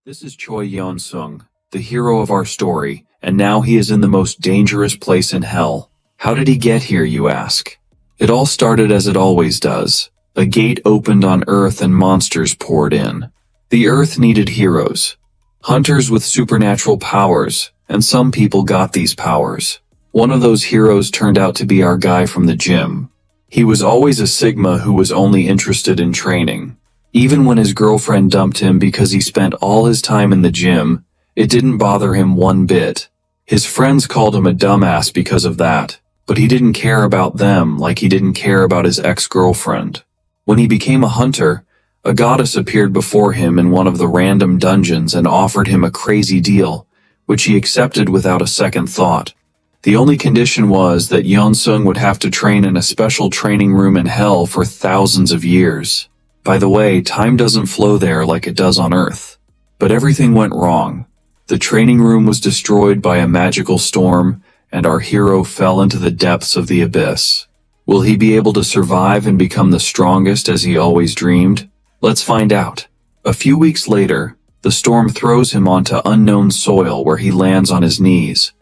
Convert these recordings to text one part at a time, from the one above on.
This is Choi Yeon-sung, the hero of our story, and now he is in the most dangerous place in hell. How did he get here, you ask? It all started as it always does. A gate opened on Earth and monsters poured in. The Earth needed heroes. Hunters with supernatural powers, and some people got these powers. One of those heroes turned out to be our guy from the gym. He was always a Sigma who was only interested in training. Even when his girlfriend dumped him because he spent all his time in the gym, it didn't bother him one bit. His friends called him a dumbass because of that, but he didn't care about them like he didn't care about his ex-girlfriend. When he became a hunter, a goddess appeared before him in one of the random dungeons and offered him a crazy deal, which he accepted without a second thought. The only condition was that Yeon-sung would have to train in a special training room in hell for thousands of years. By the way, time doesn't flow there like it does on Earth. But everything went wrong. The training room was destroyed by a magical storm, and our hero fell into the depths of the abyss. Will he be able to survive and become the strongest as he always dreamed? Let's find out. A few weeks later, the storm throws him onto unknown soil where he lands on his knees,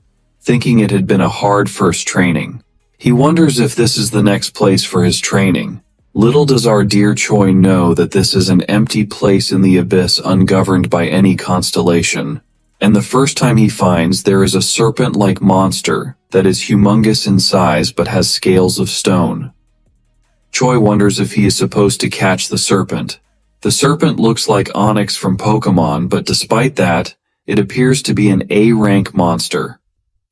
thinking it had been a hard first training. He wonders if this is the next place for his training. Little does our dear Choi know that this is an empty place in the abyss ungoverned by any constellation. And the first time he finds there is a serpent-like monster that is humongous in size but has scales of stone. Choi wonders if he is supposed to catch the serpent. The serpent looks like Onyx from Pokemon, but despite that, it appears to be an A-rank monster,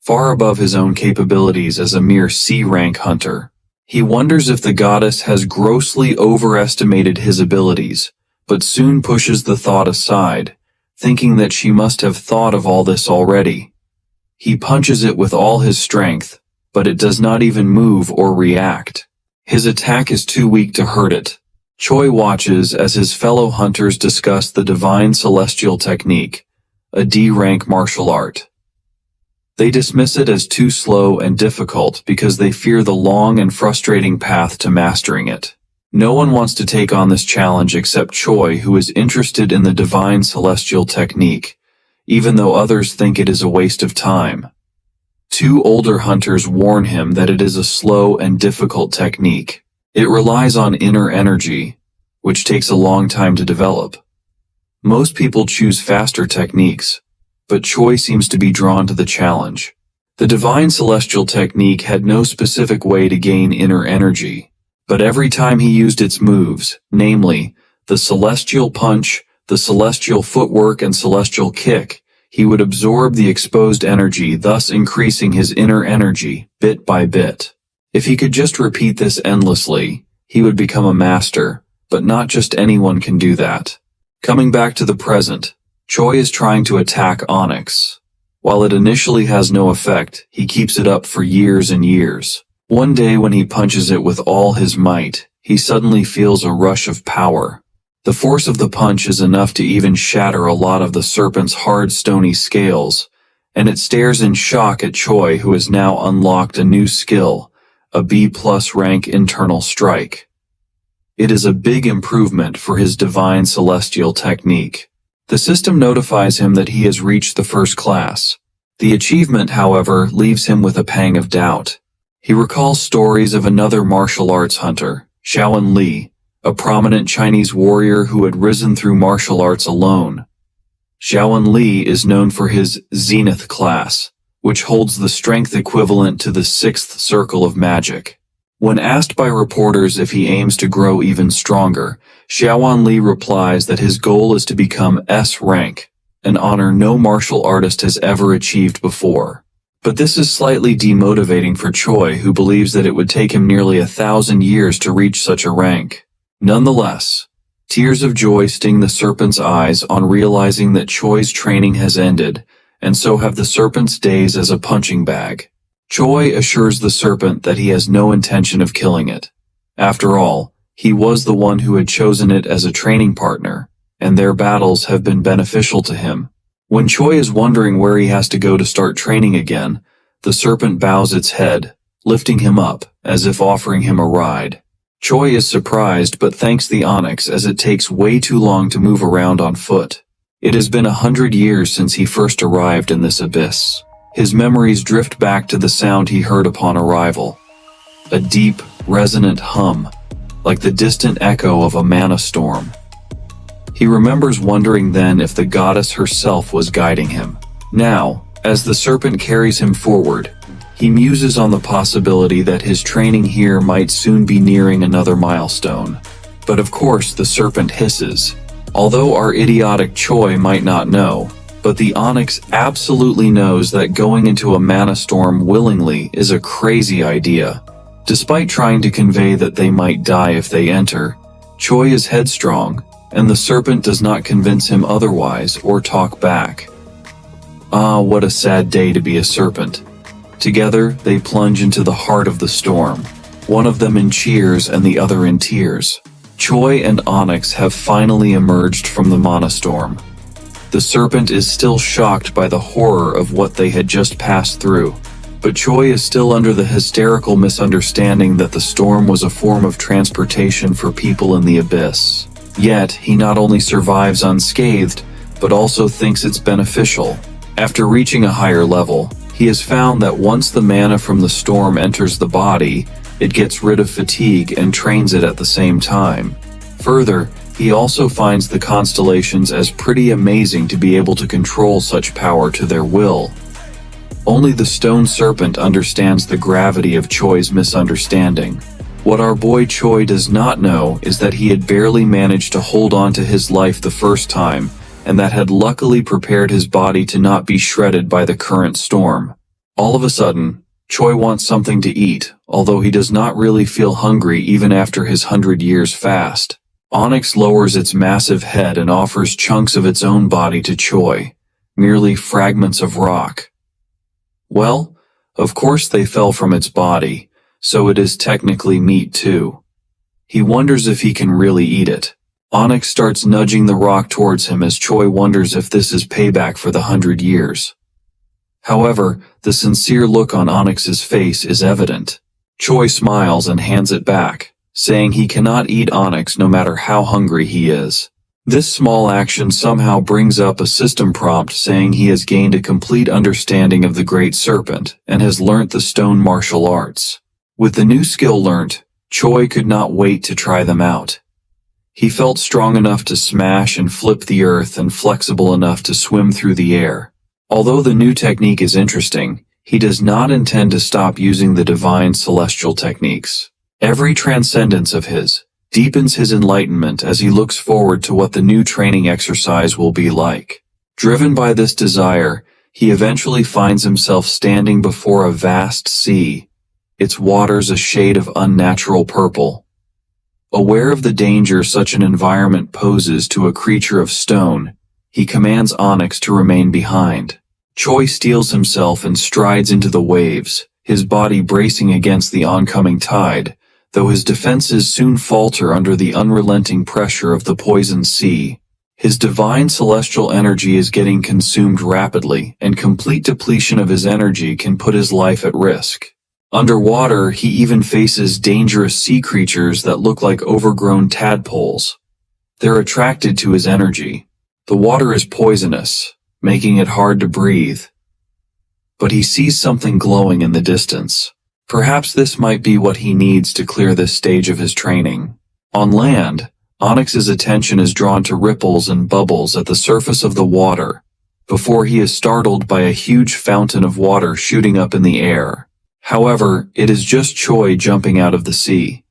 far above his own capabilities as a mere C-rank hunter. He wonders if the goddess has grossly overestimated his abilities, but soon pushes the thought aside, thinking that she must have thought of all this already. He punches it with all his strength, but it does not even move or react. His attack is too weak to hurt it. Choi watches as his fellow hunters discuss the divine celestial technique, a D-rank martial art. They dismiss it as too slow and difficult because they fear the long and frustrating path to mastering it. No one wants to take on this challenge except Choi, who is interested in the divine celestial technique, even though others think it is a waste of time. Two older hunters warn him that it is a slow and difficult technique. It relies on inner energy, which takes a long time to develop. Most people choose faster techniques, but Choi seems to be drawn to the challenge. The divine celestial technique had no specific way to gain inner energy, but every time he used its moves, namely, the celestial punch, the celestial footwork, and celestial kick, he would absorb the exposed energy, thus increasing his inner energy, bit by bit. If he could just repeat this endlessly, he would become a master, but not just anyone can do that. Coming back to the present, Choi is trying to attack Onyx. While it initially has no effect, he keeps it up for years and years. One day when he punches it with all his might, he suddenly feels a rush of power. The force of the punch is enough to even shatter a lot of the serpent's hard stony scales, and it stares in shock at Choi, who has now unlocked a new skill, a B+ rank internal strike. It is a big improvement for his divine celestial technique. The system notifies him that he has reached the first class. The achievement, however, leaves him with a pang of doubt. He recalls stories of another martial arts hunter, Shaolin Li, a prominent Chinese warrior who had risen through martial arts alone. Shaolin Li is known for his Zenith class, which holds the strength equivalent to the sixth circle of magic. When asked by reporters if he aims to grow even stronger, Shaolin Li replies that his goal is to become S rank, an honor no martial artist has ever achieved before. But this is slightly demotivating for Choi, who believes that it would take him nearly 1,000 years to reach such a rank. Nonetheless, tears of joy sting the serpent's eyes on realizing that Choi's training has ended, and so have the serpent's days as a punching bag. Choi assures the serpent that he has no intention of killing it. After all, he was the one who had chosen it as a training partner, and their battles have been beneficial to him. When Choi is wondering where he has to go to start training again, the serpent bows its head, lifting him up, as if offering him a ride. Choi is surprised but thanks the Onyx as it takes way too long to move around on foot. It has been 100 years since he first arrived in this abyss. His memories drift back to the sound he heard upon arrival. A deep, resonant hum, like the distant echo of a mana storm. He remembers wondering then if the goddess herself was guiding him. Now, as the serpent carries him forward, he muses on the possibility that his training here might soon be nearing another milestone. But of course the serpent hisses. Although our idiotic Choi might not know, but the Onyx absolutely knows that going into a mana storm willingly is a crazy idea. Despite trying to convey that they might die if they enter, Choi is headstrong, and the serpent does not convince him otherwise or talk back. Ah, what a sad day to be a serpent. Together, they plunge into the heart of the storm, one of them in cheers and the other in tears. Choi and Onyx have finally emerged from the mana storm. The serpent is still shocked by the horror of what they had just passed through, but Choi is still under the hysterical misunderstanding that the storm was a form of transportation for people in the abyss. Yet, he not only survives unscathed, but also thinks it's beneficial. After reaching a higher level, he has found that once the mana from the storm enters the body, it gets rid of fatigue and trains it at the same time. Further, he also finds the constellations as pretty amazing to be able to control such power to their will. Only the stone serpent understands the gravity of Choi's misunderstanding. What our boy Choi does not know is that he had barely managed to hold on to his life the first time, and that had luckily prepared his body to not be shredded by the current storm. All of a sudden, Choi wants something to eat, although he does not really feel hungry even after his 100 years fast. Onyx lowers its massive head and offers chunks of its own body to Choi, merely fragments of rock. Well, of course they fell from its body, so it is technically meat too. He wonders if he can really eat it. Onyx starts nudging the rock towards him as Choi wonders if this is payback for the 100 years. However, the sincere look on Onyx's face is evident. Choi smiles and hands it back, saying he cannot eat Onyx no matter how hungry he is. This small action somehow brings up a system prompt saying he has gained a complete understanding of the Great Serpent and has learnt the stone martial arts. With the new skill learnt, Choi could not wait to try them out. He felt strong enough to smash and flip the earth and flexible enough to swim through the air. Although the new technique is interesting, he does not intend to stop using the divine celestial techniques. Every transcendence of his deepens his enlightenment as he looks forward to what the new training exercise will be like. Driven by this desire, he eventually finds himself standing before a vast sea, its waters a shade of unnatural purple. Aware of the danger such an environment poses to a creature of stone, he commands Onyx to remain behind. Choi steels himself and strides into the waves, his body bracing against the oncoming tide, though his defenses soon falter under the unrelenting pressure of the poisoned sea. His divine celestial energy is getting consumed rapidly, and complete depletion of his energy can put his life at risk. Underwater, he even faces dangerous sea creatures that look like overgrown tadpoles. They're attracted to his energy. The water is poisonous, making it hard to breathe. But he sees something glowing in the distance. Perhaps this might be what he needs to clear this stage of his training. On land, Onyx's attention is drawn to ripples and bubbles at the surface of the water, before he is startled by a huge fountain of water shooting up in the air. However, it is just Choi jumping out of the sea.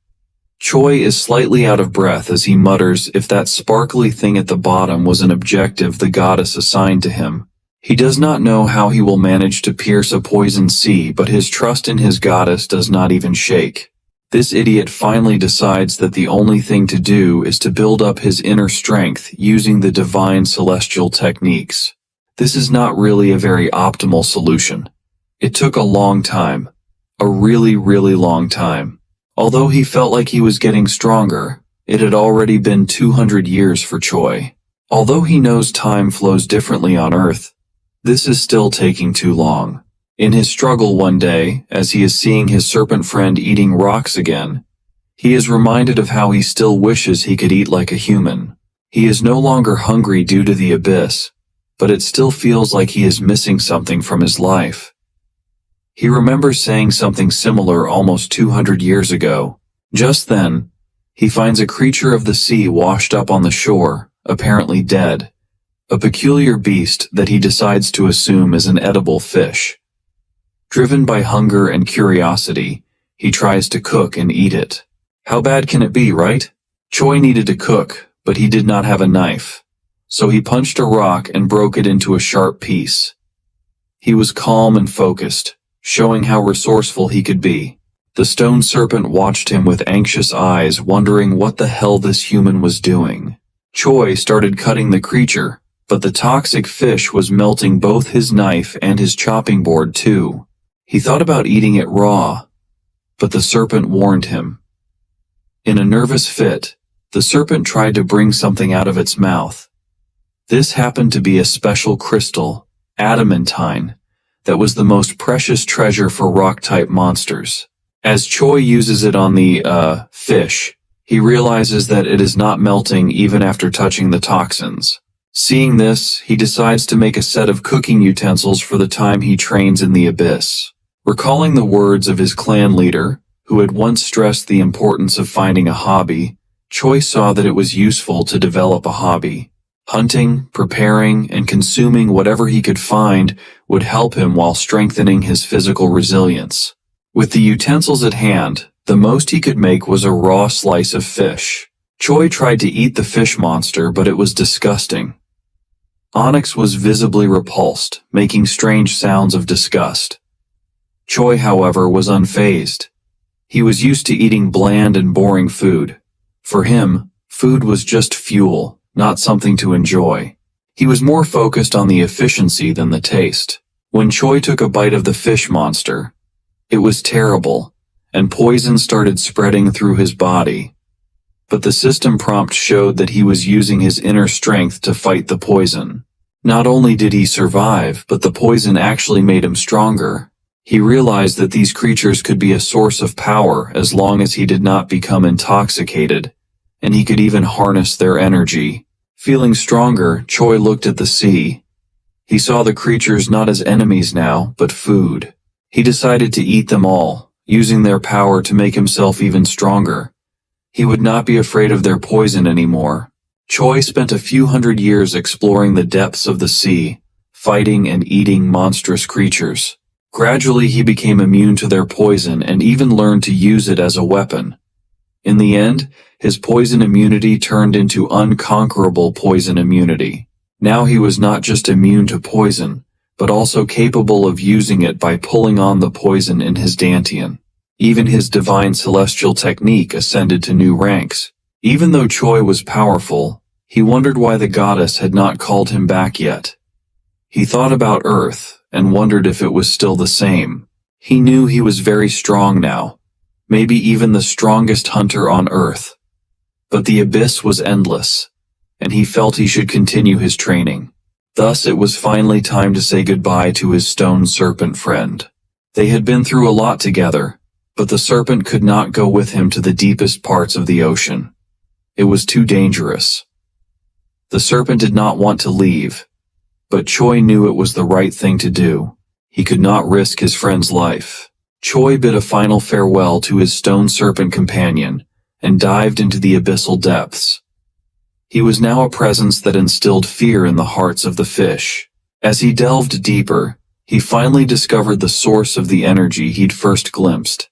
Choi is slightly out of breath as he mutters if that sparkly thing at the bottom was an objective the goddess assigned to him. He does not know how he will manage to pierce a poisoned sea, but his trust in his goddess does not even shake. This idiot finally decides that the only thing to do is to build up his inner strength using the divine celestial techniques. This is not really a very optimal solution. It took a long time. A really long time. Although he felt like he was getting stronger, it had already been 200 years for Choi. Although he knows time flows differently on Earth, this is still taking too long. In his struggle one day, as he is seeing his serpent friend eating rocks again, he is reminded of how he still wishes he could eat like a human. He is no longer hungry due to the abyss, but it still feels like he is missing something from his life. He remembers saying something similar almost 200 years ago. Just then, he finds a creature of the sea washed up on the shore, apparently dead, a peculiar beast that he decides to assume is an edible fish. Driven by hunger and curiosity, he tries to cook and eat it. How bad can it be, right? Choi needed to cook, but he did not have a knife, so he punched a rock and broke it into a sharp piece. He was calm and focused, showing how resourceful he could be. The stone serpent watched him with anxious eyes, wondering what the hell this human was doing. Choi started cutting the creature, but the toxic fish was melting both his knife and his chopping board too. He thought about eating it raw, but the serpent warned him. In a nervous fit, the serpent tried to bring something out of its mouth. This happened to be a special crystal, adamantine, that was the most precious treasure for rock-type monsters. As Choi uses it on the, fish, he realizes that it is not melting even after touching the toxins. Seeing this, he decides to make a set of cooking utensils for the time he trains in the abyss. Recalling the words of his clan leader, who had once stressed the importance of finding a hobby, Choi saw that it was useful to develop a hobby. Hunting, preparing, and consuming whatever he could find would help him while strengthening his physical resilience. With the utensils at hand, the most he could make was a raw slice of fish. Choi tried to eat the fish monster, but it was disgusting. Onyx was visibly repulsed, making strange sounds of disgust. Choi, however, was unfazed. He was used to eating bland and boring food. For him, food was just fuel, not something to enjoy. He was more focused on the efficiency than the taste. When Choi took a bite of the fish monster, it was terrible, and poison started spreading through his body. But the system prompt showed that he was using his inner strength to fight the poison. Not only did he survive, but the poison actually made him stronger. He realized that these creatures could be a source of power as long as he did not become intoxicated, and he could even harness their energy. Feeling stronger, Choi looked at the sea. He saw the creatures not as enemies now, but food. He decided to eat them all, using their power to make himself even stronger. He would not be afraid of their poison anymore. Choi spent a few hundred years exploring the depths of the sea, fighting and eating monstrous creatures. Gradually he became immune to their poison and even learned to use it as a weapon. In the end, his poison immunity turned into unconquerable poison immunity. Now he was not just immune to poison, but also capable of using it by pulling on the poison in his dantian. Even his divine celestial technique ascended to new ranks. Even though Choi was powerful, he wondered why the goddess had not called him back yet. He thought about Earth and wondered if it was still the same. He knew he was very strong now, maybe even the strongest hunter on Earth. But the abyss was endless, and he felt he should continue his training. Thus it was finally time to say goodbye to his stone serpent friend. They had been through a lot together, but the serpent could not go with him to the deepest parts of the ocean. It was too dangerous. The serpent did not want to leave, but Choi knew it was the right thing to do. He could not risk his friend's life. Choi bid a final farewell to his stone serpent companion and dived into the abyssal depths. He was now a presence that instilled fear in the hearts of the fish. As he delved deeper, he finally discovered the source of the energy he'd first glimpsed.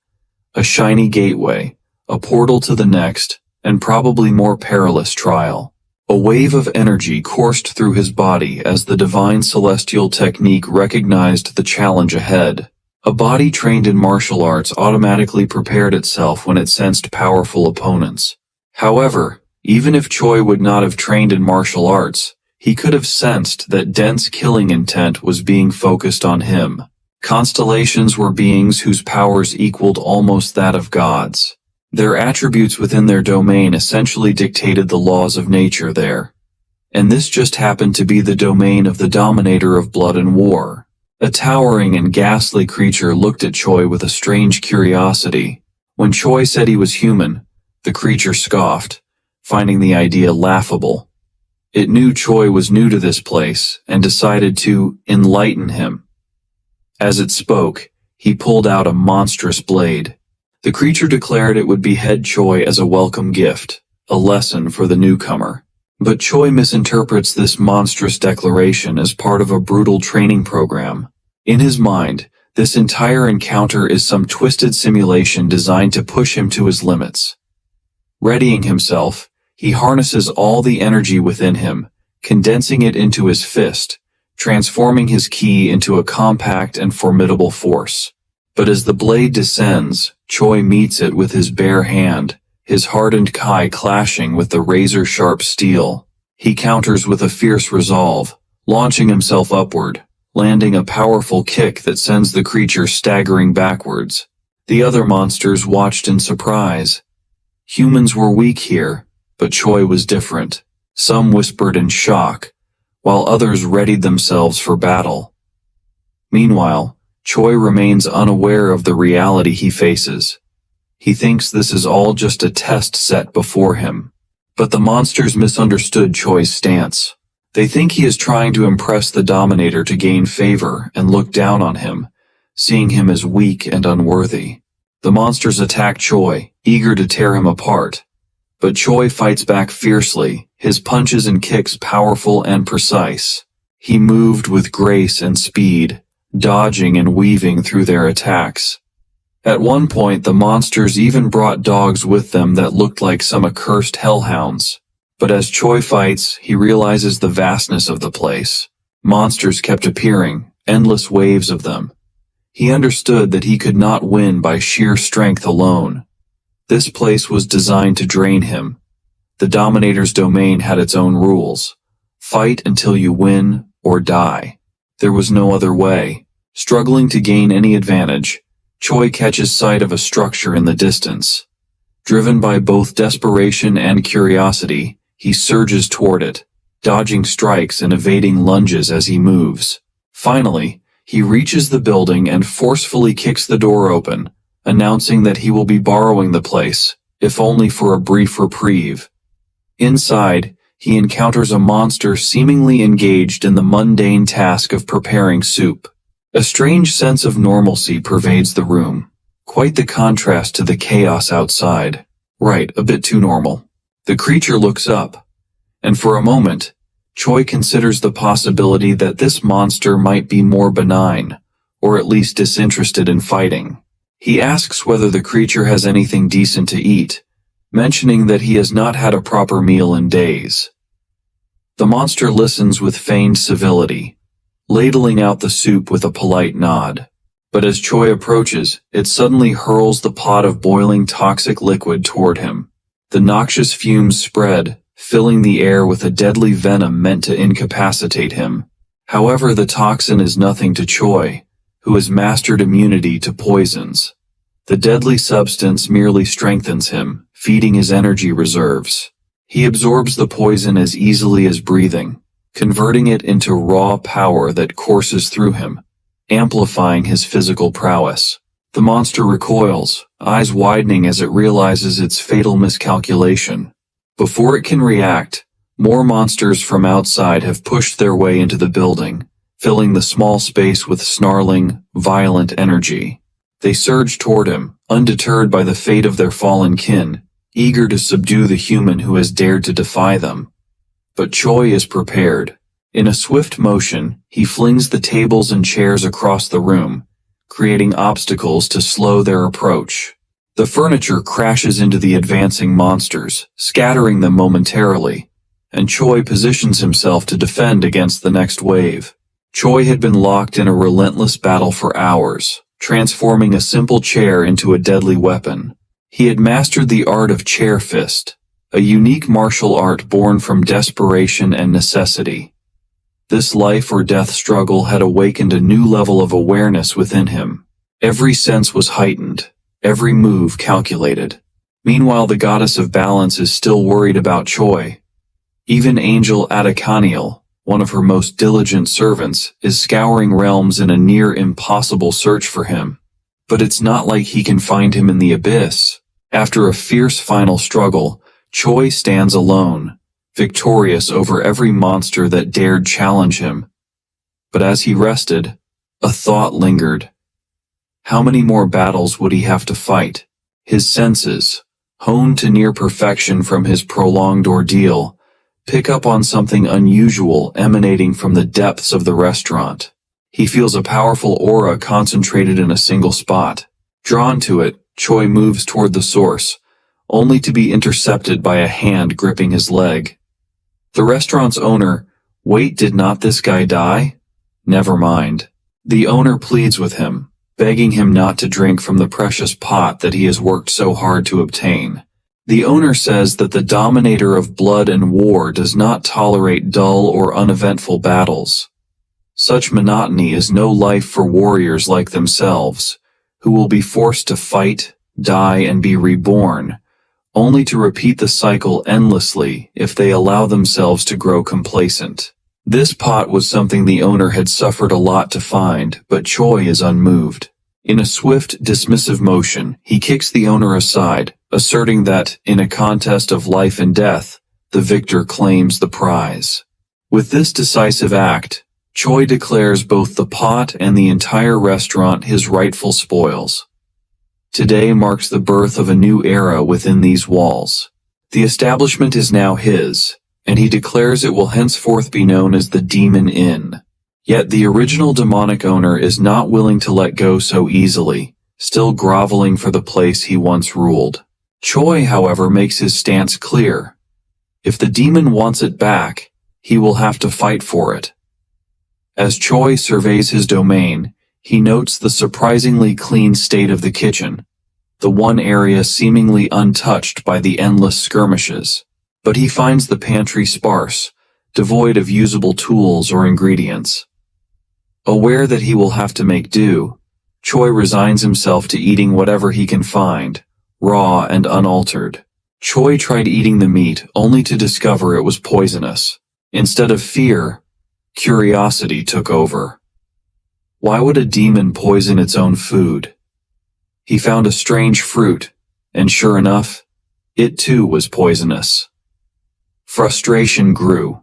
A shiny gateway, a portal to the next, and probably more perilous trial. A wave of energy coursed through his body as the divine celestial technique recognized the challenge ahead. A body trained in martial arts automatically prepared itself when it sensed powerful opponents. However, even if Choi would not have trained in martial arts, he could have sensed that dense killing intent was being focused on him. Constellations were beings whose powers equaled almost that of gods. Their attributes within their domain essentially dictated the laws of nature there. And this just happened to be the domain of the dominator of blood and war. A towering and ghastly creature looked at Choi with a strange curiosity. When Choi said he was human, the creature scoffed, finding the idea laughable. It knew Choi was new to this place and decided to enlighten him. As it spoke, he pulled out a monstrous blade. The creature declared it would behead Choi as a welcome gift, a lesson for the newcomer. But Choi misinterprets this monstrous declaration as part of a brutal training program. In his mind, this entire encounter is some twisted simulation designed to push him to his limits. Readying himself, he harnesses all the energy within him, condensing it into his fist, transforming his ki into a compact and formidable force. But as the blade descends, Choi meets it with his bare hand, his hardened ki clashing with the razor-sharp steel. He counters with a fierce resolve, launching himself upward, landing a powerful kick that sends the creature staggering backwards. The other monsters watched in surprise. Humans were weak here, but Choi was different. Some whispered in shock, while others readied themselves for battle. Meanwhile, Choi remains unaware of the reality he faces. He thinks this is all just a test set before him. But the monsters misunderstood Choi's stance. They think he is trying to impress the Dominator to gain favor and look down on him, seeing him as weak and unworthy. The monsters attack Choi, eager to tear him apart. But Choi fights back fiercely, his punches and kicks powerful and precise. He moved with grace and speed, dodging and weaving through their attacks. At one point, the monsters even brought dogs with them that looked like some accursed hellhounds. But as Choi fights, he realizes the vastness of the place. Monsters kept appearing, endless waves of them. He understood that he could not win by sheer strength alone. This place was designed to drain him. The Dominator's domain had its own rules. Fight until you win or die. There was no other way. Struggling to gain any advantage, Choi catches sight of a structure in the distance. Driven by both desperation and curiosity, he surges toward it, dodging strikes and evading lunges as he moves. Finally, he reaches the building and forcefully kicks the door open, announcing that he will be borrowing the place, if only for a brief reprieve. Inside, he encounters a monster seemingly engaged in the mundane task of preparing soup. A strange sense of normalcy pervades the room, quite the contrast to the chaos outside. Right, a bit too normal. The creature looks up, and for a moment, Choi considers the possibility that this monster might be more benign, or at least disinterested in fighting. He asks whether the creature has anything decent to eat, mentioning that he has not had a proper meal in days. The monster listens with feigned civility, ladling out the soup with a polite nod. But as Choi approaches, it suddenly hurls the pot of boiling toxic liquid toward him. The noxious fumes spread, filling the air with a deadly venom meant to incapacitate him. However, the toxin is nothing to Choi, who has mastered immunity to poisons. The deadly substance merely strengthens him, feeding his energy reserves. He absorbs the poison as easily as breathing, converting it into raw power that courses through him, amplifying his physical prowess. The monster recoils, eyes widening as it realizes its fatal miscalculation. Before it can react, more monsters from outside have pushed their way into the building, filling the small space with snarling, violent energy. They surge toward him, undeterred by the fate of their fallen kin, eager to subdue the human who has dared to defy them. But Choi is prepared. In a swift motion, he flings the tables and chairs across the room, creating obstacles to slow their approach. The furniture crashes into the advancing monsters, scattering them momentarily, and Choi positions himself to defend against the next wave. Choi had been locked in a relentless battle for hours, transforming a simple chair into a deadly weapon. He had mastered the art of chair fist, a unique martial art born from desperation and necessity. This life or death struggle had awakened a new level of awareness within him. Every sense was heightened, every move calculated. Meanwhile, the goddess of balance is still worried about Choi. Even Angel Adikaniel, one of her most diligent servants, is scouring realms in a near impossible search for him. But it's not like he can find him in the abyss. After a fierce final struggle, Choi stands alone, victorious over every monster that dared challenge him. But as he rested, a thought lingered. How many more battles would he have to fight? His senses, honed to near perfection from his prolonged ordeal, pick up on something unusual emanating from the depths of the restaurant. He feels a powerful aura concentrated in a single spot. Drawn to it, Choi moves toward the source, only to be intercepted by a hand gripping his leg. The restaurant's owner, "Wait, did not this guy die?" Never mind. The owner pleads with him, begging him not to drink from the precious pot that he has worked so hard to obtain. The owner says that the dominator of blood and war does not tolerate dull or uneventful battles. Such monotony is no life for warriors like themselves, who will be forced to fight, die, and be reborn, only to repeat the cycle endlessly if they allow themselves to grow complacent. This pot was something the owner had suffered a lot to find, but Choi is unmoved. In a swift, dismissive motion, he kicks the owner aside, asserting that, in a contest of life and death, the victor claims the prize. With this decisive act, Choi declares both the pot and the entire restaurant his rightful spoils. Today marks the birth of a new era within these walls. The establishment is now his, and he declares it will henceforth be known as the Demon Inn. Yet the original demonic owner is not willing to let go so easily, still groveling for the place he once ruled. Choi, however, makes his stance clear. If the demon wants it back, he will have to fight for it. As Choi surveys his domain, he notes the surprisingly clean state of the kitchen, the one area seemingly untouched by the endless skirmishes. But he finds the pantry sparse, devoid of usable tools or ingredients. Aware that he will have to make do, Choi resigns himself to eating whatever he can find, raw and unaltered. Choi tried eating the meat only to discover it was poisonous. Instead of fear, curiosity took over. Why would a demon poison its own food? He found a strange fruit, and sure enough, it too was poisonous. Frustration grew.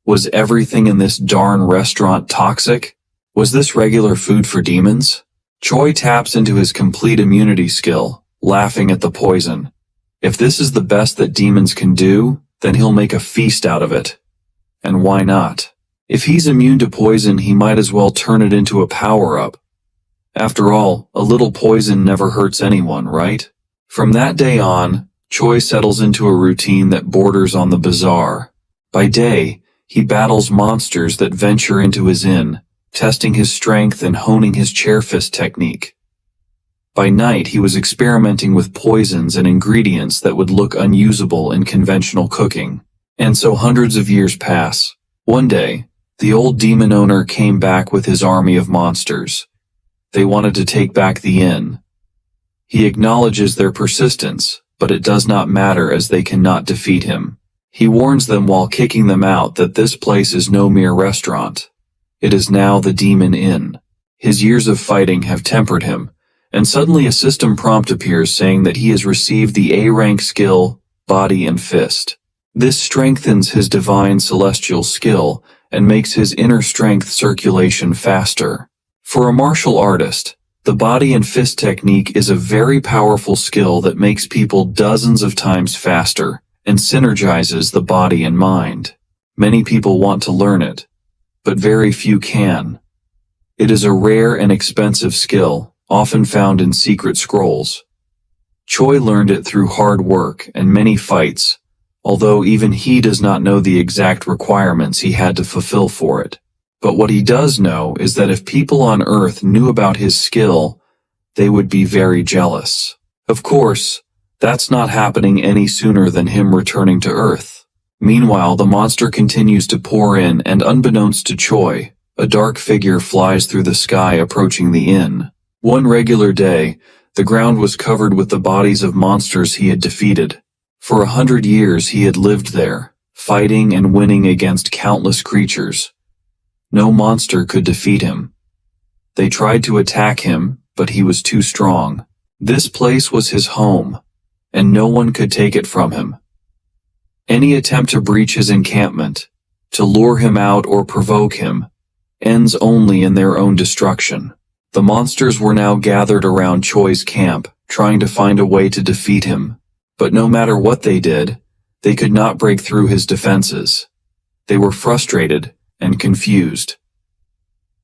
Was everything in this darn restaurant toxic? Was this regular food for demons? Choi taps into his complete immunity skill, laughing at the poison. If this is the best that demons can do, then he'll make a feast out of it. And why not? If he's immune to poison, he might as well turn it into a power-up. After all, a little poison never hurts anyone, right? From that day on, Choi settles into a routine that borders on the bizarre. By day, he battles monsters that venture into his inn, testing his strength and honing his chair fist technique. By night, he was experimenting with poisons and ingredients that would look unusable in conventional cooking. And so hundreds of years pass. One day, the old demon owner came back with his army of monsters. They wanted to take back the inn. He acknowledges their persistence, but it does not matter as they cannot defeat him. He warns them while kicking them out that this place is no mere restaurant. It is now the Demon Inn. His years of fighting have tempered him, and suddenly a system prompt appears saying that he has received the A-rank skill, Body and Fist. This strengthens his divine celestial skill and makes his inner strength circulation faster. For a martial artist, the Body and Fist technique is a very powerful skill that makes people dozens of times faster and synergizes the body and mind. Many people want to learn it, but very few can. It is a rare and expensive skill, often found in secret scrolls. Choi learned it through hard work and many fights, although even he does not know the exact requirements he had to fulfill for it. But what he does know is that if people on Earth knew about his skill, they would be very jealous. Of course, that's not happening any sooner than him returning to Earth. Meanwhile, the monster continues to pour in, and unbeknownst to Choi, a dark figure flies through the sky approaching the inn. One regular day, the ground was covered with the bodies of monsters he had defeated. For 100 years he had lived there, fighting and winning against countless creatures. No monster could defeat him. They tried to attack him, but he was too strong. This place was his home, and no one could take it from him. Any attempt to breach his encampment, to lure him out or provoke him, ends only in their own destruction. The monsters were now gathered around Choi's camp, trying to find a way to defeat him. But no matter what they did, they could not break through his defenses. They were frustrated and confused.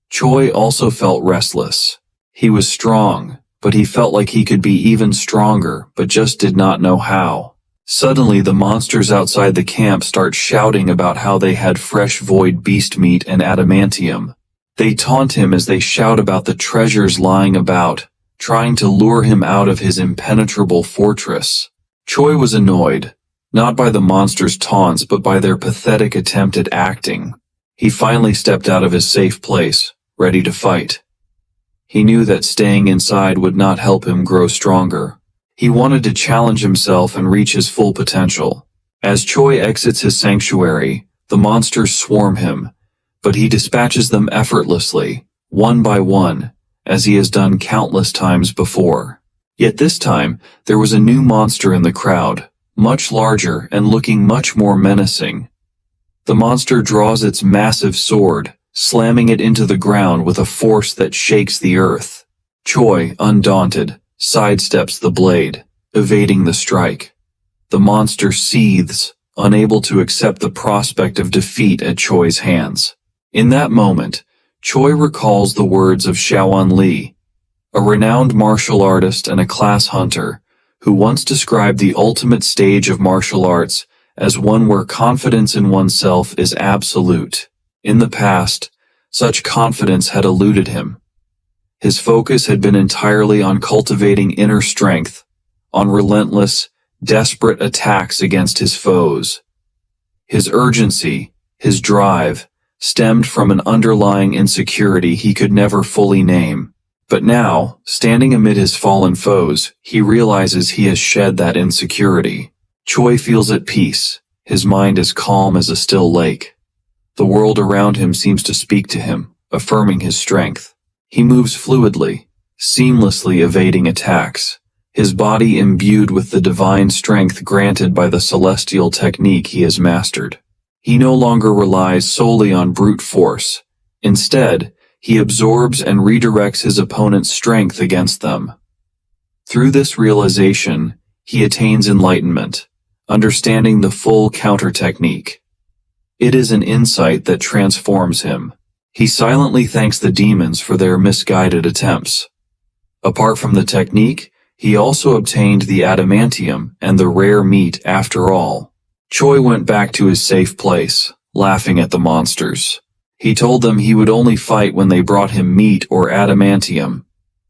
Choi also felt restless. He was strong, but he felt like he could be even stronger, but just did not know how. Suddenly the monsters outside the camp start shouting about how they had fresh void beast meat and adamantium. They taunt him as they shout about the treasures lying about, trying to lure him out of his impenetrable fortress. Choi was annoyed, not by the monsters' taunts but by their pathetic attempt at acting. He finally stepped out of his safe place, ready to fight. He knew that staying inside would not help him grow stronger. He wanted to challenge himself and reach his full potential. As Choi exits his sanctuary, the monsters swarm him, but he dispatches them effortlessly, one by one, as he has done countless times before. Yet this time, there was a new monster in the crowd, much larger and looking much more menacing. The monster draws its massive sword, slamming it into the ground with a force that shakes the earth. Choi, undaunted, sidesteps the blade, evading the strike. The monster seethes, unable to accept the prospect of defeat at Choi's hands. In that moment, Choi recalls the words of Shaoan Li, a renowned martial artist and a class hunter, who once described the ultimate stage of martial arts as one where confidence in oneself is absolute. In the past, such confidence had eluded him. His focus had been entirely on cultivating inner strength, on relentless, desperate attacks against his foes. His urgency, his drive, stemmed from an underlying insecurity he could never fully name. But now, standing amid his fallen foes, he realizes he has shed that insecurity. Choi feels at peace, his mind as calm as a still lake. The world around him seems to speak to him, affirming his strength. He moves fluidly, seamlessly evading attacks, his body imbued with the divine strength granted by the celestial technique he has mastered. He no longer relies solely on brute force. Instead, he absorbs and redirects his opponent's strength against them. Through this realization, he attains enlightenment, understanding the full counter technique. It is an insight that transforms him. He silently thanks the demons for their misguided attempts. Apart from the technique, he also obtained the adamantium and the rare meat after all. Choi went back to his safe place, laughing at the monsters. He told them he would only fight when they brought him meat or adamantium.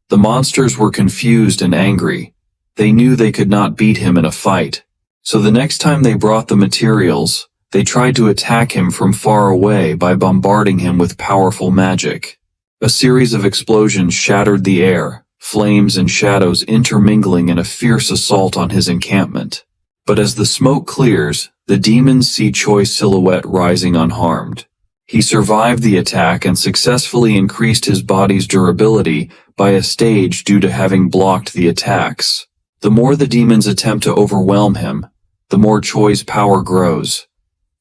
The monsters were confused and angry. They knew they could not beat him in a fight. So the next time they brought the materials, they tried to attack him from far away by bombarding him with powerful magic. A series of explosions shattered the air, flames and shadows intermingling in a fierce assault on his encampment. But as the smoke clears, the demons see Choi's silhouette rising unharmed. He survived the attack and successfully increased his body's durability by a stage due to having blocked the attacks. The more the demons attempt to overwhelm him, the more Choi's power grows,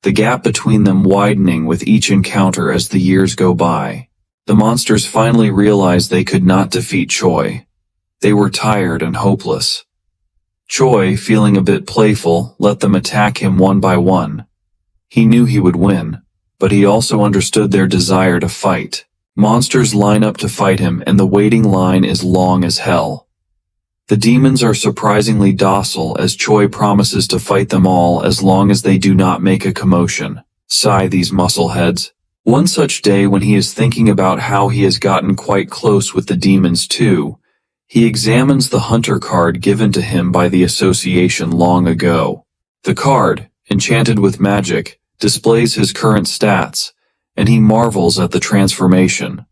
the gap between them widening with each encounter as the years go by. The monsters finally realized they could not defeat Choi. They were tired and hopeless. Choi, feeling a bit playful, let them attack him one by one. He knew he would win, but he also understood their desire to fight. Monsters line up to fight him, and the waiting line is long as hell. The demons are surprisingly docile as Choi promises to fight them all as long as they do not make a commotion. Sigh these muscleheads. One such day when he is thinking about how he has gotten quite close with the demons too, he examines the hunter card given to him by the association long ago. The card, enchanted with magic, displays his current stats, and he marvels at the transformation.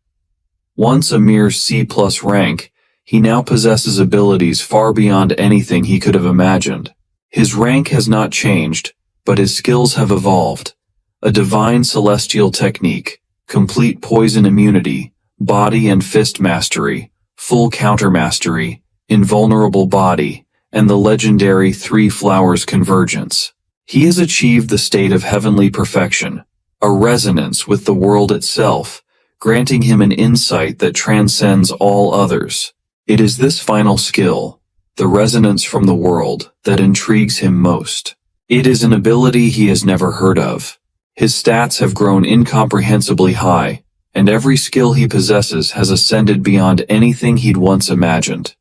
Once a mere C+ rank, he now possesses abilities far beyond anything he could have imagined. His rank has not changed, but his skills have evolved. A divine celestial technique, complete poison immunity, body and fist mastery, full counter mastery, invulnerable body, and the legendary 3 flowers convergence. He has achieved the state of heavenly perfection, a resonance with the world itself, granting him an insight that transcends all others. It is this final skill, the resonance from the world, that intrigues him most. It is an ability he has never heard of. His stats have grown incomprehensibly high, and every skill he possesses has ascended beyond anything he'd once imagined.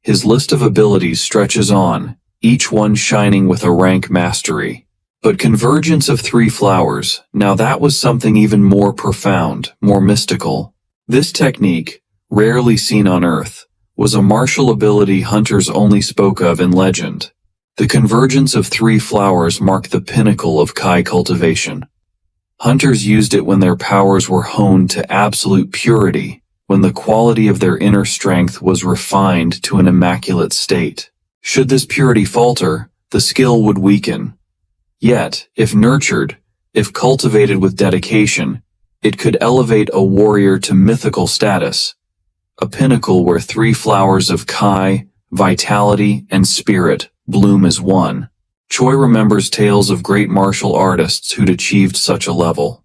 His list of abilities stretches on, each one shining with a rank mastery. But convergence of three flowers, now that was something even more profound, more mystical. This technique, rarely seen on Earth, was a martial ability hunters only spoke of in legend. The convergence of three flowers marked the pinnacle of Kai cultivation. Hunters used it when their powers were honed to absolute purity, when the quality of their inner strength was refined to an immaculate state. Should this purity falter, the skill would weaken. Yet, if nurtured, if cultivated with dedication, it could elevate a warrior to mythical status, a pinnacle where three flowers of Kai, vitality, and spirit bloom as one. Choi remembers tales of great martial artists who'd achieved such a level.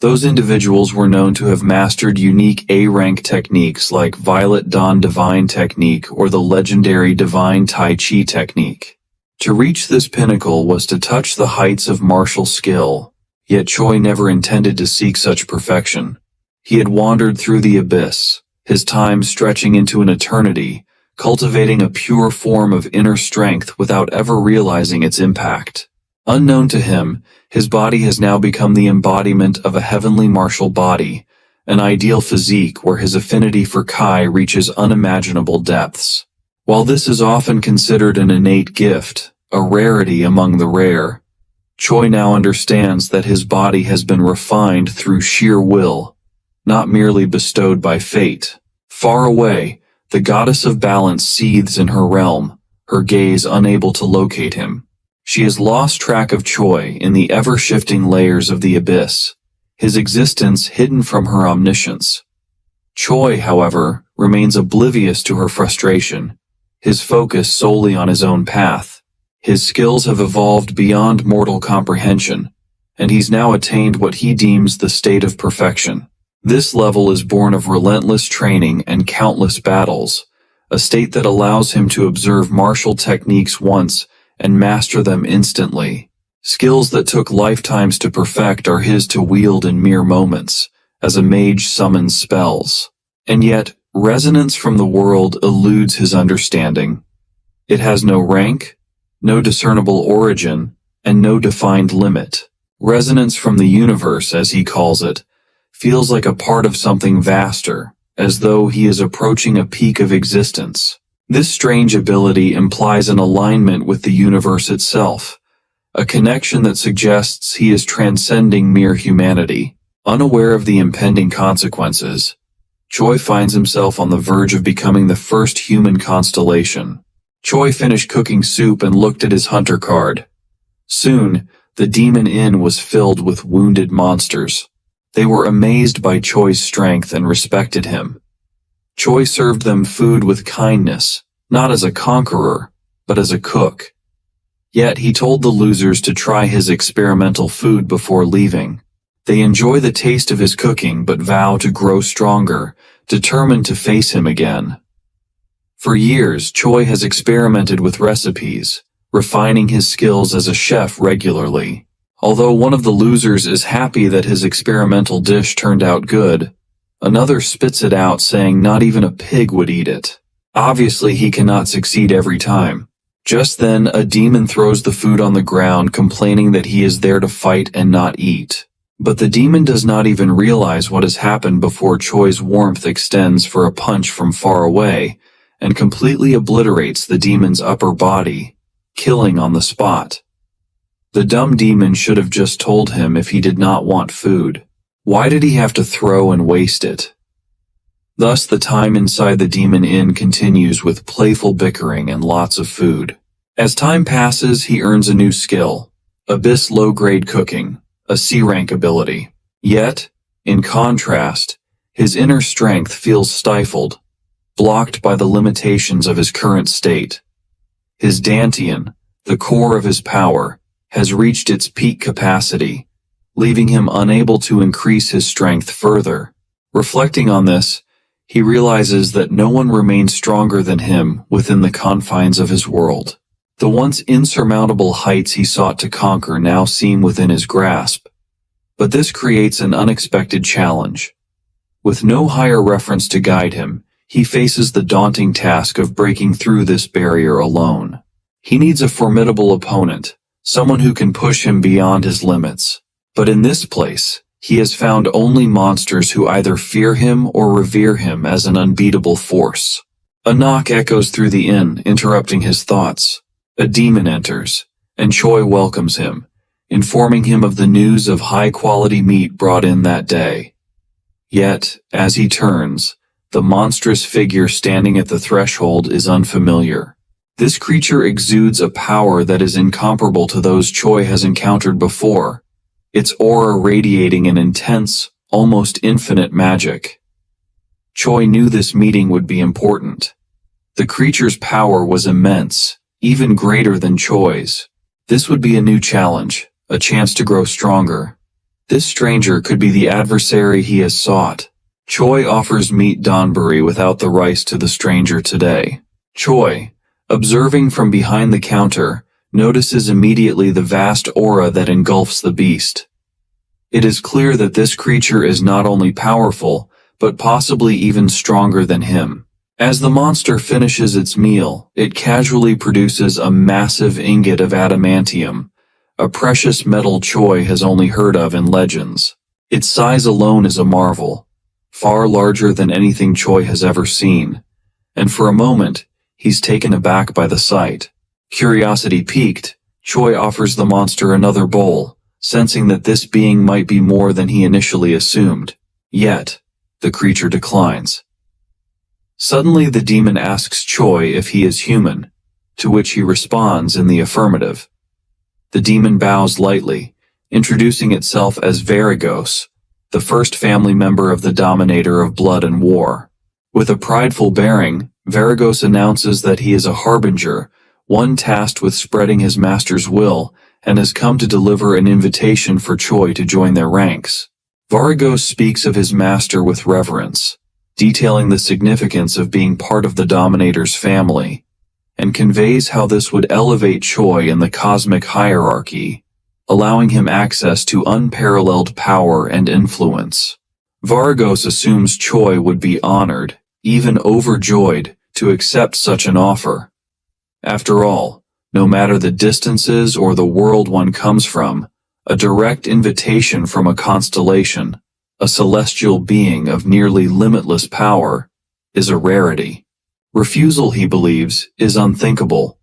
Those individuals were known to have mastered unique A-rank techniques like Violet Dawn Divine Technique or the legendary Divine Tai Chi Technique. To reach this pinnacle was to touch the heights of martial skill, yet Choi never intended to seek such perfection. He had wandered through the abyss, his time stretching into an eternity, cultivating a pure form of inner strength without ever realizing its impact. Unknown to him, his body has now become the embodiment of a heavenly martial body, an ideal physique where his affinity for Kai reaches unimaginable depths. While this is often considered an innate gift, a rarity among the rare, Choi now understands that his body has been refined through sheer will, not merely bestowed by fate. Far away, the goddess of balance seethes in her realm, her gaze unable to locate him. She has lost track of Choi in the ever-shifting layers of the abyss, his existence hidden from her omniscience. Choi, however, remains oblivious to her frustration, his focus solely on his own path. His skills have evolved beyond mortal comprehension, and he's now attained what he deems the state of perfection. This level is born of relentless training and countless battles, a state that allows him to observe martial techniques once and master them instantly. Skills that took lifetimes to perfect are his to wield in mere moments, as a mage summons spells. And yet, resonance from the world eludes his understanding. It has no rank, no discernible origin, and no defined limit. Resonance from the universe, as he calls it, feels like a part of something vaster, as though he is approaching a peak of existence. This strange ability implies an alignment with the universe itself, a connection that suggests he is transcending mere humanity. Unaware of the impending consequences, Choi finds himself on the verge of becoming the first human constellation. Choi finished cooking soup and looked at his hunter card. Soon, the Demon Inn was filled with wounded monsters. They were amazed by Choi's strength and respected him. Choi served them food with kindness, not as a conqueror, but as a cook. Yet he told the losers to try his experimental food before leaving. They enjoy the taste of his cooking but vow to grow stronger, determined to face him again. For years, Choi has experimented with recipes, refining his skills as a chef regularly. Although one of the losers is happy that his experimental dish turned out good, another spits it out saying not even a pig would eat it. Obviously, he cannot succeed every time. Just then, a demon throws the food on the ground, complaining that he is there to fight and not eat. But the demon does not even realize what has happened before Choi's warmth extends for a punch from far away and completely obliterates the demon's upper body, killing on the spot. The dumb demon should have just told him if he did not want food. Why did he have to throw and waste it? Thus, the time inside the Demon Inn continues with playful bickering and lots of food. As time passes, he earns a new skill, Abyss low-grade cooking, a C-rank ability. Yet, in contrast, his inner strength feels stifled, blocked by the limitations of his current state. His Dantian, the core of his power, has reached its peak capacity, leaving him unable to increase his strength further. Reflecting on this, he realizes that no one remains stronger than him within the confines of his world. The once insurmountable heights he sought to conquer now seem within his grasp. But this creates an unexpected challenge. With no higher reference to guide him, he faces the daunting task of breaking through this barrier alone. He needs a formidable opponent, someone who can push him beyond his limits. But in this place, he has found only monsters who either fear him or revere him as an unbeatable force. A knock echoes through the inn, interrupting his thoughts. A demon enters, and Choi welcomes him, informing him of the news of high-quality meat brought in that day. Yet, as he turns, the monstrous figure standing at the threshold is unfamiliar. This creature exudes a power that is incomparable to those Choi has encountered before, its aura radiating an intense, almost infinite magic. Choi knew this meeting would be important. The creature's power was immense, even greater than Choi's. This would be a new challenge, a chance to grow stronger. This stranger could be the adversary he has sought. Choi offers meat donburi without the rice to the stranger today. Choi, observing from behind the counter, notices immediately the vast aura that engulfs the beast. It is clear that this creature is not only powerful, but possibly even stronger than him. As the monster finishes its meal, it casually produces a massive ingot of adamantium, a precious metal Choi has only heard of in legends. Its size alone is a marvel, far larger than anything Choi has ever seen, and for a moment, he's taken aback by the sight. Curiosity piqued, Choi offers the monster another bowl, sensing that this being might be more than he initially assumed. Yet, the creature declines. Suddenly the demon asks Choi if he is human, to which he responds in the affirmative. The demon bows lightly, introducing itself as Varigos, the first family member of the Dominator of Blood and War. With a prideful bearing, Varigos announces that he is a harbinger, one tasked with spreading his master's will, and has come to deliver an invitation for Choi to join their ranks. Varigos speaks of his master with reverence, detailing the significance of being part of the Dominator's family, and conveys how this would elevate Choi in the cosmic hierarchy, allowing him access to unparalleled power and influence. Varigos assumes Choi would be honored, even overjoyed, to accept such an offer. After all, no matter the distances or the world one comes from, a direct invitation from a constellation, a celestial being of nearly limitless power, is a rarity. Refusal, he believes, is unthinkable.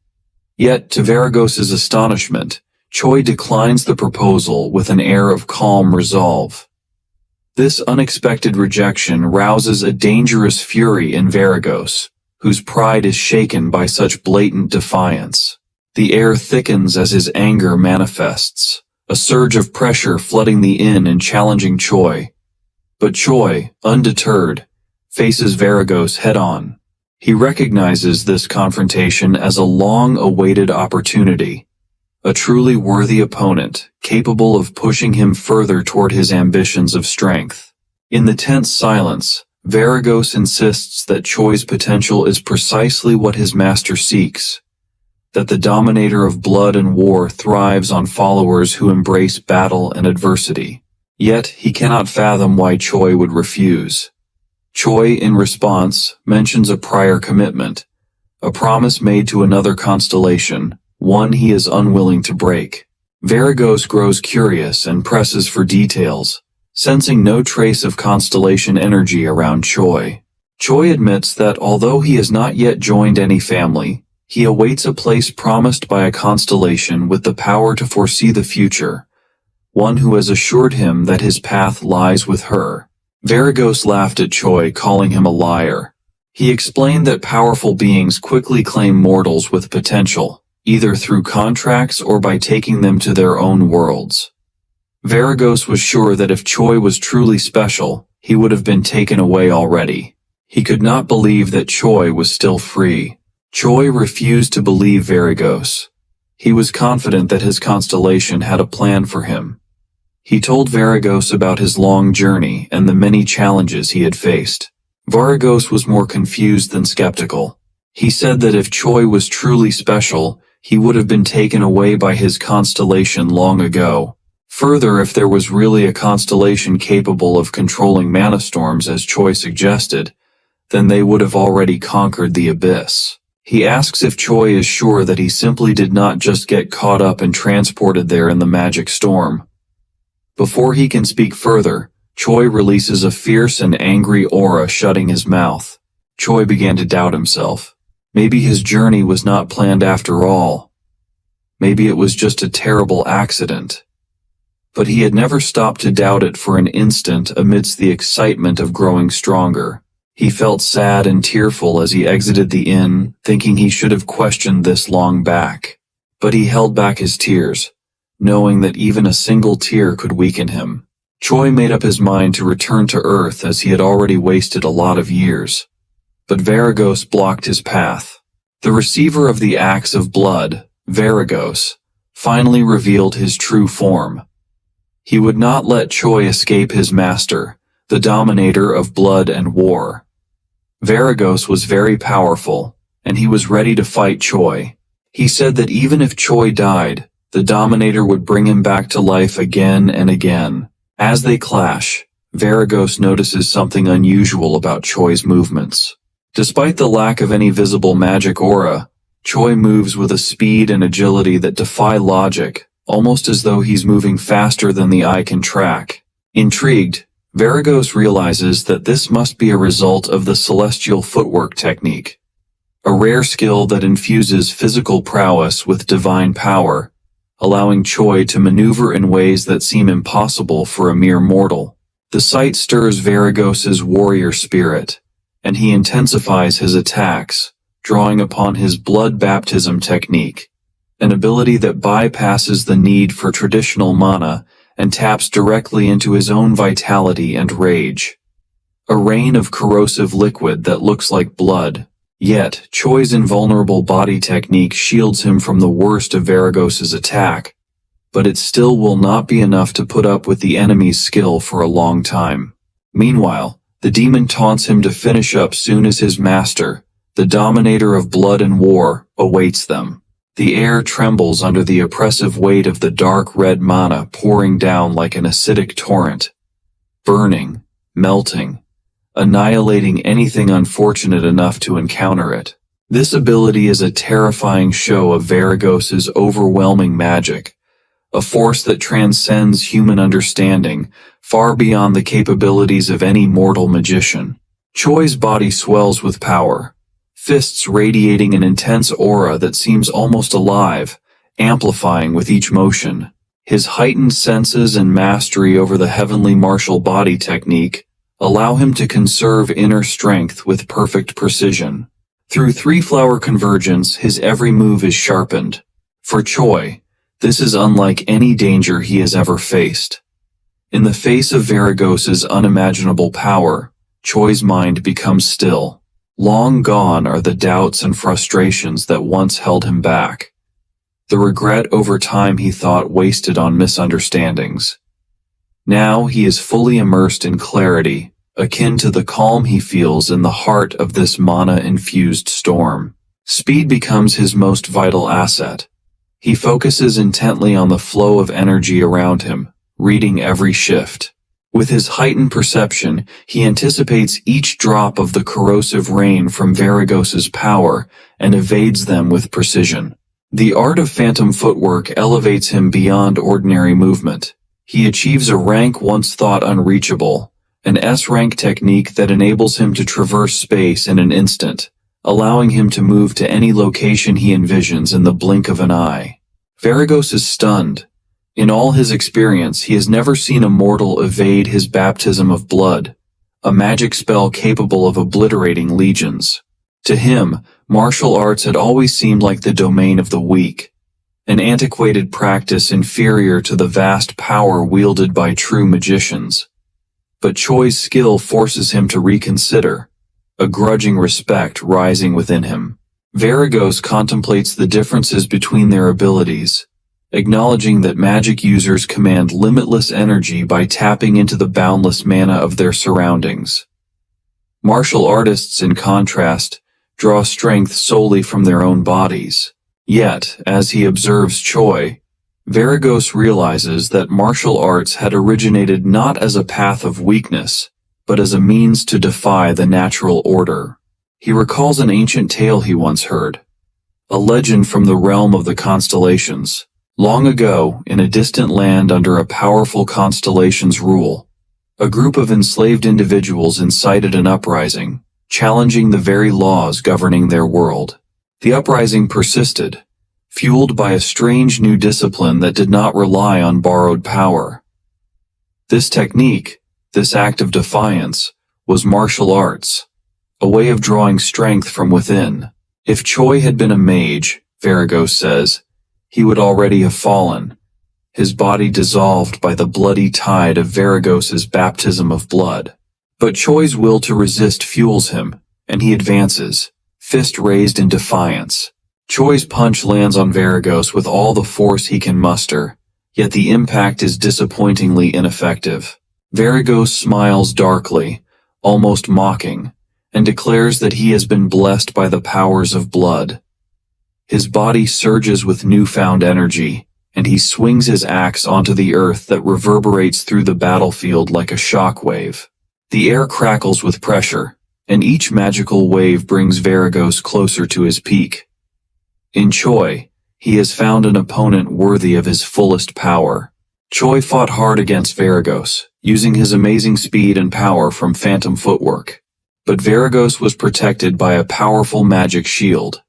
Yet, to Varigos's astonishment, Choi declines the proposal with an air of calm resolve. This unexpected rejection rouses a dangerous fury in Varigos, whose pride is shaken by such blatant defiance. The air thickens as his anger manifests, a surge of pressure flooding the inn and challenging Choi. But Choi, undeterred, faces Varigos head-on. He recognizes this confrontation as a long-awaited opportunity, a truly worthy opponent, capable of pushing him further toward his ambitions of strength. In the tense silence, Varigos insists that Choi's potential is precisely what his master seeks, that the Dominator of Blood and War thrives on followers who embrace battle and adversity. Yet, he cannot fathom why Choi would refuse. Choi, in response, mentions a prior commitment, a promise made to another constellation, one he is unwilling to break. Varigos grows curious and presses for details, sensing no trace of constellation energy around Choi. Choi admits that although he has not yet joined any family, he awaits a place promised by a constellation with the power to foresee the future, one who has assured him that his path lies with her. Varigos laughed at Choi, calling him a liar. He explained that powerful beings quickly claim mortals with potential, either through contracts or by taking them to their own worlds. Varigos was sure that if Choi was truly special, he would have been taken away already. He could not believe that Choi was still free. Choi refused to believe Varigos. He was confident that his constellation had a plan for him. He told Varagos about his long journey and the many challenges he had faced. Varagos was more confused than skeptical. He said that if Choi was truly special, he would have been taken away by his constellation long ago. Further, if there was really a constellation capable of controlling mana storms as Choi suggested, then they would have already conquered the abyss. He asks if Choi is sure that he simply did not just get caught up and transported there in the magic storm. Before he can speak further, Choi releases a fierce and angry aura shutting his mouth. Choi began to doubt himself. Maybe his journey was not planned after all. Maybe it was just a terrible accident. But he had never stopped to doubt it for an instant amidst the excitement of growing stronger. He felt sad and tearful as he exited the inn, thinking he should have questioned this long back. But he held back his tears, knowing that even a single tear could weaken him. Choi made up his mind to return to Earth as he had already wasted a lot of years. But Varagos blocked his path. The receiver of the axe of blood, Varagos, finally revealed his true form. He would not let Choi escape his master, the dominator of blood and war. Varagos was very powerful, and he was ready to fight Choi. He said that even if Choi died, the dominator would bring him back to life again and again. As they clash, Varagos notices something unusual about Choi's movements. Despite the lack of any visible magic aura, Choi moves with a speed and agility that defy logic, almost as though he's moving faster than the eye can track. Intrigued, Varagos realizes that this must be a result of the celestial footwork technique, a rare skill that infuses physical prowess with divine power, allowing Choi to maneuver in ways that seem impossible for a mere mortal. The sight stirs Varagos's warrior spirit, and he intensifies his attacks, drawing upon his blood baptism technique, an ability that bypasses the need for traditional mana and taps directly into his own vitality and rage. A rain of corrosive liquid that looks like blood. Yet, Choi's invulnerable body technique shields him from the worst of Varagos's attack, but it still will not be enough to put up with the enemy's skill for a long time. Meanwhile, the demon taunts him to finish up soon as his master, the dominator of blood and war, awaits them. The air trembles under the oppressive weight of the dark red mana pouring down like an acidic torrent, burning, melting, annihilating anything unfortunate enough to encounter it. This ability is a terrifying show of Varagos's overwhelming magic, a force that transcends human understanding, far beyond the capabilities of any mortal magician. Choi's body swells with power, fists radiating an intense aura that seems almost alive, amplifying with each motion. His heightened senses and mastery over the heavenly martial body technique allow him to conserve inner strength with perfect precision. Through three-flower convergence, his every move is sharpened. For Choi, this is unlike any danger he has ever faced. In the face of Varagos's unimaginable power, Choi's mind becomes still. Long gone are the doubts and frustrations that once held him back. The regret over time he thought wasted on misunderstandings. Now he is fully immersed in clarity, akin to the calm he feels in the heart of this mana-infused storm. Speed becomes his most vital asset. He focuses intently on the flow of energy around him, reading every shift. With his heightened perception, he anticipates each drop of the corrosive rain from Varagos's power and evades them with precision. The art of phantom footwork elevates him beyond ordinary movement. He achieves a rank once thought unreachable, an S-rank technique that enables him to traverse space in an instant, allowing him to move to any location he envisions in the blink of an eye. Varagos is stunned. In all his experience, he has never seen a mortal evade his baptism of blood, a magic spell capable of obliterating legions. To him, martial arts had always seemed like the domain of the weak, an antiquated practice inferior to the vast power wielded by true magicians. But Choi's skill forces him to reconsider, a grudging respect rising within him. Varigos contemplates the differences between their abilities, acknowledging that magic users command limitless energy by tapping into the boundless mana of their surroundings. Martial artists, in contrast, draw strength solely from their own bodies. Yet, as he observes Choi, Varigos realizes that martial arts had originated not as a path of weakness, but as a means to defy the natural order. He recalls an ancient tale he once heard, a legend from the realm of the constellations. Long ago, in a distant land under a powerful constellation's rule, a group of enslaved individuals incited an uprising, challenging the very laws governing their world. The uprising persisted, fueled by a strange new discipline that did not rely on borrowed power. This technique, this act of defiance, was martial arts, a way of drawing strength from within. If Choi had been a mage, Varigos says, he would already have fallen, his body dissolved by the bloody tide of Varigos's baptism of blood. But Choi's will to resist fuels him, and he advances, fist raised in defiance. Choi's punch lands on Varigos with all the force he can muster, yet the impact is disappointingly ineffective. Varigos smiles darkly, almost mocking, and declares that he has been blessed by the powers of blood. His body surges with newfound energy, and he swings his axe onto the earth that reverberates through the battlefield like a shockwave. The air crackles with pressure, and each magical wave brings Varigos closer to his peak. In Choi, he has found an opponent worthy of his fullest power. Choi fought hard against Varigos, using his amazing speed and power from phantom footwork. But Varigos was protected by a powerful magic shield.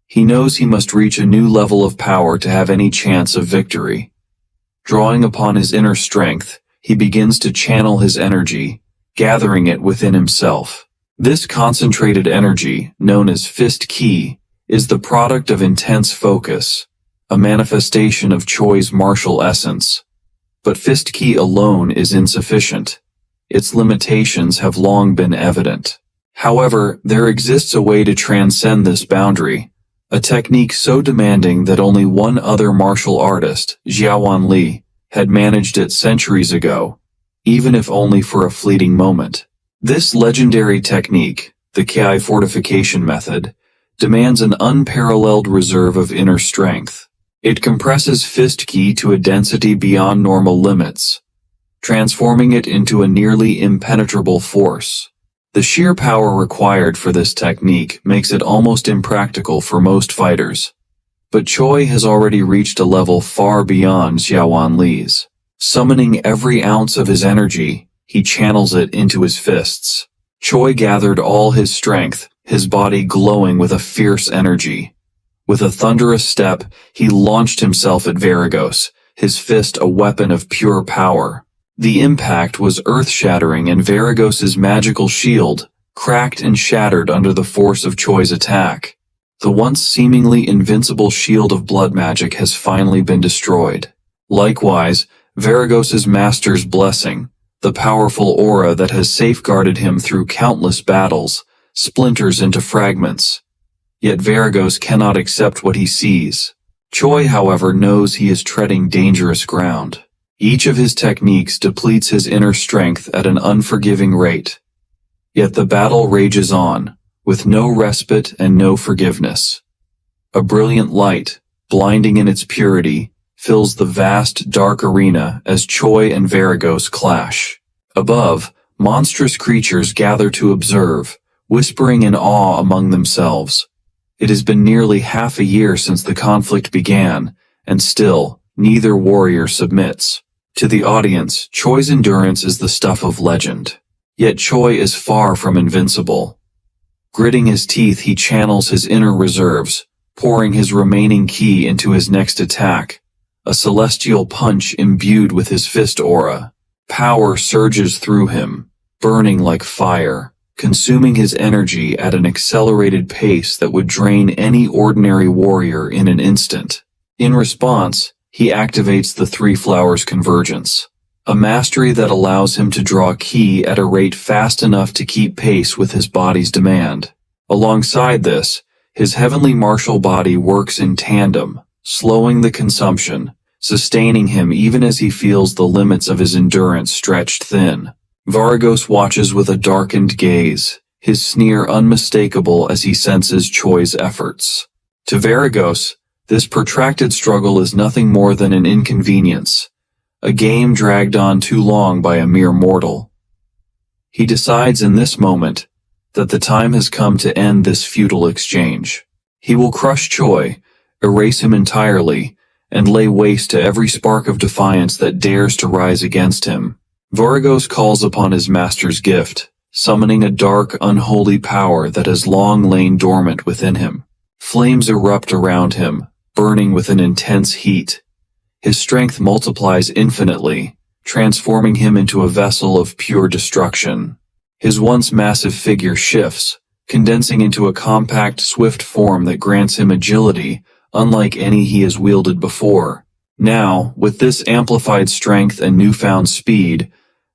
He knows he must reach a new level of power to have any chance of victory. Drawing upon his inner strength, he begins to channel his energy, gathering it within himself. This concentrated energy, known as fist ki, is the product of intense focus, a manifestation of Choi's martial essence. But fist ki alone is insufficient. Its limitations have long been evident. However, there exists a way to transcend this boundary, a technique so demanding that only one other martial artist, Xiaowan Li, had managed it centuries ago, even if only for a fleeting moment. This legendary technique, the Ki fortification method, demands an unparalleled reserve of inner strength. It compresses fist ki to a density beyond normal limits, transforming it into a nearly impenetrable force. The sheer power required for this technique makes it almost impractical for most fighters. But Choi has already reached a level far beyond Xiaowan Li's. Summoning every ounce of his energy, he channels it into his fists. Choi gathered all his strength, his body glowing with a fierce energy. With a thunderous step, he launched himself at Varigos, his fist a weapon of pure power. The impact was earth-shattering, and Varigos's magical shield cracked and shattered under the force of Choi's attack. The once seemingly invincible shield of blood magic has finally been destroyed. Likewise, Varigos's master's blessing, the powerful aura that has safeguarded him through countless battles, splinters into fragments. Yet Varigos cannot accept what he sees. Choi, however, knows he is treading dangerous ground. Each of his techniques depletes his inner strength at an unforgiving rate. Yet the battle rages on, with no respite and no forgiveness. A brilliant light, blinding in its purity, fills the vast, dark arena as Choi and Varigos clash. Above, monstrous creatures gather to observe, whispering in awe among themselves. It has been nearly half a year since the conflict began, and still, neither warrior submits. To the audience, Choi's endurance is the stuff of legend. Yet Choi is far from invincible. Gritting his teeth, he channels his inner reserves, pouring his remaining ki into his next attack, a celestial punch imbued with his fist aura. Power surges through him, burning like fire, consuming his energy at an accelerated pace that would drain any ordinary warrior in an instant. In response, he activates the Three Flowers Convergence, a mastery that allows him to draw ki at a rate fast enough to keep pace with his body's demand. Alongside this, His heavenly martial body works in tandem, slowing the consumption, sustaining him even as he feels the limits of his endurance stretched thin. Vargos watches with a darkened gaze, his sneer unmistakable as he senses Choi's efforts. To Vargos, this protracted struggle is nothing more than an inconvenience, a game dragged on too long by a mere mortal. He decides in this moment that the time has come to end this futile exchange. He will crush Choi, erase him entirely, and lay waste to every spark of defiance that dares to rise against him. Vargos calls upon his master's gift, summoning a dark, unholy power that has long lain dormant within him. Flames erupt around him, burning with an intense heat. His strength multiplies infinitely, transforming him into a vessel of pure destruction. His once massive figure shifts, condensing into a compact, swift form that grants him agility, unlike any he has wielded before. Now, with this amplified strength and newfound speed,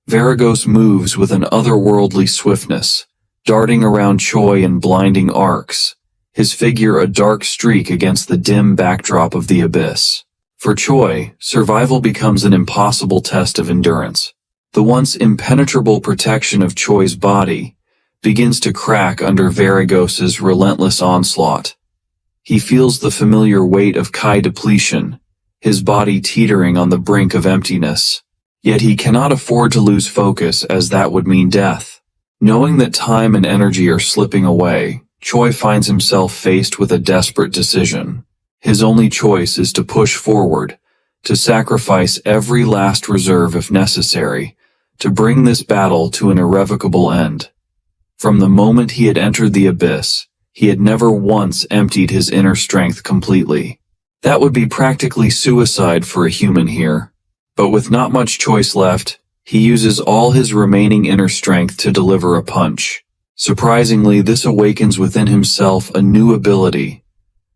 Vargos moves with an otherworldly swiftness, darting around Choi in blinding arcs, his figure a dark streak against the dim backdrop of the abyss. For Choi, survival becomes an impossible test of endurance. The once impenetrable protection of Choi's body begins to crack under Vargos's relentless onslaught. He feels the familiar weight of Kai depletion, his body teetering on the brink of emptiness. Yet he cannot afford to lose focus, as that would mean death. Knowing that time and energy are slipping away, Choi finds himself faced with a desperate decision. His only choice is to push forward, to sacrifice every last reserve if necessary, to bring this battle to an irrevocable end. From the moment he had entered the abyss, he had never once emptied his inner strength completely. That would be practically suicide for a human here. But with not much choice left, he uses all his remaining inner strength to deliver a punch. Surprisingly, this awakens within himself a new ability,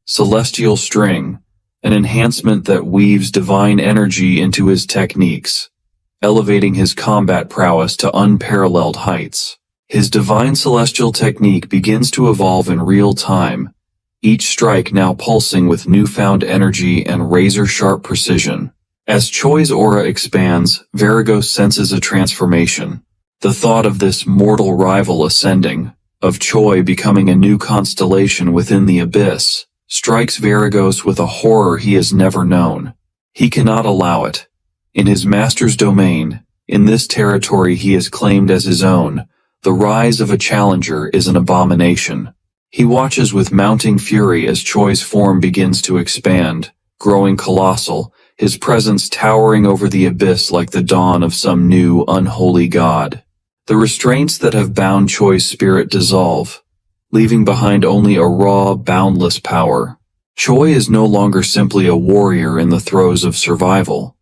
Celestial String, an enhancement that weaves divine energy into his techniques, elevating his combat prowess to unparalleled heights. His divine celestial technique begins to evolve in real time, each strike now pulsing with newfound energy and razor-sharp precision. As Choi's aura expands, Vargos senses a transformation. The thought of this mortal rival ascending, of Choi becoming a new constellation within the abyss, strikes Vargos with a horror he has never known. He cannot allow it. In his master's domain, in this territory he has claimed as his own, the rise of a challenger is an abomination. He watches with mounting fury as Choi's form begins to expand, growing colossal, his presence towering over the abyss like the dawn of some new, unholy god. The restraints that have bound Choi's spirit dissolve, leaving behind only a raw, boundless power. Choi is no longer simply a warrior in the throes of survival.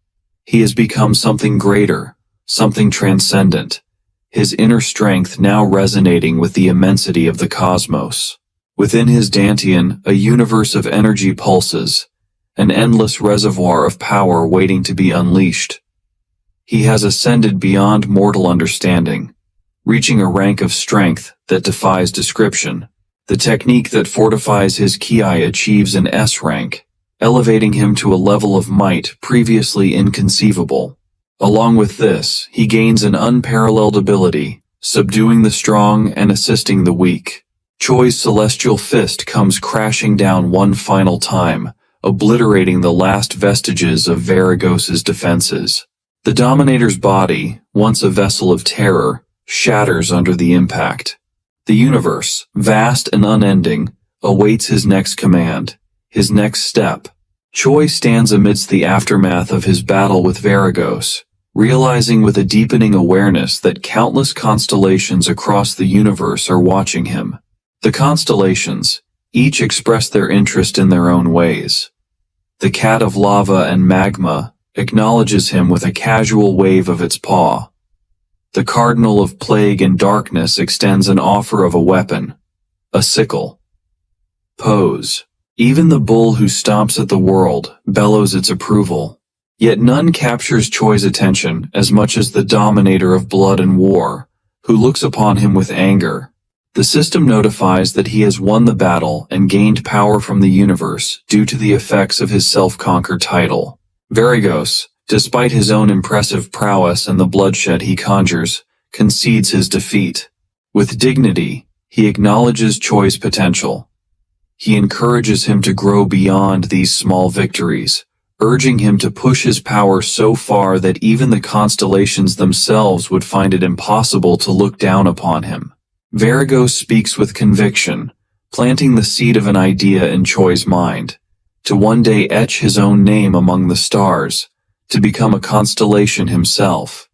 He has become something greater, something transcendent, his inner strength now resonating with the immensity of the cosmos. Within his dantian, a universe of energy pulses, an endless reservoir of power waiting to be unleashed. He has ascended beyond mortal understanding, reaching a rank of strength that defies description. The technique that fortifies his ki achieves an S rank, elevating him to a level of might previously inconceivable. Along with this, he gains an unparalleled ability, subduing the strong and assisting the weak. Choi's celestial fist comes crashing down one final time, obliterating the last vestiges of Vargos's defenses. The Dominator's body, once a vessel of terror, shatters under the impact. The universe, vast and unending, awaits his next command, his next step. Choi stands amidst the aftermath of his battle with Vargos, realizing with a deepening awareness that countless constellations across the universe are watching him. The constellations, each express their interest in their own ways. The cat of lava and magma acknowledges him with a casual wave of its paw. The cardinal of plague and darkness extends an offer of a weapon, a sickle. Pose. Even the bull who stomps at the world bellows its approval. Yet none captures Choi's attention as much as the dominator of blood and war, who looks upon him with anger. The system notifies that he has won the battle and gained power from the universe due to the effects of his self-conquer title. Varigos, despite his own impressive prowess and the bloodshed he conjures, concedes his defeat. With dignity, he acknowledges Choi's potential. He encourages him to grow beyond these small victories, urging him to push his power so far that even the constellations themselves would find it impossible to look down upon him. Varigos speaks with conviction, planting the seed of an idea in Choi's mind, to one day etch his own name among the stars, to become a constellation himself.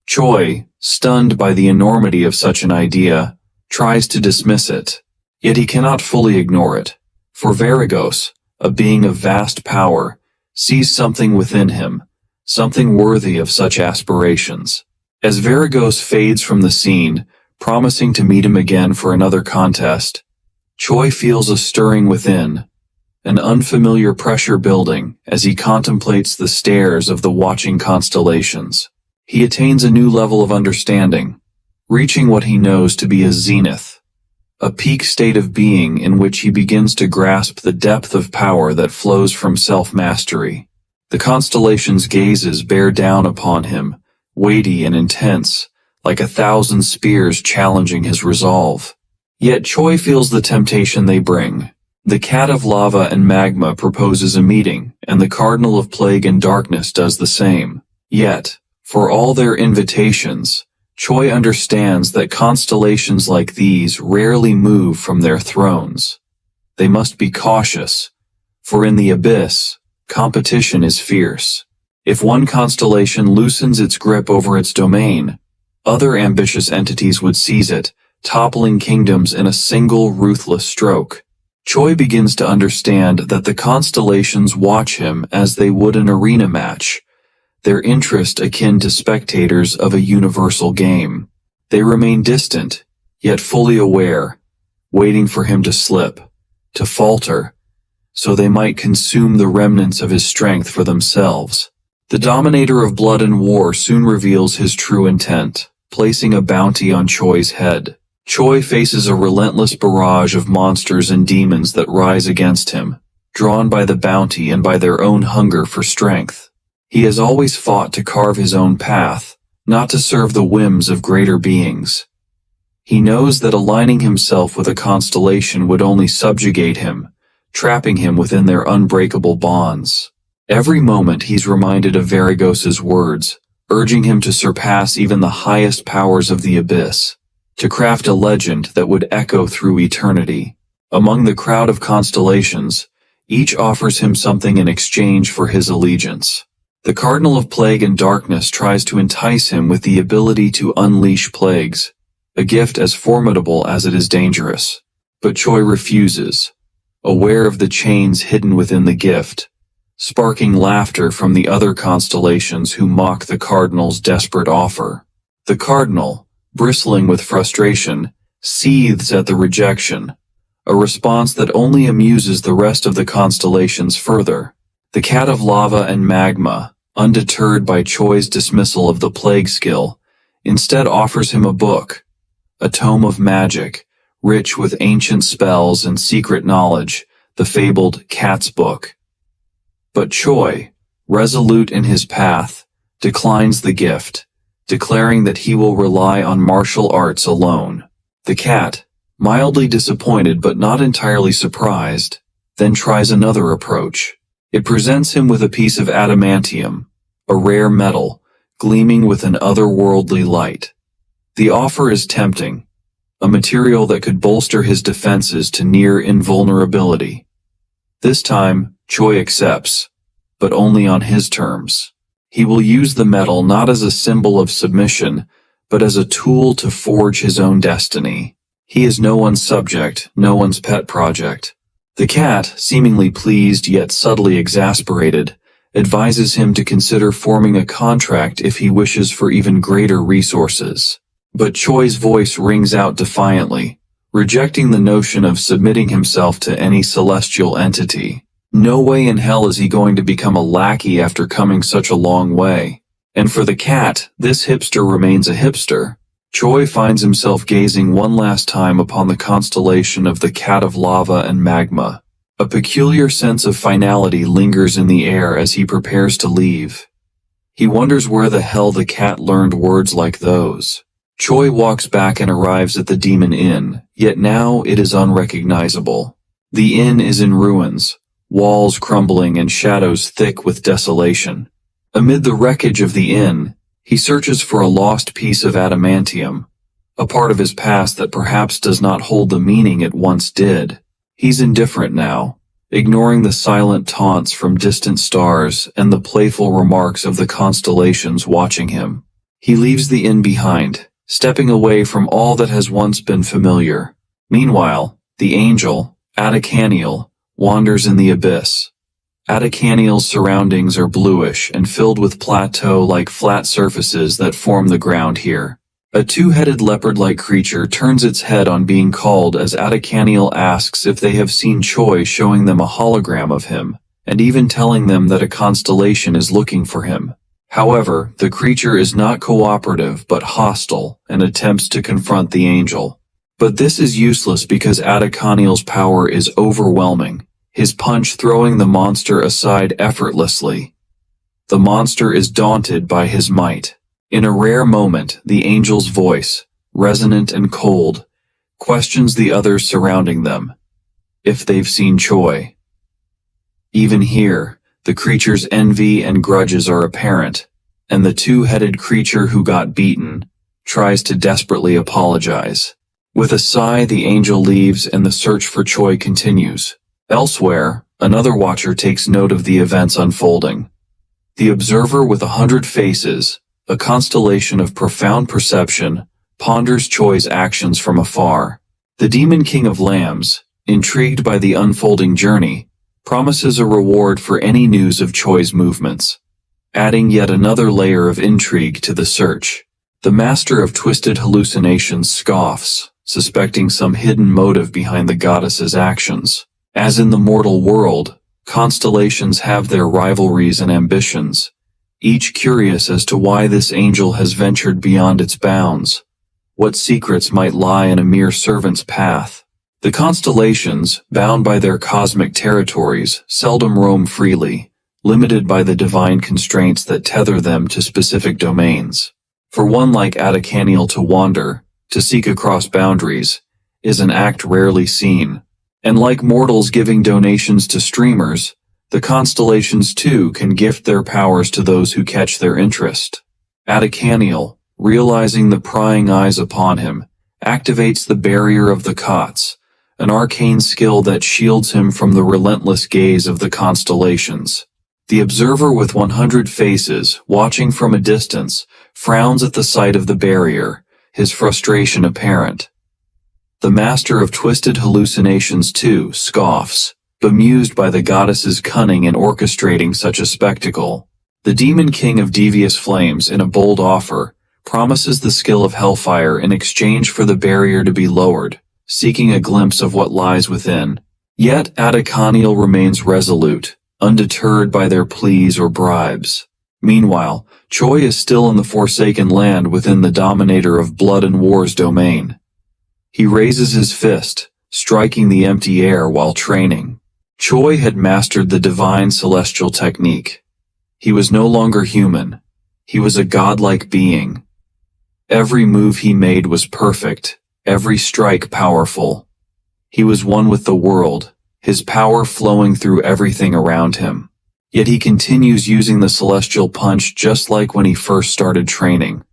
Choi, stunned by the enormity of such an idea, tries to dismiss it, yet he cannot fully ignore it, for Varigos, a being of vast power, sees something within him, something worthy of such aspirations. As Varigos fades from the scene, promising to meet him again for another contest, Choi feels a stirring within, an unfamiliar pressure building as he contemplates the stares of the watching constellations. He attains a new level of understanding, reaching what he knows to be a zenith, a peak state of being in which he begins to grasp the depth of power that flows from self-mastery. The constellations' gazes bear down upon him, weighty and intense, like 1,000 spears challenging his resolve. Yet Choi feels the temptation they bring. The Cat of Lava and Magma proposes a meeting, and the Cardinal of Plague and Darkness does the same. Yet, for all their invitations, Choi understands that constellations like these rarely move from their thrones. They must be cautious, for in the abyss, competition is fierce. If one constellation loosens its grip over its domain, other ambitious entities would seize it, toppling kingdoms in a single ruthless stroke. Choi begins to understand that the constellations watch him as they would an arena match, their interest akin to spectators of a universal game. They remain distant, yet fully aware, waiting for him to slip, to falter, so they might consume the remnants of his strength for themselves. The Dominator of Blood and War soon reveals his true intent, placing a bounty on Choi's head. Choi faces a relentless barrage of monsters and demons that rise against him, drawn by the bounty and by their own hunger for strength. He has always fought to carve his own path, not to serve the whims of greater beings. He knows that aligning himself with a constellation would only subjugate him, trapping him within their unbreakable bonds. Every moment he's reminded of Varigos's words, urging him to surpass even the highest powers of the abyss, to craft a legend that would echo through eternity. Among the crowd of constellations, each offers him something in exchange for his allegiance. The Cardinal of Plague and Darkness tries to entice him with the ability to unleash plagues, a gift as formidable as it is dangerous. But Choi refuses, aware of the chains hidden within the gift, sparking laughter from the other constellations who mock the Cardinal's desperate offer. The Cardinal, bristling with frustration, seethes at the rejection, a response that only amuses the rest of the constellations further. The Cat of Lava and Magma, undeterred by Choi's dismissal of the plague skill, instead offers him a book, a tome of magic, rich with ancient spells and secret knowledge, the fabled Cat's Book. But Choi, resolute in his path, declines the gift, declaring that he will rely on martial arts alone. The cat, mildly disappointed but not entirely surprised, then tries another approach. It presents him with a piece of adamantium, a rare metal, gleaming with an otherworldly light. The offer is tempting, a material that could bolster his defenses to near invulnerability. This time, Choi accepts, but only on his terms. He will use the metal not as a symbol of submission, but as a tool to forge his own destiny. He is no one's subject, no one's pet project. The cat, seemingly pleased yet subtly exasperated, advises him to consider forming a contract if he wishes for even greater resources. But Choi's voice rings out defiantly, rejecting the notion of submitting himself to any celestial entity. No way in hell is he going to become a lackey after coming such a long way. And for the cat, this hipster remains a hipster. Choi finds himself gazing one last time upon the constellation of the Cat of Lava and Magma. A peculiar sense of finality lingers in the air as he prepares to leave. He wonders where the hell the cat learned words like those. Choi walks back and arrives at the Demon Inn, yet now it is unrecognizable. The inn is in ruins, walls crumbling and shadows thick with desolation. Amid the wreckage of the inn, he searches for a lost piece of adamantium, a part of his past that perhaps does not hold the meaning it once did. He's indifferent now, ignoring the silent taunts from distant stars and the playful remarks of the constellations watching him. He leaves the inn behind, stepping away from all that has once been familiar. Meanwhile, the angel, Atticaniel, wanders in the abyss. Atticaniel's surroundings are bluish and filled with plateau-like flat surfaces that form the ground here. A two-headed leopard-like creature turns its head on being called as Atticaniel asks if they have seen Choi, showing them a hologram of him, and even telling them that a constellation is looking for him. However, the creature is not cooperative but hostile and attempts to confront the angel. But this is useless because Atticaniel's power is overwhelming, his punch throwing the monster aside effortlessly. The monster is daunted by his might. In a rare moment, the angel's voice, resonant and cold, questions the others surrounding them, if they've seen Choi. Even here, the creature's envy and grudges are apparent, and the two-headed creature who got beaten tries to desperately apologize. With a sigh, the angel leaves and the search for Choi continues. Elsewhere, another watcher takes note of the events unfolding. The observer with 100 faces, a constellation of profound perception, ponders Choi's actions from afar. The Demon King of Lambs, intrigued by the unfolding journey, promises a reward for any news of Choi's movements, adding yet another layer of intrigue to the search. The Master of Twisted Hallucinations scoffs, suspecting some hidden motive behind the goddess's actions. As in the mortal world, constellations have their rivalries and ambitions, each curious as to why this angel has ventured beyond its bounds. What secrets might lie in a mere servant's path? The constellations, bound by their cosmic territories, seldom roam freely, limited by the divine constraints that tether them to specific domains. For one like Atticaniel to wander, to seek across boundaries, is an act rarely seen. And like mortals giving donations to streamers, the constellations too can gift their powers to those who catch their interest. Atticaniel, realizing the prying eyes upon him, activates the barrier of the Kots, an arcane skill that shields him from the relentless gaze of the constellations. The observer with 100 faces, watching from a distance, frowns at the sight of the barrier, his frustration apparent. The Master of Twisted Hallucinations too scoffs, bemused by the goddess's cunning in orchestrating such a spectacle. The Demon King of Devious Flames, in a bold offer, promises the skill of Hellfire in exchange for the barrier to be lowered, seeking a glimpse of what lies within. Yet Atticaniel remains resolute, undeterred by their pleas or bribes. Meanwhile, Choi is still in the Forsaken Land within the Dominator of Blood and War's domain. He raises his fist, striking the empty air while training. Choi had mastered the divine celestial technique. He was no longer human. He was a godlike being. Every move he made was perfect, every strike powerful. He was one with the world, his power flowing through everything around him. Yet he continues using the celestial punch just like when he first started training.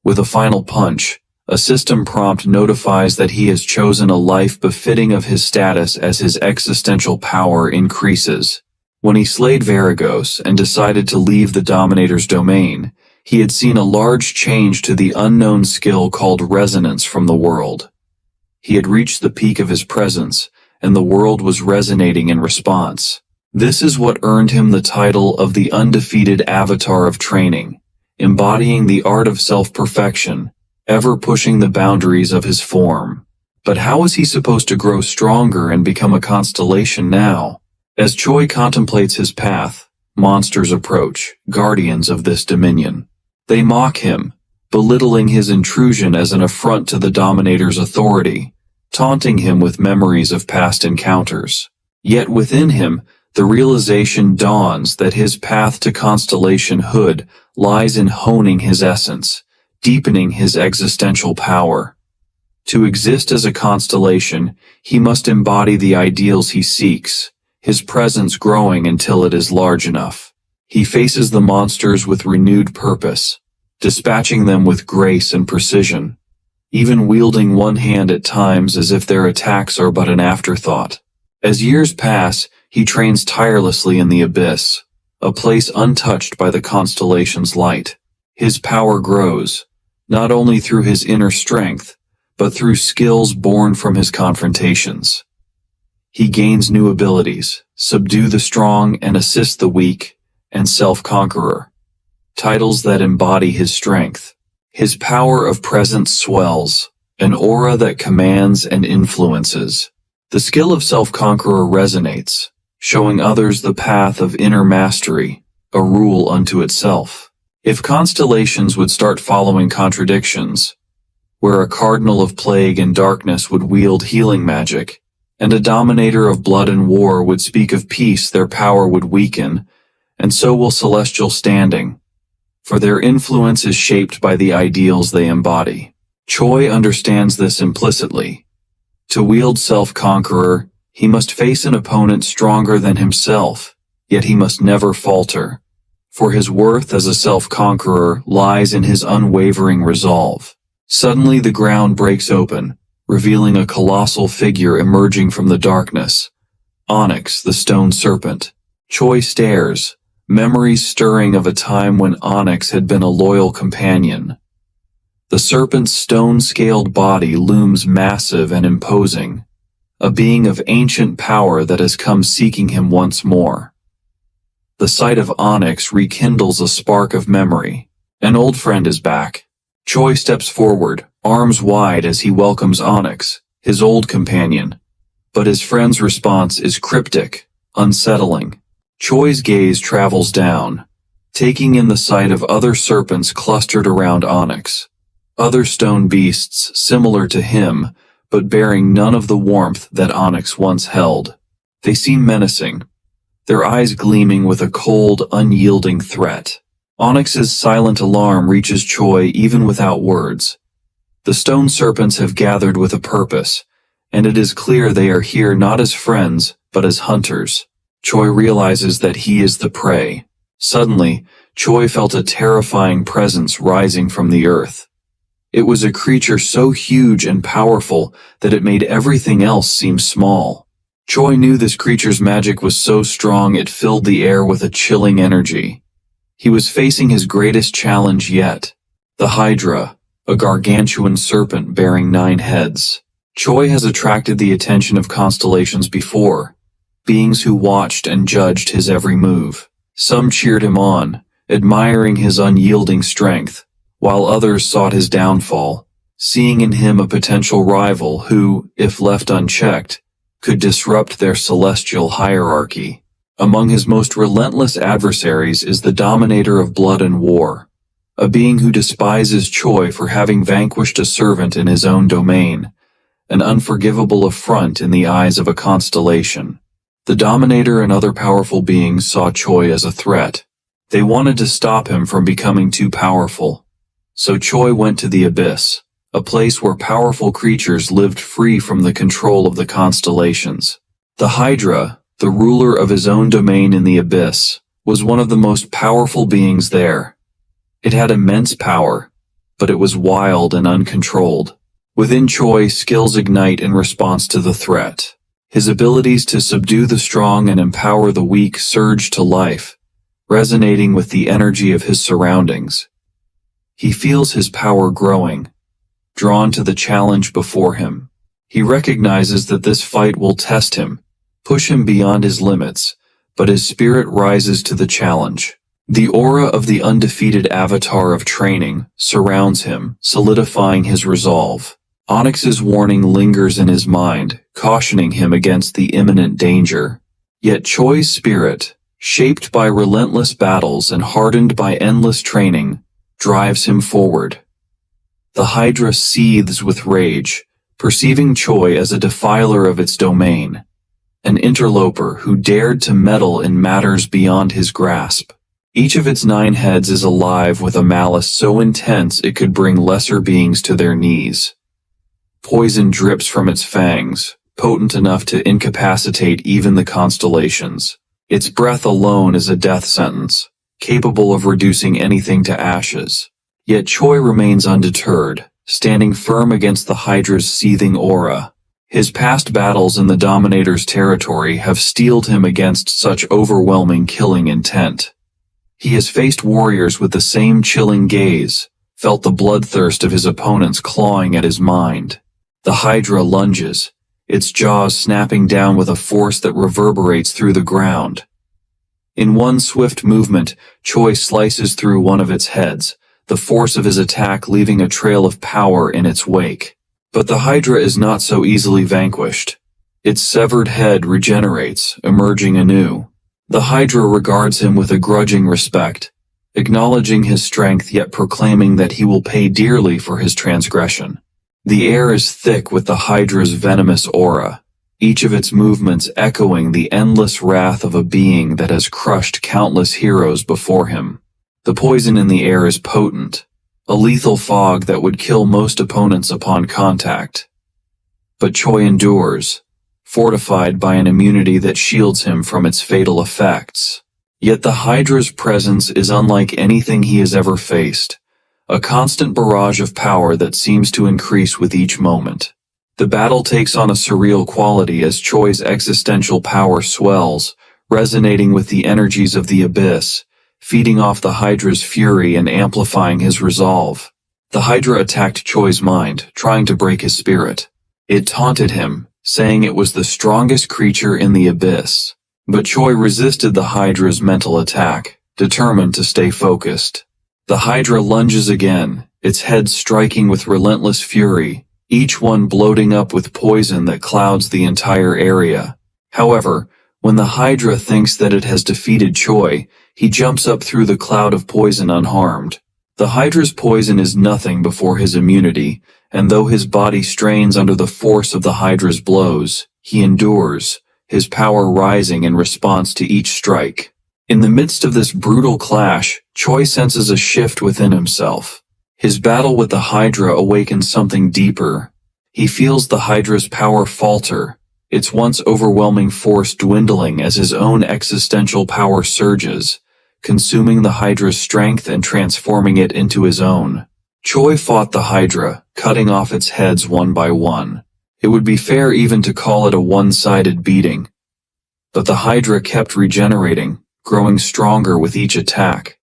With a final punch, a system prompt notifies that he has chosen a life befitting of his status as his existential power increases. When he slayed Varigos and decided to leave the Dominator's domain, he had seen a large change to the unknown skill called resonance from the world. He had reached the peak of his presence, and the world was resonating in response. This is what earned him the title of the undefeated avatar of training, embodying the art of self-perfection, ever pushing the boundaries of his form. But how was he supposed to grow stronger and become a constellation now? As Choi contemplates his path, monsters approach, guardians of this dominion. They mock him, belittling his intrusion as an affront to the Dominator's authority, taunting him with memories of past encounters. Yet within him, the realization dawns that his path to constellation hood lies in honing his essence, deepening his existential power. To exist as a constellation, he must embody the ideals he seeks, his presence growing until it is large enough. He faces the monsters with renewed purpose, dispatching them with grace and precision, even wielding one hand at times as if their attacks are but an afterthought. As years pass, he trains tirelessly in the abyss, a place untouched by the constellation's light. His power grows, not only through his inner strength, but through skills born from his confrontations. He gains new abilities, subdue the strong and assist the weak, and self-conqueror, titles that embody his strength. His power of presence swells, an aura that commands and influences. The skill of self-conqueror resonates, showing others the path of inner mastery, a rule unto itself. If constellations would start following contradictions, where a cardinal of plague and darkness would wield healing magic, and a dominator of blood and war would speak of peace, their power would weaken, and so will celestial standing, for their influence is shaped by the ideals they embody. Choi understands this implicitly. To wield self-conqueror, he must face an opponent stronger than himself, yet he must never falter, for his worth as a self-conqueror lies in his unwavering resolve. Suddenly the ground breaks open, revealing a colossal figure emerging from the darkness. Onyx, the stone serpent. Choi stares, memories stirring of a time when Onyx had been a loyal companion. The serpent's stone-scaled body looms massive and imposing, a being of ancient power that has come seeking him once more. The sight of Onyx rekindles a spark of memory. An old friend is back. Choi steps forward, arms wide as he welcomes Onyx, his old companion. But his friend's response is cryptic, unsettling. Choi's gaze travels down, taking in the sight of other serpents clustered around Onyx. Other stone beasts similar to him, but bearing none of the warmth that Onyx once held. They seem menacing, their eyes gleaming with a cold, unyielding threat. Onyx's silent alarm reaches Choi even without words. The stone serpents have gathered with a purpose, and it is clear they are here not as friends, but as hunters. Choi realizes that he is the prey. Suddenly, Choi felt a terrifying presence rising from the earth. It was a creature so huge and powerful that it made everything else seem small. Choi knew this creature's magic was so strong it filled the air with a chilling energy. He was facing his greatest challenge yet, the Hydra, a gargantuan serpent bearing 9 heads. Choi has attracted the attention of constellations before, beings who watched and judged his every move. Some cheered him on, admiring his unyielding strength, while others sought his downfall, seeing in him a potential rival who, if left unchecked, could disrupt their celestial hierarchy. Among his most relentless adversaries is the Dominator of blood and war, a being who despises Choi for having vanquished a servant in his own domain, an unforgivable affront in the eyes of a constellation. The Dominator and other powerful beings saw Choi as a threat. They wanted to stop him from becoming too powerful. So Choi went to the Abyss, a place where powerful creatures lived free from the control of the constellations. The Hydra, the ruler of his own domain in the Abyss, was one of the most powerful beings there. It had immense power, but it was wild and uncontrolled. Within Choi, skills ignite in response to the threat. His abilities to subdue the strong and empower the weak surge to life, resonating with the energy of his surroundings. He feels his power growing, drawn to the challenge before him. He recognizes that this fight will test him, push him beyond his limits, but his spirit rises to the challenge. The aura of the undefeated avatar of training surrounds him, solidifying his resolve. Onyx's warning lingers in his mind, cautioning him against the imminent danger. Yet Choi's spirit, shaped by relentless battles and hardened by endless training, drives him forward. The Hydra seethes with rage, perceiving Choi as a defiler of its domain, an interloper who dared to meddle in matters beyond his grasp. Each of its 9 heads is alive with a malice so intense it could bring lesser beings to their knees. Poison drips from its fangs, potent enough to incapacitate even the constellations. Its breath alone is a death sentence, capable of reducing anything to ashes. Yet Choi remains undeterred, standing firm against the Hydra's seething aura. His past battles in the Dominator's territory have steeled him against such overwhelming killing intent. He has faced warriors with the same chilling gaze, felt the bloodthirst of his opponents clawing at his mind. The Hydra lunges, its jaws snapping down with a force that reverberates through the ground. In one swift movement, Choi slices through one of its heads, the force of his attack leaving a trail of power in its wake. But the Hydra is not so easily vanquished. Its severed head regenerates, emerging anew. The Hydra regards him with a grudging respect, acknowledging his strength yet proclaiming that he will pay dearly for his transgression. The air is thick with the Hydra's venomous aura, each of its movements echoing the endless wrath of a being that has crushed countless heroes before him. The poison in the air is potent, a lethal fog that would kill most opponents upon contact. But Choi endures, fortified by an immunity that shields him from its fatal effects. Yet the Hydra's presence is unlike anything he has ever faced, a constant barrage of power that seems to increase with each moment. The battle takes on a surreal quality as Choi's existential power swells, resonating with the energies of the abyss, feeding off the Hydra's fury and amplifying his resolve. The Hydra attacked Choi's mind, trying to break his spirit. It taunted him, saying it was the strongest creature in the abyss. But Choi resisted the Hydra's mental attack, determined to stay focused. The Hydra lunges again, its head striking with relentless fury, each one bloating up with poison that clouds the entire area. However, when the Hydra thinks that it has defeated Choi, he jumps up through the cloud of poison unharmed. The Hydra's poison is nothing before his immunity, and though his body strains under the force of the Hydra's blows, he endures, his power rising in response to each strike. In the midst of this brutal clash, Choi senses a shift within himself. His battle with the Hydra awakens something deeper. He feels the Hydra's power falter, its once overwhelming force dwindling as his own existential power surges, consuming the Hydra's strength and transforming it into his own. Choi fought the Hydra, cutting off its heads one by one. It would be fair even to call it a one-sided beating. But the Hydra kept regenerating, growing stronger with each attack.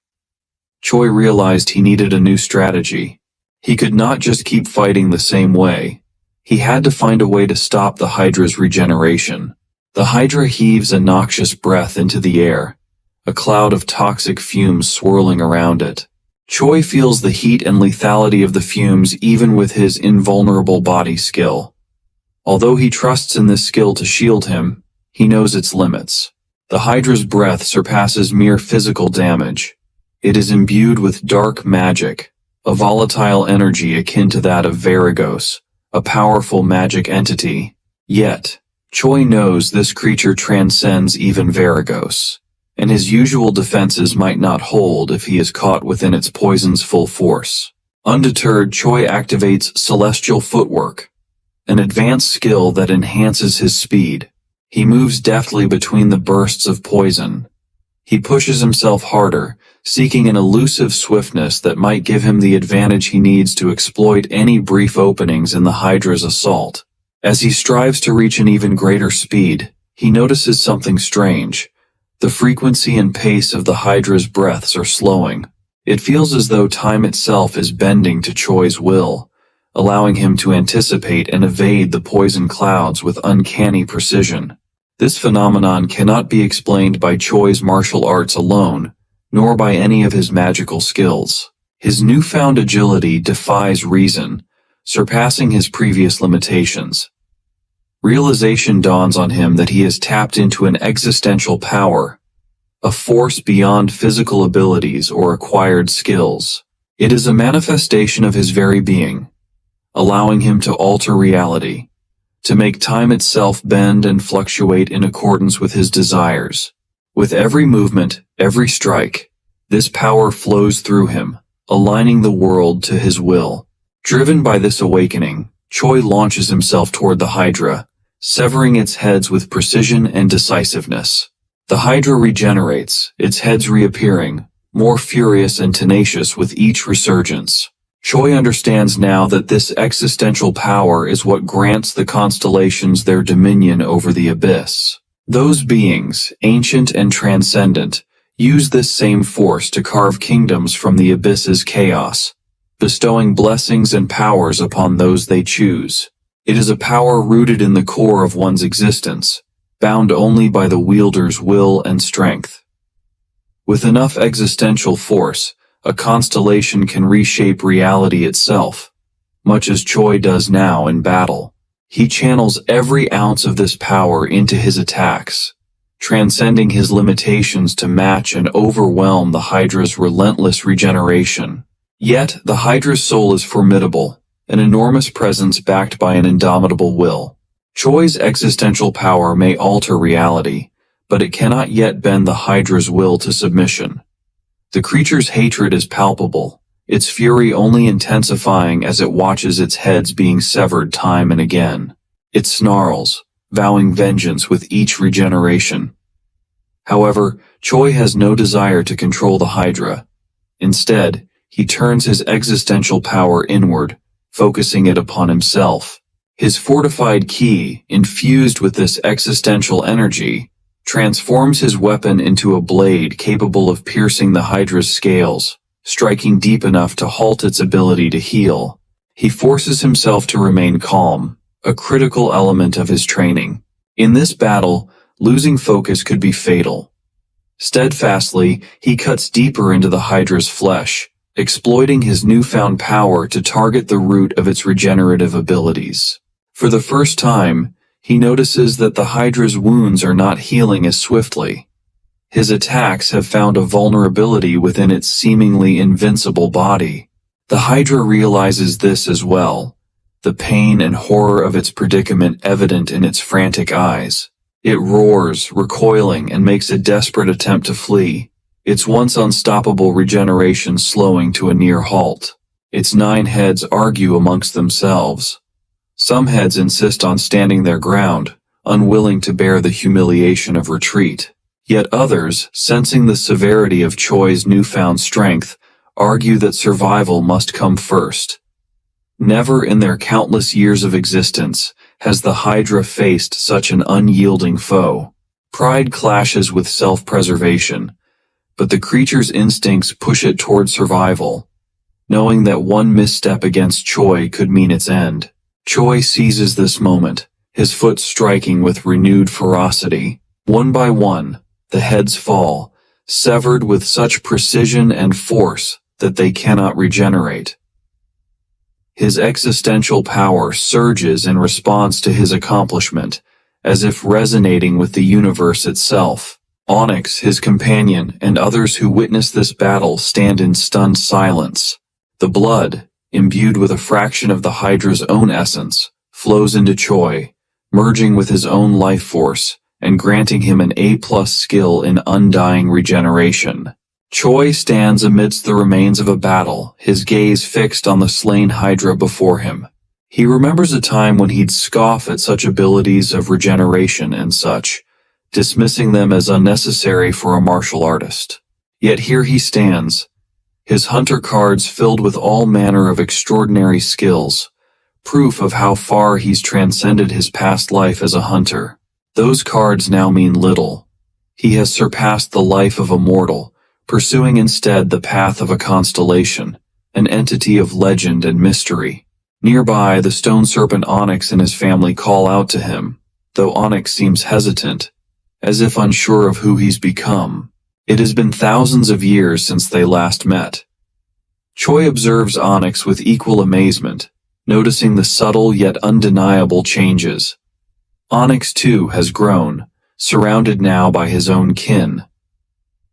Choi realized he needed a new strategy. He could not just keep fighting the same way. He had to find a way to stop the Hydra's regeneration. The Hydra heaves a noxious breath into the air, a cloud of toxic fumes swirling around it. Choi feels the heat and lethality of the fumes even with his invulnerable body skill. Although he trusts in this skill to shield him, he knows its limits. The Hydra's breath surpasses mere physical damage. It is imbued with dark magic, a volatile energy akin to that of Varigos, a powerful magic entity. Yet, Choi knows this creature transcends even Varigos, and his usual defenses might not hold if he is caught within its poison's full force. Undeterred, Choi activates Celestial Footwork, an advanced skill that enhances his speed. He moves deftly between the bursts of poison. He pushes himself harder, seeking an elusive swiftness that might give him the advantage he needs to exploit any brief openings in the Hydra's assault. As he strives to reach an even greater speed, he notices something strange. The frequency and pace of the Hydra's breaths are slowing. It feels as though time itself is bending to Choi's will, allowing him to anticipate and evade the poison clouds with uncanny precision. This phenomenon cannot be explained by Choi's martial arts alone, nor by any of his magical skills. His newfound agility defies reason, surpassing his previous limitations. Realization dawns on him that he has tapped into an existential power, a force beyond physical abilities or acquired skills. It is a manifestation of his very being, allowing him to alter reality, to make time itself bend and fluctuate in accordance with his desires. With every movement, every strike, this power flows through him, aligning the world to his will. Driven by this awakening, Choi launches himself toward the Hydra, severing its heads with precision and decisiveness. The Hydra regenerates, its heads reappearing, more furious and tenacious with each resurgence. Choi understands now that this existential power is what grants the constellations their dominion over the abyss. Those beings, ancient and transcendent, use this same force to carve kingdoms from the abyss's chaos, bestowing blessings and powers upon those they choose. It is a power rooted in the core of one's existence, bound only by the wielder's will and strength. With enough existential force, a constellation can reshape reality itself, much as Choi does now in battle. He channels every ounce of this power into his attacks, transcending his limitations to match and overwhelm the Hydra's relentless regeneration. Yet, the Hydra's soul is formidable, an enormous presence backed by an indomitable will. Choi's existential power may alter reality, but it cannot yet bend the Hydra's will to submission. The creature's hatred is palpable, its fury only intensifying as it watches its heads being severed time and again. It snarls, vowing vengeance with each regeneration. However, Choi has no desire to control the Hydra. Instead, he turns his existential power inward, focusing it upon himself. His fortified ki, infused with this existential energy, transforms his weapon into a blade capable of piercing the Hydra's scales, striking deep enough to halt its ability to heal. He forces himself to remain calm, a critical element of his training. In this battle, losing focus could be fatal. Steadfastly, he cuts deeper into the Hydra's flesh, exploiting his newfound power to target the root of its regenerative abilities. For the first time, he notices that the Hydra's wounds are not healing as swiftly. His attacks have found a vulnerability within its seemingly invincible body. The Hydra realizes this as well, the pain and horror of its predicament evident in its frantic eyes. It roars, recoiling, and makes a desperate attempt to flee, its once unstoppable regeneration slowing to a near halt. Its 9 heads argue amongst themselves. Some heads insist on standing their ground, unwilling to bear the humiliation of retreat. Yet others, sensing the severity of Choi's newfound strength, argue that survival must come first. Never in their countless years of existence has the Hydra faced such an unyielding foe. Pride clashes with self-preservation, but the creature's instincts push it toward survival, knowing that one misstep against Choi could mean its end. Choi seizes this moment, his foot striking with renewed ferocity. One by one, the heads fall, severed with such precision and force that they cannot regenerate. His existential power surges in response to his accomplishment, as if resonating with the universe itself. Onyx, his companion, and others who witness this battle stand in stunned silence. The blood, imbued with a fraction of the Hydra's own essence, flows into Choi, merging with his own life force, and granting him an A+ skill in undying regeneration. Choi stands amidst the remains of a battle, his gaze fixed on the slain Hydra before him. He remembers a time when he'd scoff at such abilities of regeneration and such, dismissing them as unnecessary for a martial artist. Yet here he stands, his hunter cards filled with all manner of extraordinary skills, proof of how far he's transcended his past life as a hunter. Those cards now mean little. He has surpassed the life of a mortal, pursuing instead the path of a constellation, an entity of legend and mystery. Nearby, the stone serpent Onyx and his family call out to him, though Onyx seems hesitant, as if unsure of who he's become. It has been thousands of years since they last met. Choi observes Onyx with equal amazement, noticing the subtle yet undeniable changes. Onyx too has grown, surrounded now by his own kin.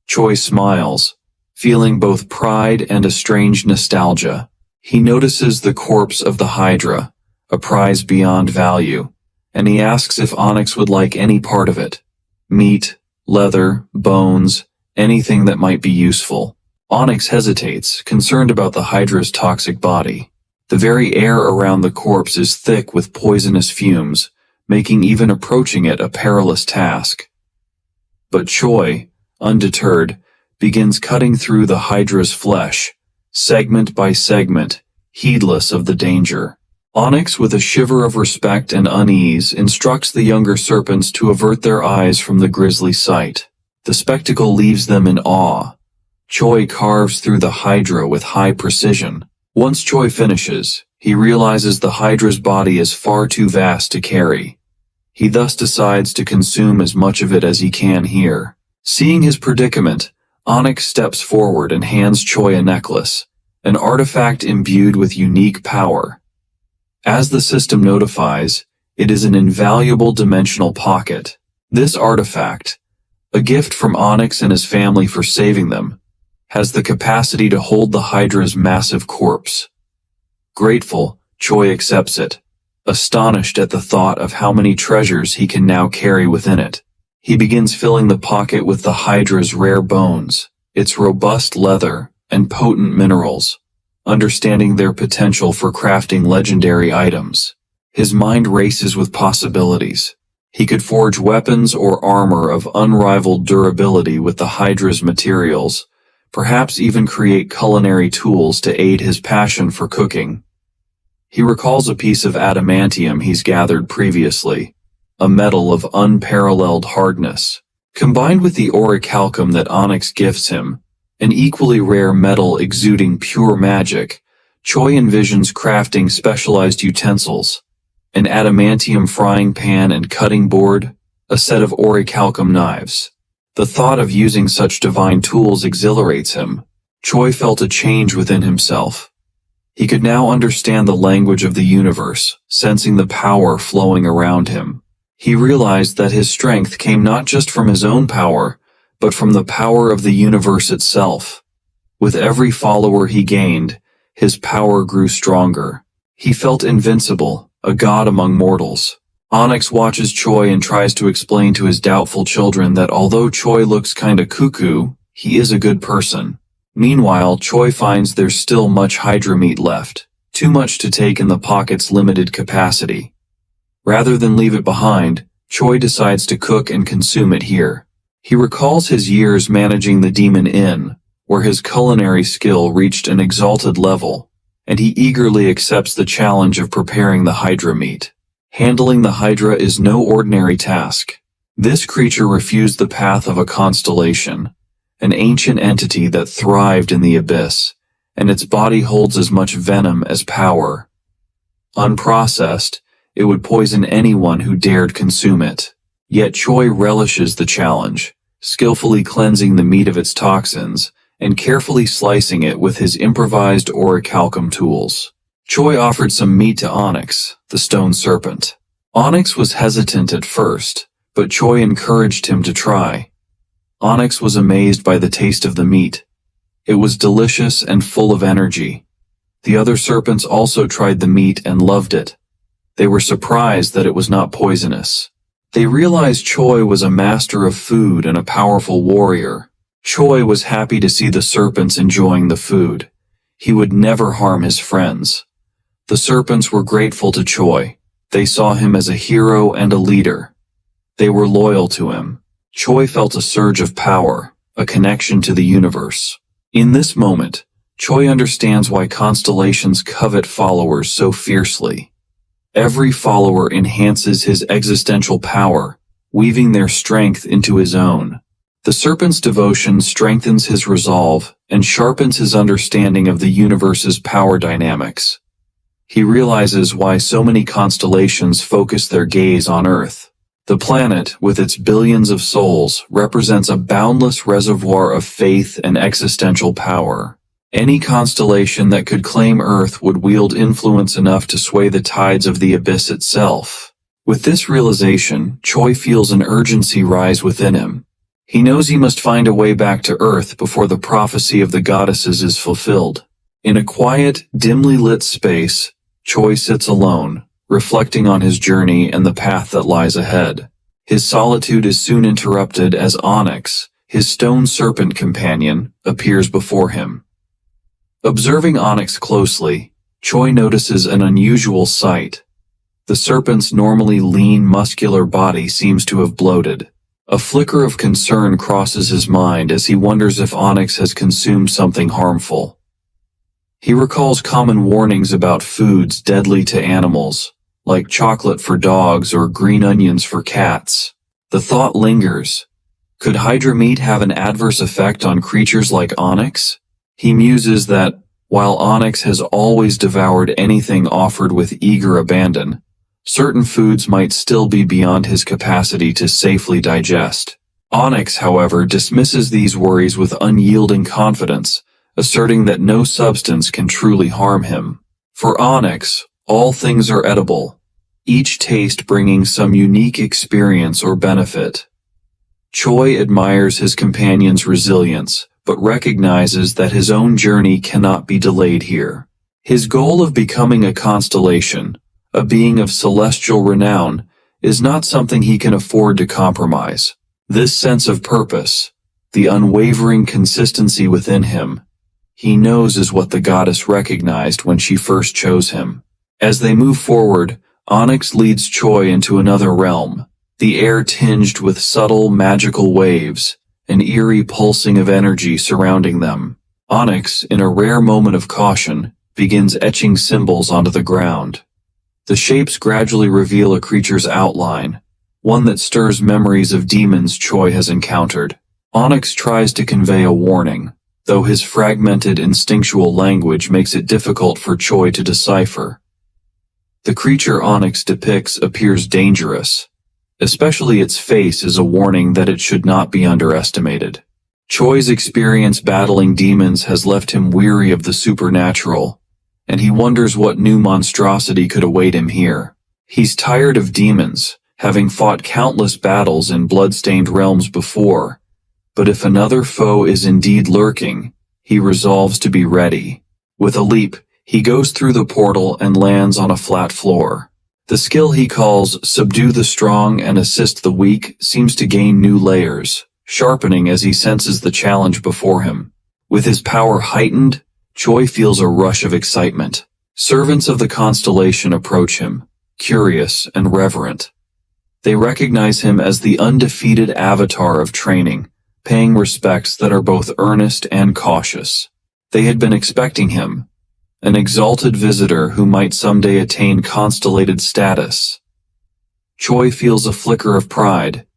Choi smiles, feeling both pride and a strange nostalgia. He notices the corpse of the Hydra, a prize beyond value, and he asks if Onyx would like any part of it. Meat, leather, bones, anything that might be useful. Onyx hesitates, concerned about the Hydra's toxic body. The very air around the corpse is thick with poisonous fumes, making even approaching it a perilous task. But Choi, undeterred, begins cutting through the Hydra's flesh, segment by segment, heedless of the danger. Onyx, with a shiver of respect and unease, instructs the younger serpents to avert their eyes from the grisly sight. The spectacle leaves them in awe. Choi carves through the Hydra with high precision. Once Choi finishes, he realizes the Hydra's body is far too vast to carry. He thus decides to consume as much of it as he can here. Seeing his predicament, Onyx steps forward and hands Choi a necklace, an artifact imbued with unique power. As the system notifies, it is an invaluable dimensional pocket. This artifact, a gift from Onyx and his family for saving them, has the capacity to hold the Hydra's massive corpse. Grateful, Choi accepts it, astonished at the thought of how many treasures he can now carry within it. He begins filling the pocket with the Hydra's rare bones, its robust leather, and potent minerals, understanding their potential for crafting legendary items. His mind races with possibilities. He could forge weapons or armor of unrivaled durability with the Hydra's materials, perhaps even create culinary tools to aid his passion for cooking. He recalls a piece of adamantium he's gathered previously, a metal of unparalleled hardness. Combined with the orichalcum that Onyx gifts him, an equally rare metal exuding pure magic, Choi envisions crafting specialized utensils, an adamantium frying pan and cutting board, a set of orichalcum knives. The thought of using such divine tools exhilarates him. Choi felt a change within himself. He could now understand the language of the universe, sensing the power flowing around him. He realized that his strength came not just from his own power, but from the power of the universe itself. With every follower he gained, his power grew stronger. He felt invincible, a god among mortals. Onyx watches Choi and tries to explain to his doubtful children that although Choi looks kinda cuckoo, he is a good person. Meanwhile, Choi finds there's still much Hydra meat left, too much to take in the pocket's limited capacity. Rather than leave it behind, Choi decides to cook and consume it here. He recalls his years managing the Demon Inn, where his culinary skill reached an exalted level, and he eagerly accepts the challenge of preparing the Hydra meat. Handling the Hydra is no ordinary task. This creature refused the path of a constellation, an ancient entity that thrived in the abyss, and its body holds as much venom as power. Unprocessed, it would poison anyone who dared consume it. Yet Choi relishes the challenge, skillfully cleansing the meat of its toxins and carefully slicing it with his improvised orichalcum tools. Choi offered some meat to Onyx, the stone serpent. Onyx was hesitant at first, but Choi encouraged him to try. Onyx was amazed by the taste of the meat. It was delicious and full of energy. The other serpents also tried the meat and loved it. They were surprised that it was not poisonous. They realized Choi was a master of food and a powerful warrior. Choi was happy to see the serpents enjoying the food. He would never harm his friends. The serpents were grateful to Choi. They saw him as a hero and a leader. They were loyal to him. Choi felt a surge of power, a connection to the universe. In this moment, Choi understands why constellations covet followers so fiercely. Every follower enhances his existential power, weaving their strength into his own. The serpent's devotion strengthens his resolve and sharpens his understanding of the universe's power dynamics. He realizes why so many constellations focus their gaze on Earth. The planet, with its billions of souls, represents a boundless reservoir of faith and existential power. Any constellation that could claim Earth would wield influence enough to sway the tides of the abyss itself. With this realization, Choi feels an urgency rise within him. He knows he must find a way back to Earth before the prophecy of the goddesses is fulfilled. In a quiet, dimly lit space, Choi sits alone, reflecting on his journey and the path that lies ahead. His solitude is soon interrupted as Onyx, his stone serpent companion, appears before him. Observing Onyx closely, Choi notices an unusual sight. The serpent's normally lean, muscular body seems to have bloated. A flicker of concern crosses his mind as he wonders if Onyx has consumed something harmful. He recalls common warnings about foods deadly to animals, like chocolate for dogs or green onions for cats. The thought lingers. Could Hydra meat have an adverse effect on creatures like Onyx? He muses that, while Onyx has always devoured anything offered with eager abandon, certain foods might still be beyond his capacity to safely digest. Onyx, however, dismisses these worries with unyielding confidence, asserting that no substance can truly harm him. For Onyx, all things are edible, each taste bringing some unique experience or benefit. Choi admires his companion's resilience, but recognizes that his own journey cannot be delayed here. His goal of becoming a constellation, a being of celestial renown, is not something he can afford to compromise. This sense of purpose, the unwavering consistency within him, he knows is what the goddess recognized when she first chose him. As they move forward, Onyx leads Choi into another realm, the air tinged with subtle magical waves, an eerie pulsing of energy surrounding them. Onyx, in a rare moment of caution, begins etching symbols onto the ground. The shapes gradually reveal a creature's outline, one that stirs memories of demons Choi has encountered. Onyx tries to convey a warning, though his fragmented instinctual language makes it difficult for Choi to decipher. The creature Onyx depicts appears dangerous. Especially its face is a warning that it should not be underestimated. Choi's experience battling demons has left him weary of the supernatural, and he wonders what new monstrosity could await him here. He's tired of demons, having fought countless battles in blood-stained realms before, but if another foe is indeed lurking, he resolves to be ready. With a leap, he goes through the portal and lands on a flat floor. The skill he calls Subdue the Strong and Assist the Weak seems to gain new layers, sharpening as he senses the challenge before him. With his power heightened, Choi feels a rush of excitement. Servants of the constellation approach him, curious and reverent. They recognize him as the undefeated avatar of training, paying respects that are both earnest and cautious. They had been expecting him, an exalted visitor who might someday attain constellated status. Choi feels a flicker of pride,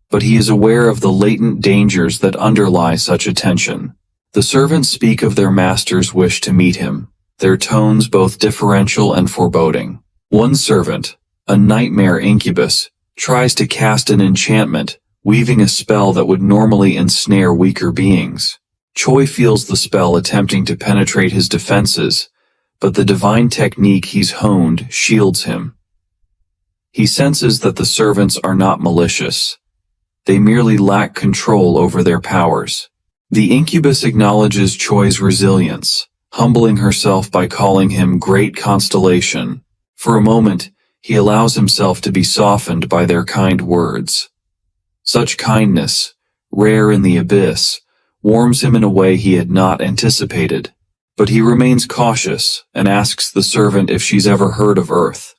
but he is aware of the latent dangers that underlie such attention. The servants speak of their master's wish to meet him, their tones both deferential and foreboding. One servant, a nightmare incubus, tries to cast an enchantment, weaving a spell that would normally ensnare weaker beings. Choi feels the spell attempting to penetrate his defenses, but the divine technique he's honed shields him. He senses that the servants are not malicious. They merely lack control over their powers. The incubus acknowledges Choi's resilience, humbling herself by calling him Great Constellation. For a moment, he allows himself to be softened by their kind words. Such kindness, rare in the abyss, warms him in a way he had not anticipated. But he remains cautious and asks the servant if she's ever heard of Earth.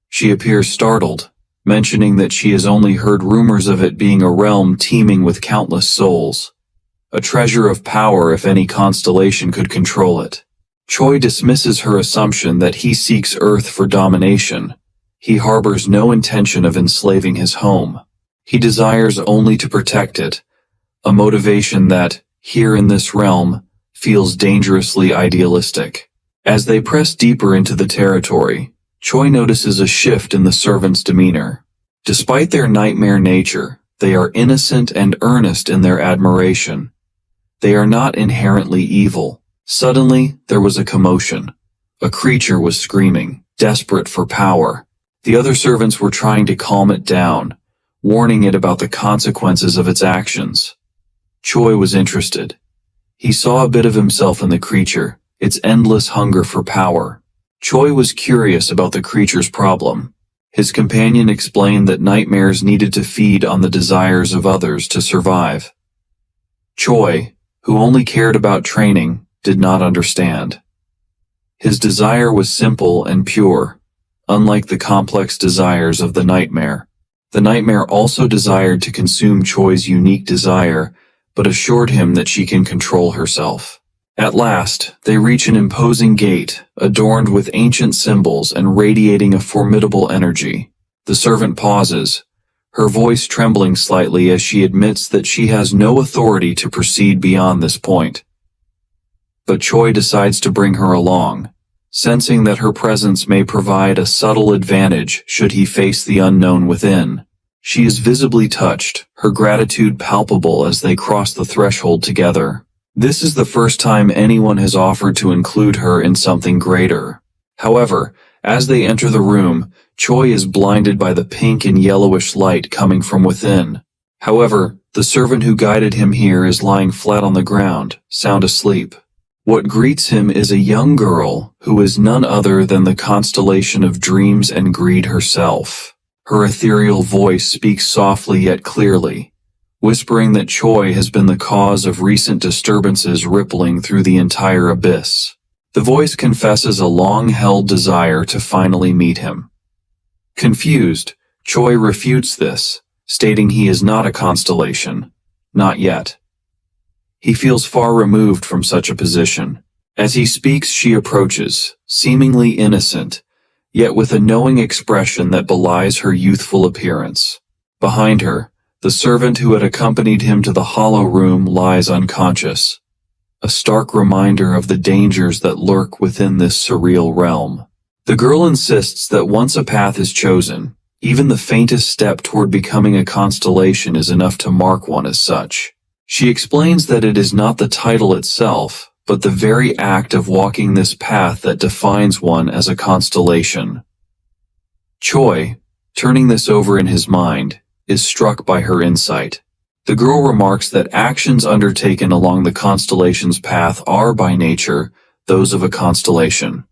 She appears startled, mentioning that she has only heard rumors of it being a realm teeming with countless souls, a treasure of power if any constellation could control it. Choi dismisses her assumption that he seeks Earth for domination. He harbors no intention of enslaving his home. He desires only to protect it, a motivation that, here in this realm, feels dangerously idealistic. As they press deeper into the territory, Choi notices a shift in the servants' demeanor. Despite their nightmare nature, they are innocent and earnest in their admiration. They are not inherently evil. Suddenly, there was a commotion. A creature was screaming, desperate for power. The other servants were trying to calm it down, warning it about the consequences of its actions. Choi was interested. He saw a bit of himself in the creature, its endless hunger for power. Choi was curious about the creature's problem. His companion explained that nightmares needed to feed on the desires of others to survive. Choi, who only cared about training, did not understand. His desire was simple and pure, unlike the complex desires of the nightmare. The nightmare also desired to consume Choi's unique desire, but assured him that she can control herself. At last, they reach an imposing gate, adorned with ancient symbols and radiating a formidable energy. The servant pauses, her voice trembling slightly as she admits that she has no authority to proceed beyond this point. But Choi decides to bring her along, sensing that her presence may provide a subtle advantage should he face the unknown within. She is visibly touched, her gratitude palpable as they cross the threshold together. This is the first time anyone has offered to include her in something greater. However, as they enter the room, Choi is blinded by the pink and yellowish light coming from within. However, the servant who guided him here is lying flat on the ground, sound asleep. What greets him is a young girl who is none other than the constellation of dreams and greed herself. Her ethereal voice speaks softly yet clearly, whispering that Choi has been the cause of recent disturbances rippling through the entire abyss. The voice confesses a long-held desire to finally meet him. Confused, Choi refutes this, stating he is not a constellation. Not yet. He feels far removed from such a position. As he speaks, she approaches, seemingly innocent, yet with a knowing expression that belies her youthful appearance. Behind her, the servant who had accompanied him to the hollow room lies unconscious, a stark reminder of the dangers that lurk within this surreal realm. The girl insists that once a path is chosen, even the faintest step toward becoming a constellation is enough to mark one as such. She explains that it is not the title itself, but the very act of walking this path that defines one as a constellation. Choi, turning this over in his mind, is struck by her insight. The girl remarks that actions undertaken along the constellation's path are by nature those of a constellation.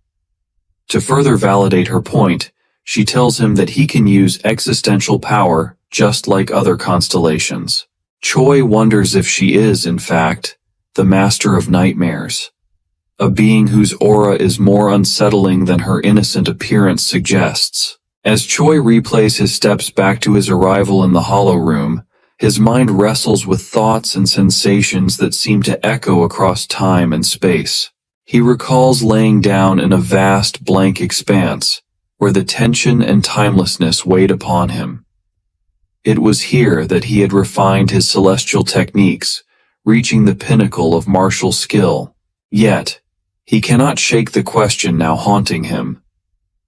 To further validate her point, she tells him that he can use existential power just like other constellations. Choi wonders if she is, in fact, the master of nightmares, a being whose aura is more unsettling than her innocent appearance suggests. As Choi replays his steps back to his arrival in the hollow room, his mind wrestles with thoughts and sensations that seem to echo across time and space. He recalls laying down in a vast blank expanse, where the tension and timelessness weighed upon him. It was here that he had refined his celestial techniques, reaching the pinnacle of martial skill. Yet, he cannot shake the question now haunting him.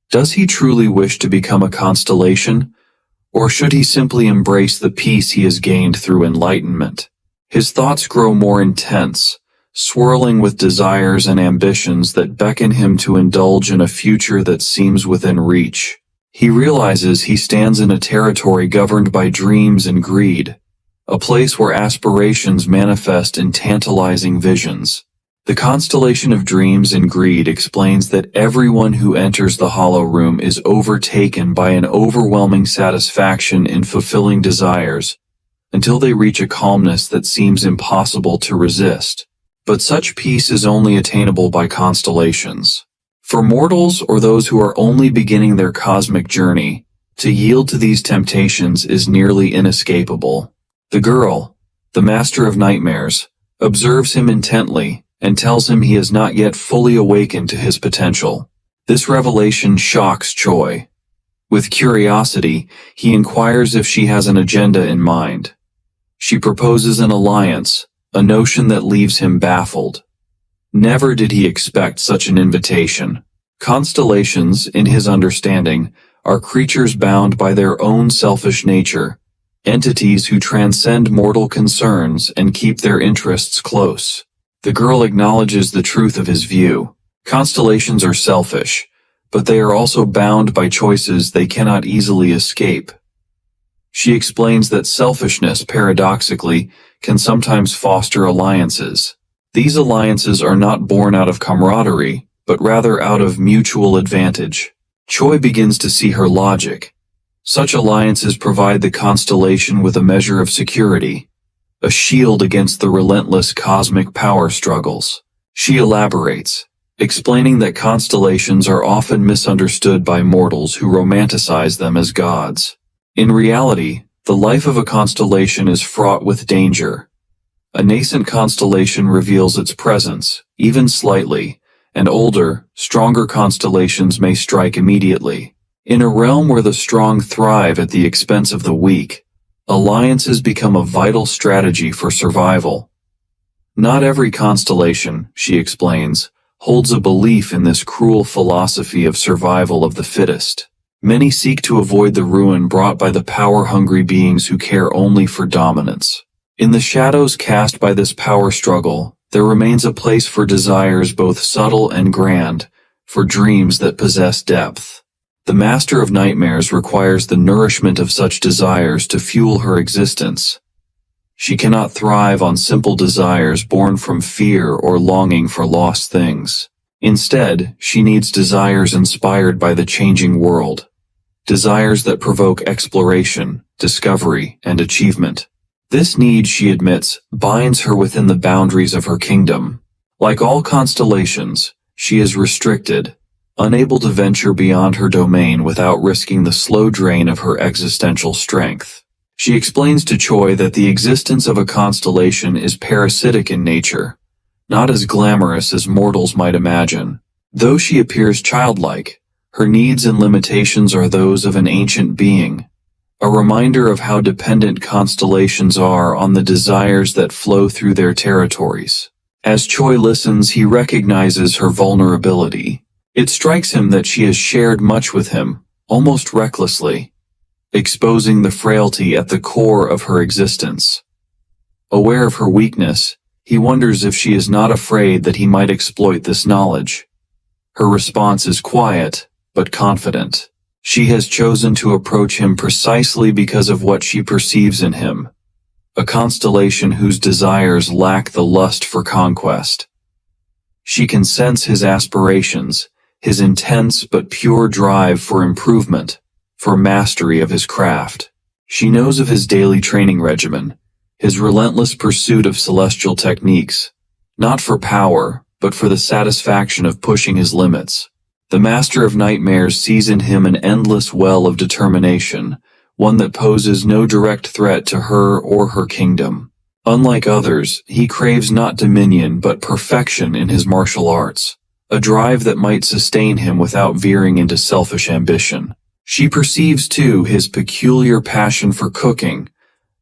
Does he truly wish to become a constellation, or should he simply embrace the peace he has gained through enlightenment? His thoughts grow more intense, swirling with desires and ambitions that beckon him to indulge in a future that seems within reach. He realizes he stands in a territory governed by dreams and greed, a place where aspirations manifest in tantalizing visions. The constellation of dreams and greed explains that everyone who enters the hollow room is overtaken by an overwhelming satisfaction in fulfilling desires, until they reach a calmness that seems impossible to resist. But such peace is only attainable by constellations. For mortals or those who are only beginning their cosmic journey, to yield to these temptations is nearly inescapable. The girl, the master of nightmares, observes him intently, and tells him he has not yet fully awakened to his potential. This revelation shocks Choi. With curiosity, he inquires if she has an agenda in mind. She proposes an alliance, a notion that leaves him baffled. Never did he expect such an invitation. Constellations, in his understanding, are creatures bound by their own selfish nature, entities who transcend mortal concerns and keep their interests close. The girl acknowledges the truth of his view. Constellations are selfish, but they are also bound by choices they cannot easily escape. She explains that selfishness, paradoxically, can sometimes foster alliances. These alliances are not born out of camaraderie, but rather out of mutual advantage. Choi begins to see her logic. Such alliances provide the constellation with a measure of security, a shield against the relentless cosmic power struggles. She elaborates, explaining that constellations are often misunderstood by mortals who romanticize them as gods. In reality, the life of a constellation is fraught with danger. A nascent constellation reveals its presence, even slightly, and older, stronger constellations may strike immediately. In a realm where the strong thrive at the expense of the weak, alliances become a vital strategy for survival. Not every constellation, she explains, holds a belief in this cruel philosophy of survival of the fittest. Many seek to avoid the ruin brought by the power-hungry beings who care only for dominance. In the shadows cast by this power struggle, there remains a place for desires both subtle and grand, for dreams that possess depth. The master of nightmares requires the nourishment of such desires to fuel her existence. She cannot thrive on simple desires born from fear or longing for lost things. Instead, she needs desires inspired by the changing world. Desires that provoke exploration, discovery, and achievement. This need, she admits, binds her within the boundaries of her kingdom. Like all constellations, she is restricted, unable to venture beyond her domain without risking the slow drain of her existential strength. She explains to Choi that the existence of a constellation is parasitic in nature, not as glamorous as mortals might imagine. Though she appears childlike, her needs and limitations are those of an ancient being, a reminder of how dependent constellations are on the desires that flow through their territories. As Choi listens, he recognizes her vulnerability. It strikes him that she has shared much with him, almost recklessly, exposing the frailty at the core of her existence. Aware of her weakness, he wonders if she is not afraid that he might exploit this knowledge. Her response is quiet, but confident. She has chosen to approach him precisely because of what she perceives in him, a constellation whose desires lack the lust for conquest. She can sense his aspirations, his intense but pure drive for improvement, for mastery of his craft. She knows of his daily training regimen, his relentless pursuit of celestial techniques, not for power, but for the satisfaction of pushing his limits. The master of nightmares sees in him an endless well of determination, one that poses no direct threat to her or her kingdom. Unlike others, he craves not dominion but perfection in his martial arts, a drive that might sustain him without veering into selfish ambition. She perceives, too, his peculiar passion for cooking,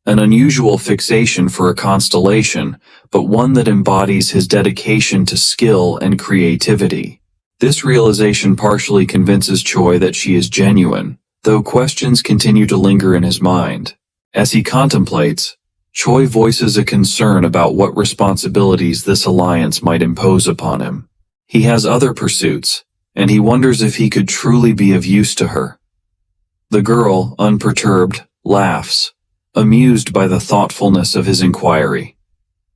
an unusual fixation for a constellation, but one that embodies his dedication to skill and creativity. This realization partially convinces Choi that she is genuine, though questions continue to linger in his mind. As he contemplates, Choi voices a concern about what responsibilities this alliance might impose upon him. He has other pursuits, and he wonders if he could truly be of use to her. The girl, unperturbed, laughs, amused by the thoughtfulness of his inquiry.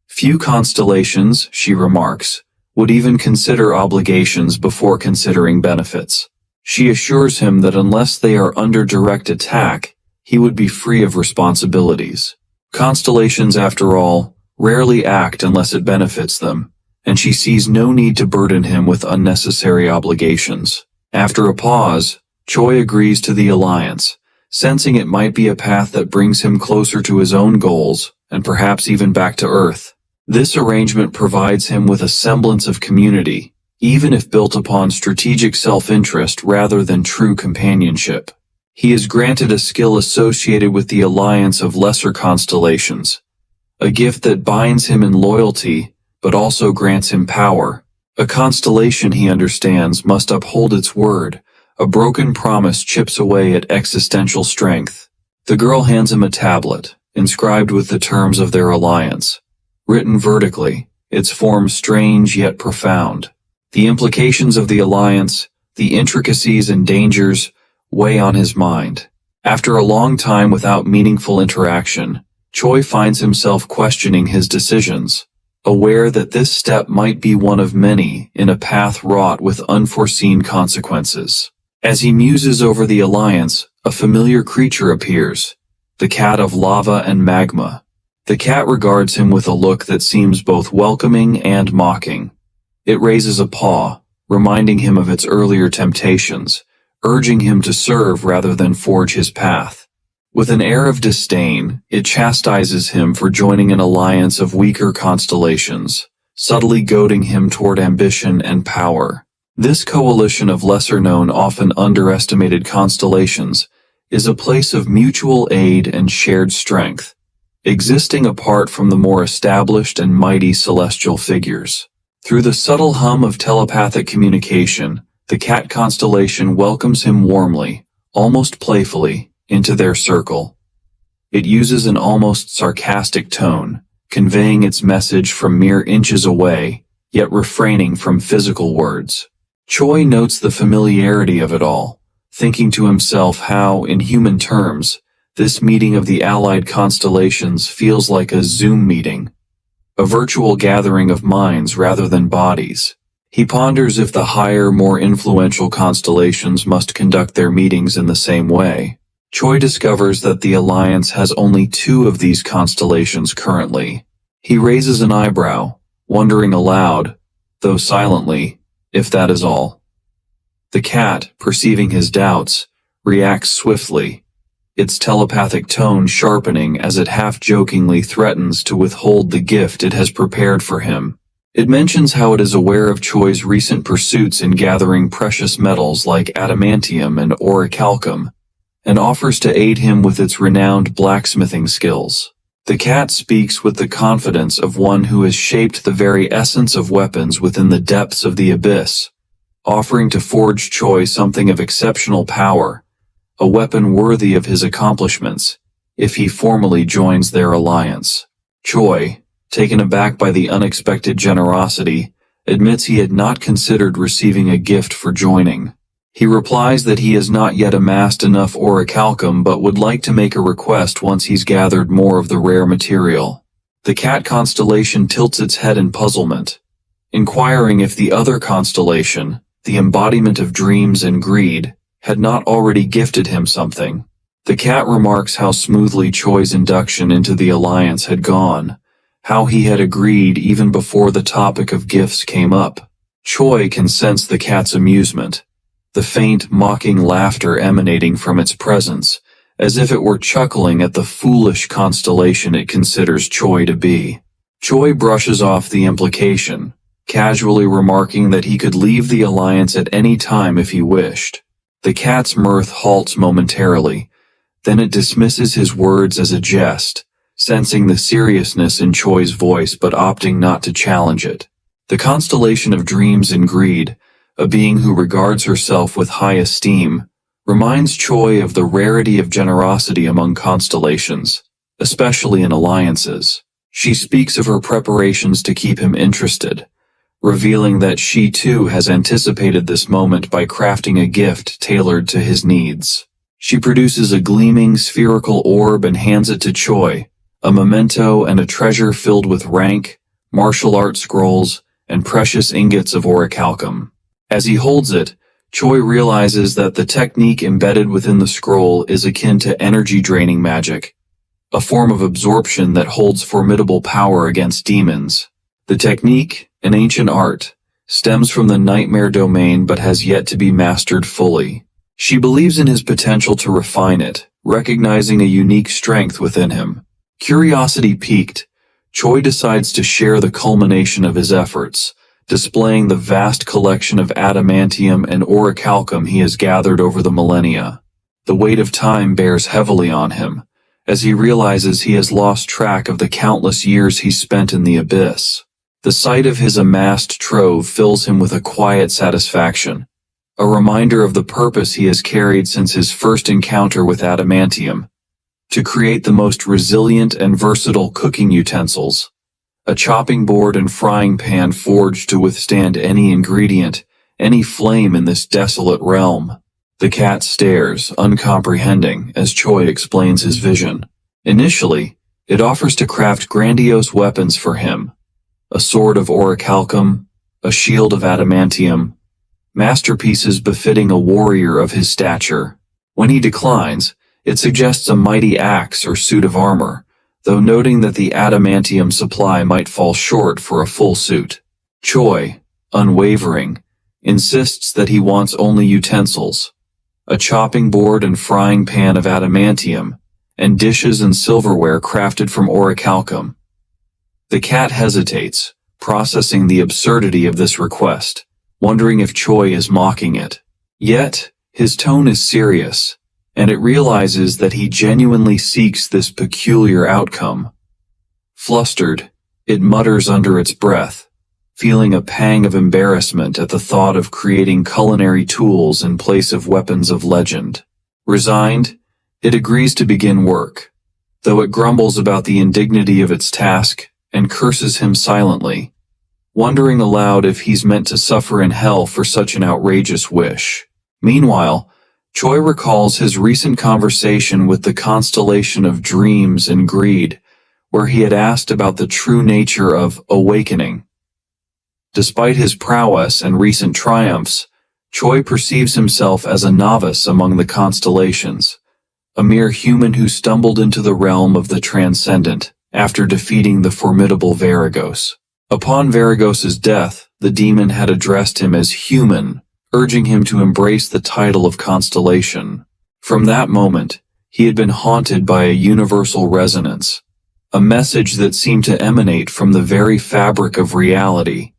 Few constellations, she remarks, would even consider obligations before considering benefits. She assures him that unless they are under direct attack, he would be free of responsibilities. Constellations, after all, rarely act unless it benefits them, and she sees no need to burden him with unnecessary obligations. After a pause, Choi agrees to the alliance, sensing it might be a path that brings him closer to his own goals, and perhaps even back to Earth. This arrangement provides him with a semblance of community, even if built upon strategic self-interest rather than true companionship. He is granted a skill associated with the alliance of lesser constellations, a gift that binds him in loyalty, but also grants him power. A constellation, he understands, must uphold its word. A broken promise chips away at existential strength. The girl hands him a tablet, inscribed with the terms of their alliance. Written vertically, its form strange yet profound. The implications of the alliance, the intricacies and dangers, weigh on his mind. After a long time without meaningful interaction, Choi finds himself questioning his decisions, aware that this step might be one of many in a path wrought with unforeseen consequences. As he muses over the alliance, a familiar creature appears, the cat of lava and magma. The cat regards him with a look that seems both welcoming and mocking. It raises a paw, reminding him of its earlier temptations, urging him to serve rather than forge his path. With an air of disdain, it chastises him for joining an alliance of weaker constellations, subtly goading him toward ambition and power. This coalition of lesser-known, often underestimated constellations is a place of mutual aid and shared strength, existing apart from the more established and mighty celestial figures. Through the subtle hum of telepathic communication, the cat constellation welcomes him warmly, almost playfully, into their circle. It uses an almost sarcastic tone, conveying its message from mere inches away, yet refraining from physical words. Choi notes the familiarity of it all, thinking to himself how, in human terms, this meeting of the allied constellations feels like a Zoom meeting, a virtual gathering of minds rather than bodies. He ponders if the higher, more influential constellations must conduct their meetings in the same way. Choi discovers that the alliance has only 2 of these constellations currently. He raises an eyebrow, wondering aloud, though silently, if that is all. The cat, perceiving his doubts, reacts swiftly, its telepathic tone sharpening as it half-jokingly threatens to withhold the gift it has prepared for him. It mentions how it is aware of Choi's recent pursuits in gathering precious metals like adamantium and orichalcum, and offers to aid him with its renowned blacksmithing skills. The cat speaks with the confidence of one who has shaped the very essence of weapons within the depths of the abyss, offering to forge Choi something of exceptional power, a weapon worthy of his accomplishments, if he formally joins their alliance. Choi, taken aback by the unexpected generosity, admits he had not considered receiving a gift for joining. He replies that he has not yet amassed enough orichalcum but would like to make a request once he's gathered more of the rare material. The cat constellation tilts its head in puzzlement, inquiring if the other constellation, the embodiment of dreams and greed, had not already gifted him something. The cat remarks how smoothly Choi's induction into the alliance had gone, how he had agreed even before the topic of gifts came up. Choi can sense the cat's amusement, the faint, mocking laughter emanating from its presence, as if it were chuckling at the foolish constellation it considers Choi to be. Choi brushes off the implication, casually remarking that he could leave the alliance at any time if he wished. The cat's mirth halts momentarily, then it dismisses his words as a jest, sensing the seriousness in Choi's voice but opting not to challenge it. The constellation of dreams and greed, a being who regards herself with high esteem, reminds Choi of the rarity of generosity among constellations, especially in alliances. She speaks of her preparations to keep him interested, revealing that she too has anticipated this moment by crafting a gift tailored to his needs. She produces a gleaming spherical orb and hands it to Choi, a memento and a treasure filled with rank, martial art scrolls, and precious ingots of orichalcum. As he holds it, Choi realizes that the technique embedded within the scroll is akin to energy-draining magic, a form of absorption that holds formidable power against demons. The technique, an ancient art, stems from the nightmare domain but has yet to be mastered fully. She believes in his potential to refine it, recognizing a unique strength within him. Curiosity piqued, Choi decides to share the culmination of his efforts, displaying the vast collection of adamantium and orichalcum he has gathered over the millennia. The weight of time bears heavily on him, as he realizes he has lost track of the countless years he spent in the abyss. The sight of his amassed trove fills him with a quiet satisfaction, a reminder of the purpose he has carried since his first encounter with adamantium, to create the most resilient and versatile cooking utensils, a chopping board and frying pan forged to withstand any ingredient, any flame in this desolate realm. The cat stares, uncomprehending, as Choi explains his vision. Initially, it offers to craft grandiose weapons for him. A sword of orichalcum, a shield of adamantium, masterpieces befitting a warrior of his stature. When he declines, it suggests a mighty axe or suit of armor, though noting that the adamantium supply might fall short for a full suit. Choi, unwavering, insists that he wants only utensils, a chopping board and frying pan of adamantium, and dishes and silverware crafted from orichalcum. The cat hesitates, processing the absurdity of this request, wondering if Choi is mocking it. Yet, his tone is serious, and it realizes that he genuinely seeks this peculiar outcome. Flustered, it mutters under its breath, feeling a pang of embarrassment at the thought of creating culinary tools in place of weapons of legend. Resigned, it agrees to begin work, though it grumbles about the indignity of its task and curses him silently, wondering aloud if he's meant to suffer in hell for such an outrageous wish. Meanwhile, Choi recalls his recent conversation with the constellation of dreams and greed, where he had asked about the true nature of awakening. Despite his prowess and recent triumphs, Choi perceives himself as a novice among the constellations, a mere human who stumbled into the realm of the transcendent after defeating the formidable Varigos. Upon Varigos's death, the demon had addressed him as human, urging him to embrace the title of constellation. From that moment, he had been haunted by a universal resonance, a message that seemed to emanate from the very fabric of reality,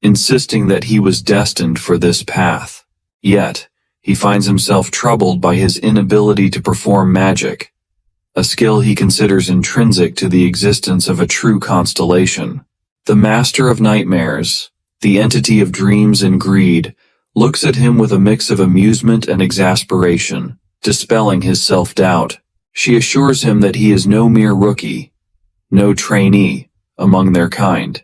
insisting that he was destined for this path. Yet, he finds himself troubled by his inability to perform magic, a skill he considers intrinsic to the existence of a true constellation. The master of nightmares, the entity of dreams and greed, looks at him with a mix of amusement and exasperation, dispelling his self-doubt. She assures him that he is no mere rookie, no trainee among their kind.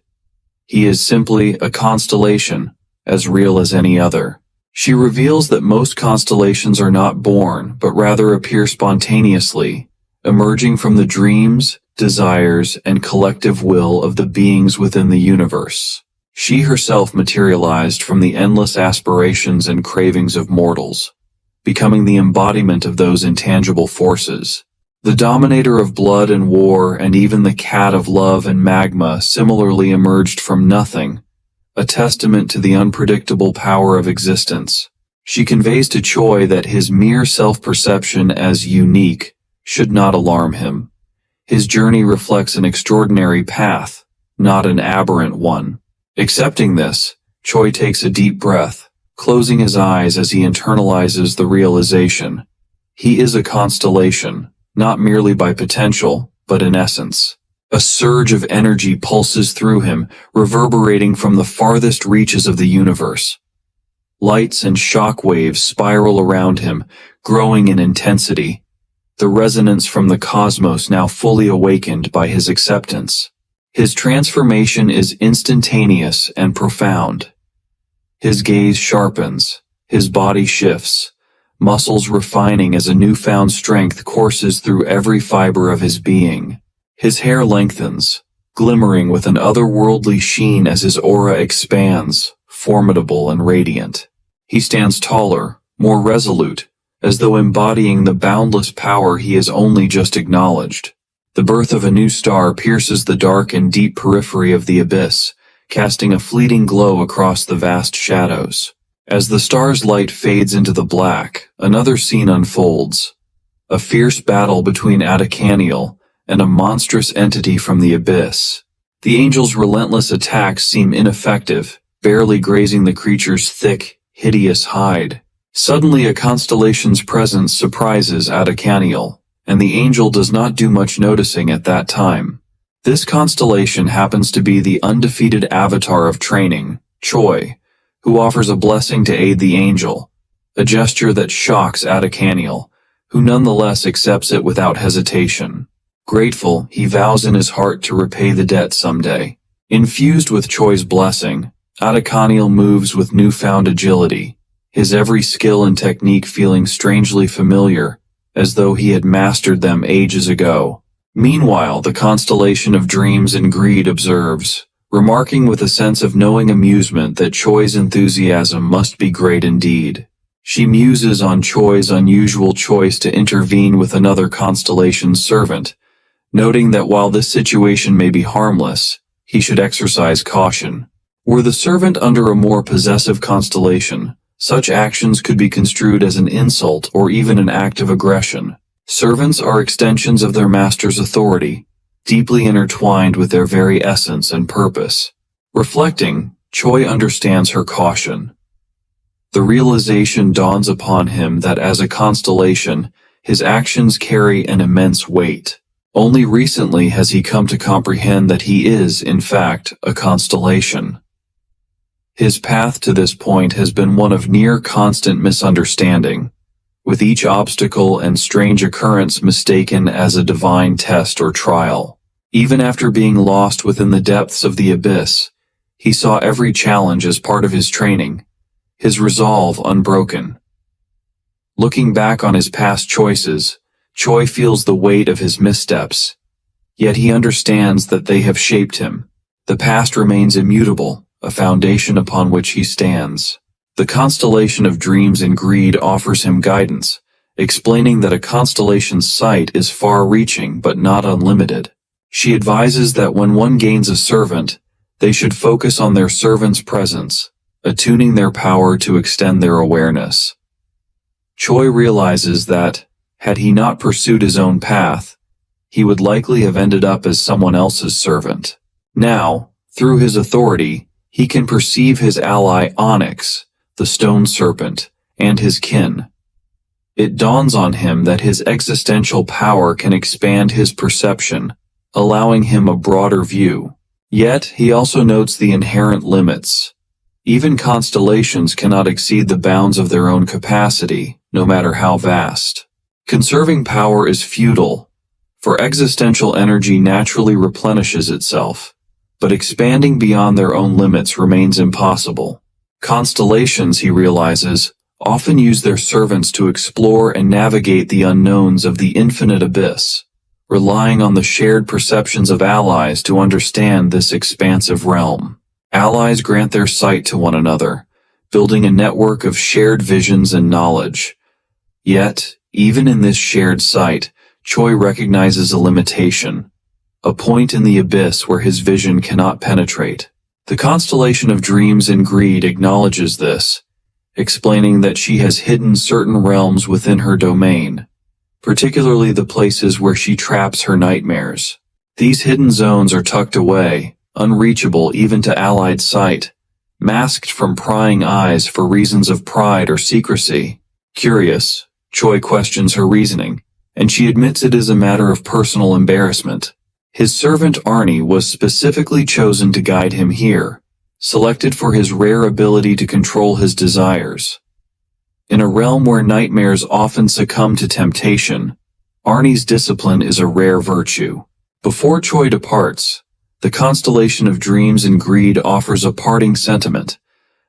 He is simply a constellation, as real as any other. She reveals that most constellations are not born, but rather appear spontaneously, emerging from the dreams, desires, and collective will of the beings within the universe. She herself materialized from the endless aspirations and cravings of mortals, becoming the embodiment of those intangible forces. The dominator of blood and war and even the cat of love and magma similarly emerged from nothing, a testament to the unpredictable power of existence. She conveys to Choi that his mere self-perception as unique should not alarm him. His journey reflects an extraordinary path, not an aberrant one. Accepting this, Choi takes a deep breath, closing his eyes as he internalizes the realization. He is a constellation, not merely by potential, but in essence. A surge of energy pulses through him, reverberating from the farthest reaches of the universe. Lights and shock waves spiral around him, growing in intensity, the resonance from the cosmos now fully awakened by his acceptance. His transformation is instantaneous and profound. His gaze sharpens, his body shifts, muscles refining as a newfound strength courses through every fiber of his being. His hair lengthens, glimmering with an otherworldly sheen as his aura expands, formidable and radiant. He stands taller, more resolute, as though embodying the boundless power he has only just acknowledged. The birth of a new star pierces the dark and deep periphery of the abyss, casting a fleeting glow across the vast shadows. As the star's light fades into the black, another scene unfolds. A fierce battle between Adicaniel and a monstrous entity from the abyss. The angel's relentless attacks seem ineffective, barely grazing the creature's thick, hideous hide. Suddenly a constellation's presence surprises Adicaniel, and the angel does not do much noticing at that time. This constellation happens to be the undefeated avatar of training, Choi, who offers a blessing to aid the angel, a gesture that shocks Adicaniel, who nonetheless accepts it without hesitation. Grateful, he vows in his heart to repay the debt someday. Infused with Choi's blessing, Adicaniel moves with newfound agility, his every skill and technique feeling strangely familiar, as though he had mastered them ages ago. Meanwhile, the constellation of dreams and greed observes, remarking with a sense of knowing amusement that Choi's enthusiasm must be great indeed. She muses on Choi's unusual choice to intervene with another constellation's servant, noting that while this situation may be harmless, he should exercise caution. Were the servant under a more possessive constellation, such actions could be construed as an insult or even an act of aggression. Servants are extensions of their master's authority, deeply intertwined with their very essence and purpose. Reflecting, Choi understands her caution. The realization dawns upon him that as a constellation, his actions carry an immense weight. Only recently has he come to comprehend that he is, in fact, a constellation. His path to this point has been one of near constant misunderstanding, with each obstacle and strange occurrence mistaken as a divine test or trial. Even after being lost within the depths of the abyss, he saw every challenge as part of his training, his resolve unbroken. Looking back on his past choices, Choi feels the weight of his missteps, yet he understands that they have shaped him. The past remains immutable, a foundation upon which he stands. The constellation of dreams and greed offers him guidance, explaining that a constellation's sight is far-reaching but not unlimited. She advises that when one gains a servant, they should focus on their servant's presence, attuning their power to extend their awareness. Choi realizes that, had he not pursued his own path, he would likely have ended up as someone else's servant. Now, through his authority, he can perceive his ally Onyx, the stone serpent, and his kin. It dawns on him that his existential power can expand his perception, allowing him a broader view. Yet, he also notes the inherent limits. Even constellations cannot exceed the bounds of their own capacity, no matter how vast. Conserving power is futile, for existential energy naturally replenishes itself, but expanding beyond their own limits remains impossible. Constellations, he realizes, often use their servants to explore and navigate the unknowns of the infinite abyss, relying on the shared perceptions of allies to understand this expansive realm. Allies grant their sight to one another, building a network of shared visions and knowledge. Yet, even in this shared sight, Choi recognizes a limitation, a point in the abyss where his vision cannot penetrate. The constellation of dreams and greed acknowledges this, explaining that she has hidden certain realms within her domain, particularly the places where she traps her nightmares. These hidden zones are tucked away, unreachable even to allied sight, masked from prying eyes for reasons of pride or secrecy. Curious, Choi questions her reasoning, and she admits it is a matter of personal embarrassment. His servant Arnie was specifically chosen to guide him here, selected for his rare ability to control his desires. In a realm where nightmares often succumb to temptation, Arnie's discipline is a rare virtue. Before Choi departs, the constellation of dreams and greed offers a parting sentiment,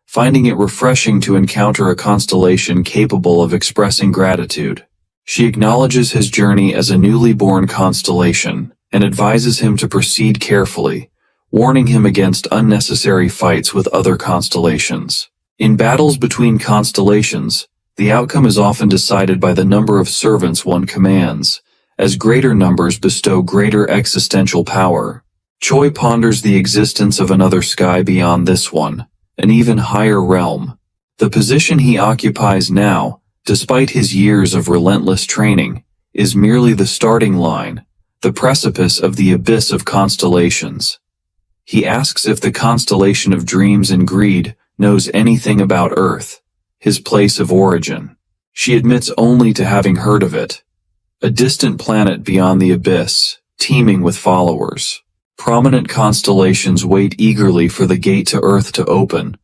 finding it refreshing to encounter a constellation capable of expressing gratitude. She acknowledges his journey as a newly born constellation, and advises him to proceed carefully, warning him against unnecessary fights with other constellations. In battles between constellations, the outcome is often decided by the number of servants one commands, as greater numbers bestow greater existential power. Choi ponders the existence of another sky beyond this one, an even higher realm. The position he occupies now, despite his years of relentless training, is merely the starting line, the precipice of the abyss of constellations. He asks if the constellation of dreams and greed knows anything about Earth, his place of origin. She admits only to having heard of it, a distant planet beyond the abyss, teeming with followers. Prominent constellations wait eagerly for the gate to Earth to open,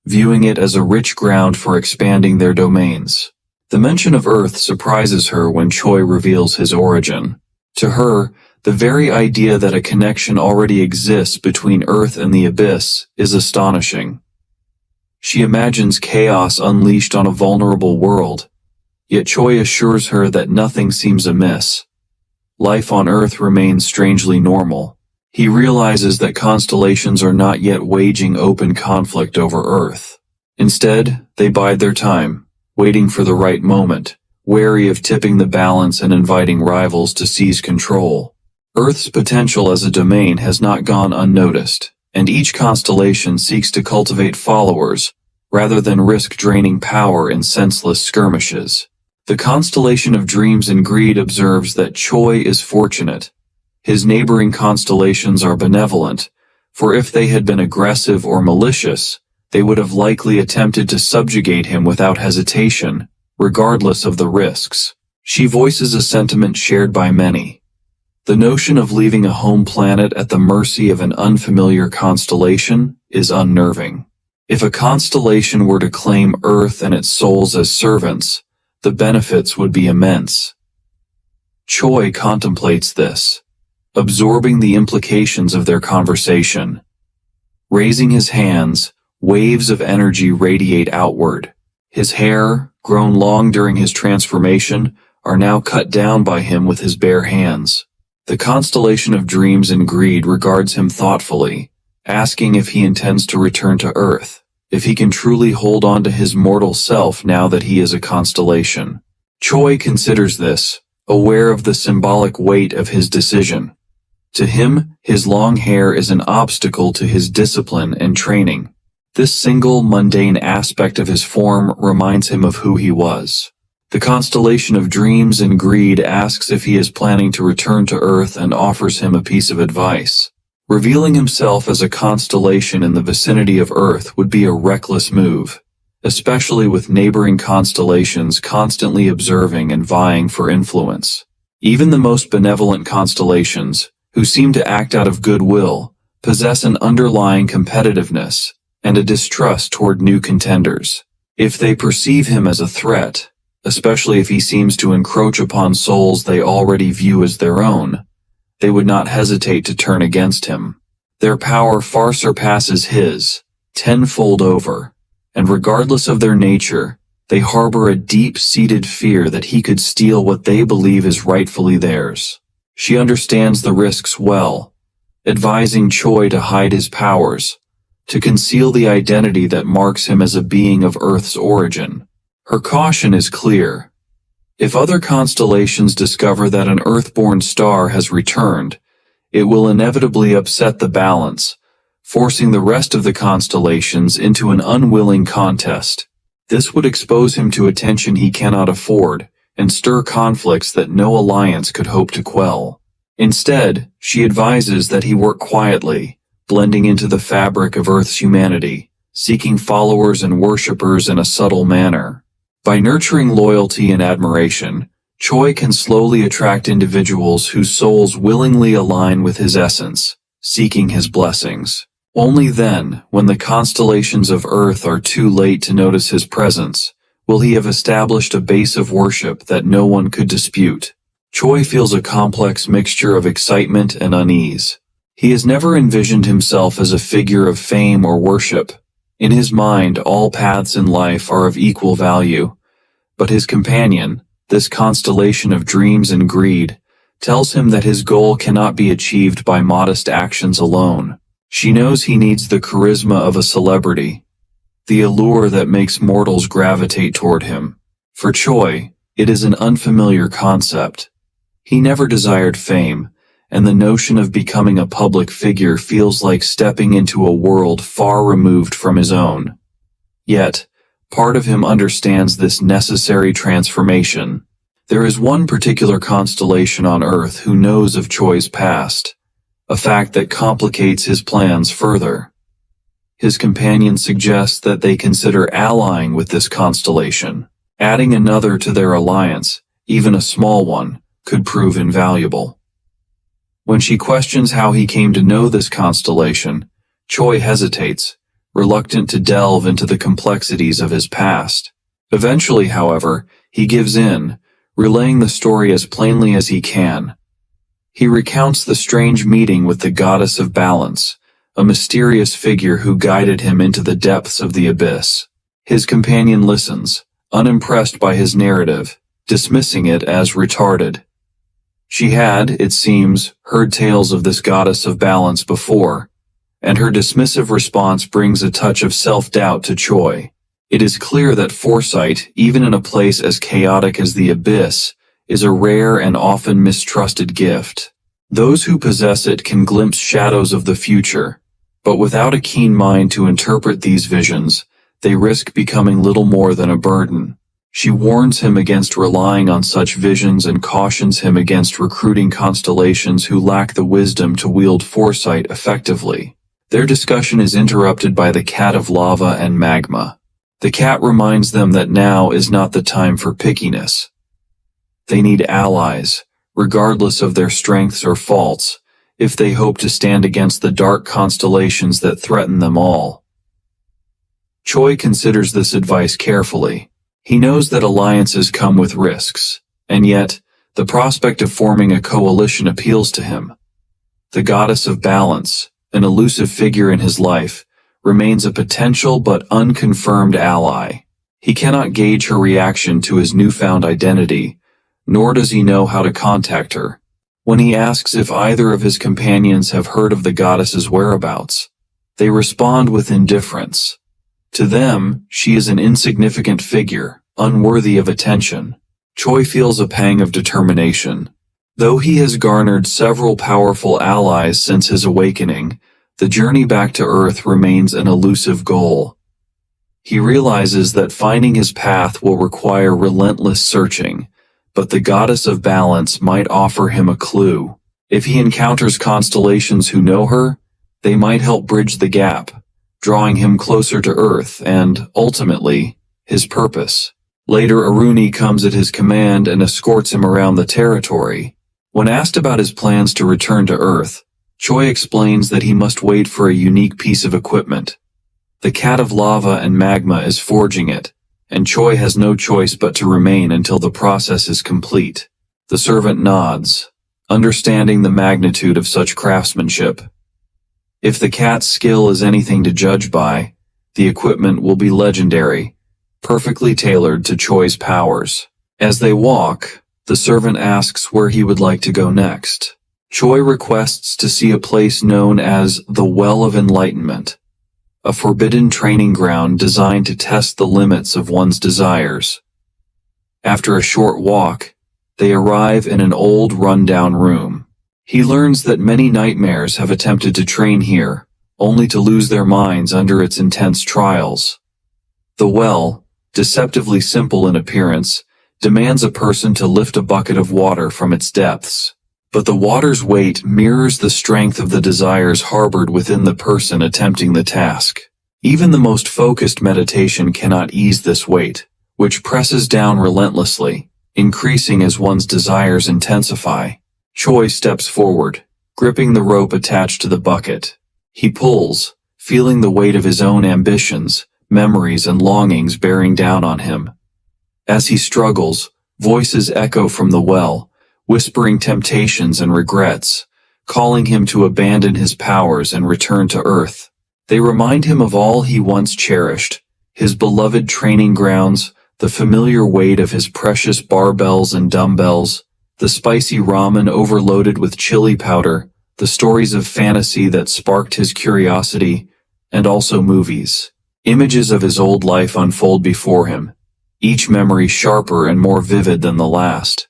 viewing it as a rich ground for expanding their domains. The mention of Earth surprises her when Choi reveals his origin. To her, the very idea that a connection already exists between Earth and the abyss is astonishing. She imagines chaos unleashed on a vulnerable world, yet Choi assures her that nothing seems amiss. Life on Earth remains strangely normal. He realizes that constellations are not yet waging open conflict over Earth. Instead, they bide their time, waiting for the right moment, wary of tipping the balance and inviting rivals to seize control. Earth's potential as a domain has not gone unnoticed, and each constellation seeks to cultivate followers, rather than risk draining power in senseless skirmishes. The constellation of Dreams and Greed observes that Choi is fortunate. His neighboring constellations are benevolent, for if they had been aggressive or malicious, they would have likely attempted to subjugate him without hesitation, regardless of the risks. She voices a sentiment shared by many. The notion of leaving a home planet at the mercy of an unfamiliar constellation is unnerving. If a constellation were to claim Earth and its souls as servants, the benefits would be immense. Choi contemplates this, absorbing the implications of their conversation. Raising his hands, waves of energy radiate outward. His hair, grown long during his transformation, are now cut down by him with his bare hands. The constellation of Dreams and Greed regards him thoughtfully, asking if he intends to return to Earth, if he can truly hold on to his mortal self now that he is a constellation. Choi considers this, aware of the symbolic weight of his decision. To him, his long hair is an obstacle to his discipline and training. This single mundane aspect of his form reminds him of who he was. The constellation of Dreams and Greed asks if he is planning to return to Earth and offers him a piece of advice. Revealing himself as a constellation in the vicinity of Earth would be a reckless move, especially with neighboring constellations constantly observing and vying for influence. Even the most benevolent constellations, who seem to act out of goodwill, possess an underlying competitiveness and a distrust toward new contenders. If they perceive him as a threat, especially if he seems to encroach upon souls they already view as their own, they would not hesitate to turn against him. Their power far surpasses his, tenfold over, and regardless of their nature, they harbor a deep-seated fear that he could steal what they believe is rightfully theirs. She understands the risks well, advising Choi to hide his powers, to conceal the identity that marks him as a being of Earth's origin. Her caution is clear. If other constellations discover that an Earth-born star has returned, it will inevitably upset the balance, forcing the rest of the constellations into an unwilling contest. This would expose him to attention he cannot afford, and stir conflicts that no alliance could hope to quell. Instead, she advises that he work quietly, blending into the fabric of Earth's humanity, seeking followers and worshippers in a subtle manner. By nurturing loyalty and admiration, Choi can slowly attract individuals whose souls willingly align with his essence, seeking his blessings. Only then, when the constellations of Earth are too late to notice his presence, will he have established a base of worship that no one could dispute. Choi feels a complex mixture of excitement and unease. He has never envisioned himself as a figure of fame or worship. In his mind, all paths in life are of equal value. But his companion, this constellation of Dreams and Greed, tells him that his goal cannot be achieved by modest actions alone. She knows he needs the charisma of a celebrity, the allure that makes mortals gravitate toward him. For Choi, it is an unfamiliar concept. He never desired fame, and the notion of becoming a public figure feels like stepping into a world far removed from his own. Yet, part of him understands this necessary transformation. There is one particular constellation on Earth who knows of Choi's past, a fact that complicates his plans further. His companion suggests that they consider allying with this constellation. Adding another to their alliance, even a small one, could prove invaluable. When she questions how he came to know this constellation, Choi hesitates, reluctant to delve into the complexities of his past. Eventually, however, he gives in, relaying the story as plainly as he can. He recounts the strange meeting with the goddess of balance, a mysterious figure who guided him into the depths of the abyss. His companion listens, unimpressed by his narrative, dismissing it as retarded. She had, it seems, heard tales of this goddess of balance before, and her dismissive response brings a touch of self-doubt to Choi. It is clear that foresight, even in a place as chaotic as the abyss, is a rare and often mistrusted gift. Those who possess it can glimpse shadows of the future, but without a keen mind to interpret these visions, they risk becoming little more than a burden. She warns him against relying on such visions and cautions him against recruiting constellations who lack the wisdom to wield foresight effectively. Their discussion is interrupted by the cat of lava and magma. The cat reminds them that now is not the time for pickiness. They need allies, regardless of their strengths or faults, if they hope to stand against the dark constellations that threaten them all. Choi considers this advice carefully. He knows that alliances come with risks, and yet, the prospect of forming a coalition appeals to him. The goddess of balance, an elusive figure in his life, remains a potential but unconfirmed ally. He cannot gauge her reaction to his newfound identity, nor does he know how to contact her. When he asks if either of his companions have heard of the goddess's whereabouts, they respond with indifference. To them, she is an insignificant figure, unworthy of attention. Choi feels a pang of determination. Though he has garnered several powerful allies since his awakening, the journey back to Earth remains an elusive goal. He realizes that finding his path will require relentless searching, but the goddess of balance might offer him a clue. If he encounters constellations who know her, they might help bridge the gap, drawing him closer to Earth and, ultimately, his purpose. Later, Aruni comes at his command and escorts him around the territory. When asked about his plans to return to Earth, Choi explains that he must wait for a unique piece of equipment. The cat of lava and magma is forging it, and Choi has no choice but to remain until the process is complete. The servant nods, understanding the magnitude of such craftsmanship. If the cat's skill is anything to judge by, the equipment will be legendary, perfectly tailored to Choi's powers. As they walk, the servant asks where he would like to go next. Choi requests to see a place known as the Well of Enlightenment, a forbidden training ground designed to test the limits of one's desires. After a short walk, they arrive in an old run-down room. He learns that many nightmares have attempted to train here, only to lose their minds under its intense trials. The well, deceptively simple in appearance, demands a person to lift a bucket of water from its depths. But the water's weight mirrors the strength of the desires harbored within the person attempting the task. Even the most focused meditation cannot ease this weight, which presses down relentlessly, increasing as one's desires intensify. Choi steps forward, gripping the rope attached to the bucket. He pulls, feeling the weight of his own ambitions, memories, and longings bearing down on him. As he struggles, voices echo from the well, whispering temptations and regrets, calling him to abandon his powers and return to Earth. They remind him of all he once cherished, his beloved training grounds, the familiar weight of his precious barbells and dumbbells, the spicy ramen overloaded with chili powder, the stories of fantasy that sparked his curiosity, and also movies. Images of his old life unfold before him, each memory sharper and more vivid than the last.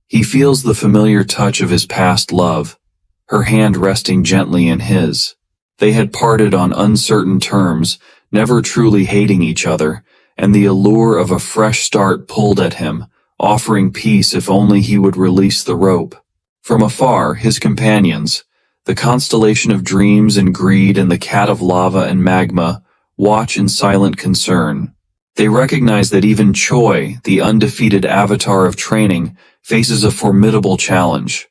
He feels the familiar touch of his past love, her hand resting gently in his. They had parted on uncertain terms, never truly hating each other, and the allure of a fresh start pulled at him, offering peace if only he would release the rope. From afar, his companions, the constellation of dreams and greed and the cat of lava and magma, watch in silent concern. They recognize that even Choi, the undefeated avatar of training, faces a formidable challenge.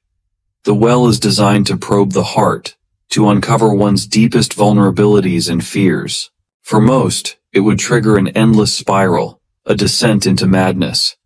The well is designed to probe the heart, to uncover one's deepest vulnerabilities and fears. For most, it would trigger an endless spiral, a descent into madness.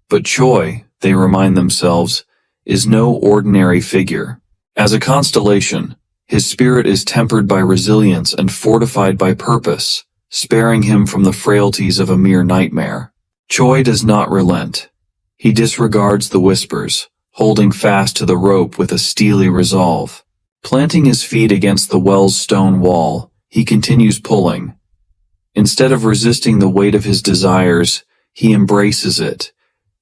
But Choi, they remind themselves, is no ordinary figure. As a constellation, His spirit is tempered by resilience and fortified by purpose, sparing him from the frailties of a mere nightmare. Choi does not relent. He disregards the whispers, holding fast to the rope with a steely resolve. Planting his feet against the well's stone wall, he continues pulling. Instead of resisting the weight of his desires, he embraces it,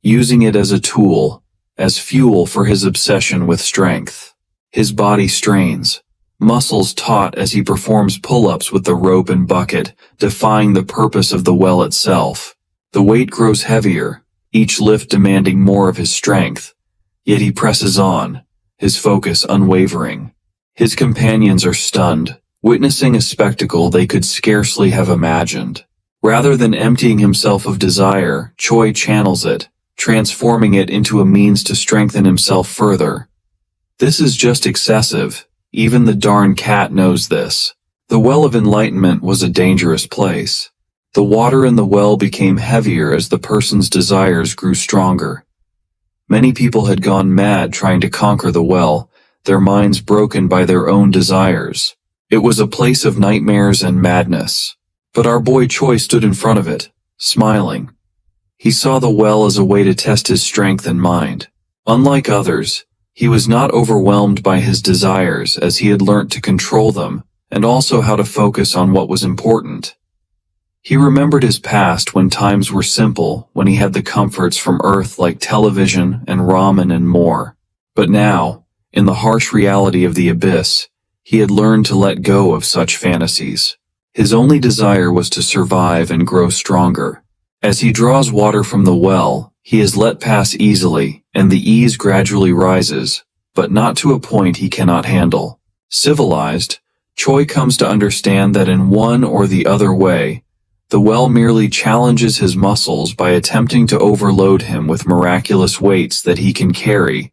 using it as a tool, as fuel for his obsession with strength. His body strains, muscles taut as he performs pull-ups with the rope and bucket, defying the purpose of the well itself. The weight grows heavier, each lift demanding more of his strength, yet he presses on, his focus unwavering. His companions are stunned, witnessing a spectacle they could scarcely have imagined. Rather than emptying himself of desire, Choi channels it, transforming it into a means to strengthen himself further. This is just excessive. Even the darn cat knows this. The well of enlightenment was a dangerous place. The water in the well became heavier as the person's desires grew stronger. Many people had gone mad trying to conquer the well, their minds broken by their own desires. It was a place of nightmares and madness. But our boy Choi stood in front of it, smiling. He saw the well as a way to test his strength and mind. Unlike others, he was not overwhelmed by his desires as he had learnt to control them, and also how to focus on what was important. He remembered his past when times were simple, when he had the comforts from earth like television and ramen and more. But now, in the harsh reality of the abyss, he had learned to let go of such fantasies. His only desire was to survive and grow stronger. As he draws water from the well, he is let pass easily, and the ease gradually rises, but not to a point he cannot handle. Civilized, Choi comes to understand that in one or the other way, the well merely challenges his muscles by attempting to overload him with miraculous weights that he can carry,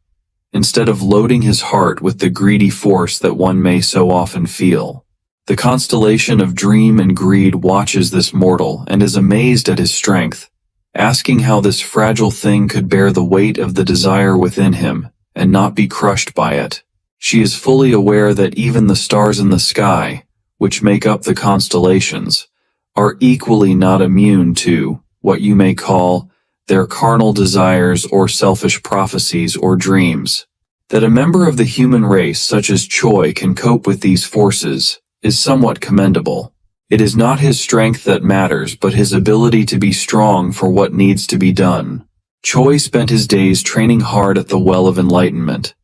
instead of loading his heart with the greedy force that one may so often feel. The constellation of dream and greed watches this mortal and is amazed at his strength, asking how this fragile thing could bear the weight of the desire within him and not be crushed by it. She is fully aware that even the stars in the sky, which make up the constellations, are equally not immune to what you may call their carnal desires or selfish prophecies or dreams. That a member of the human race such as Choi can cope with these forces is somewhat commendable. It is not his strength that matters but his ability to be strong for what needs to be done. Choi spent his days training hard at the well of enlightenment.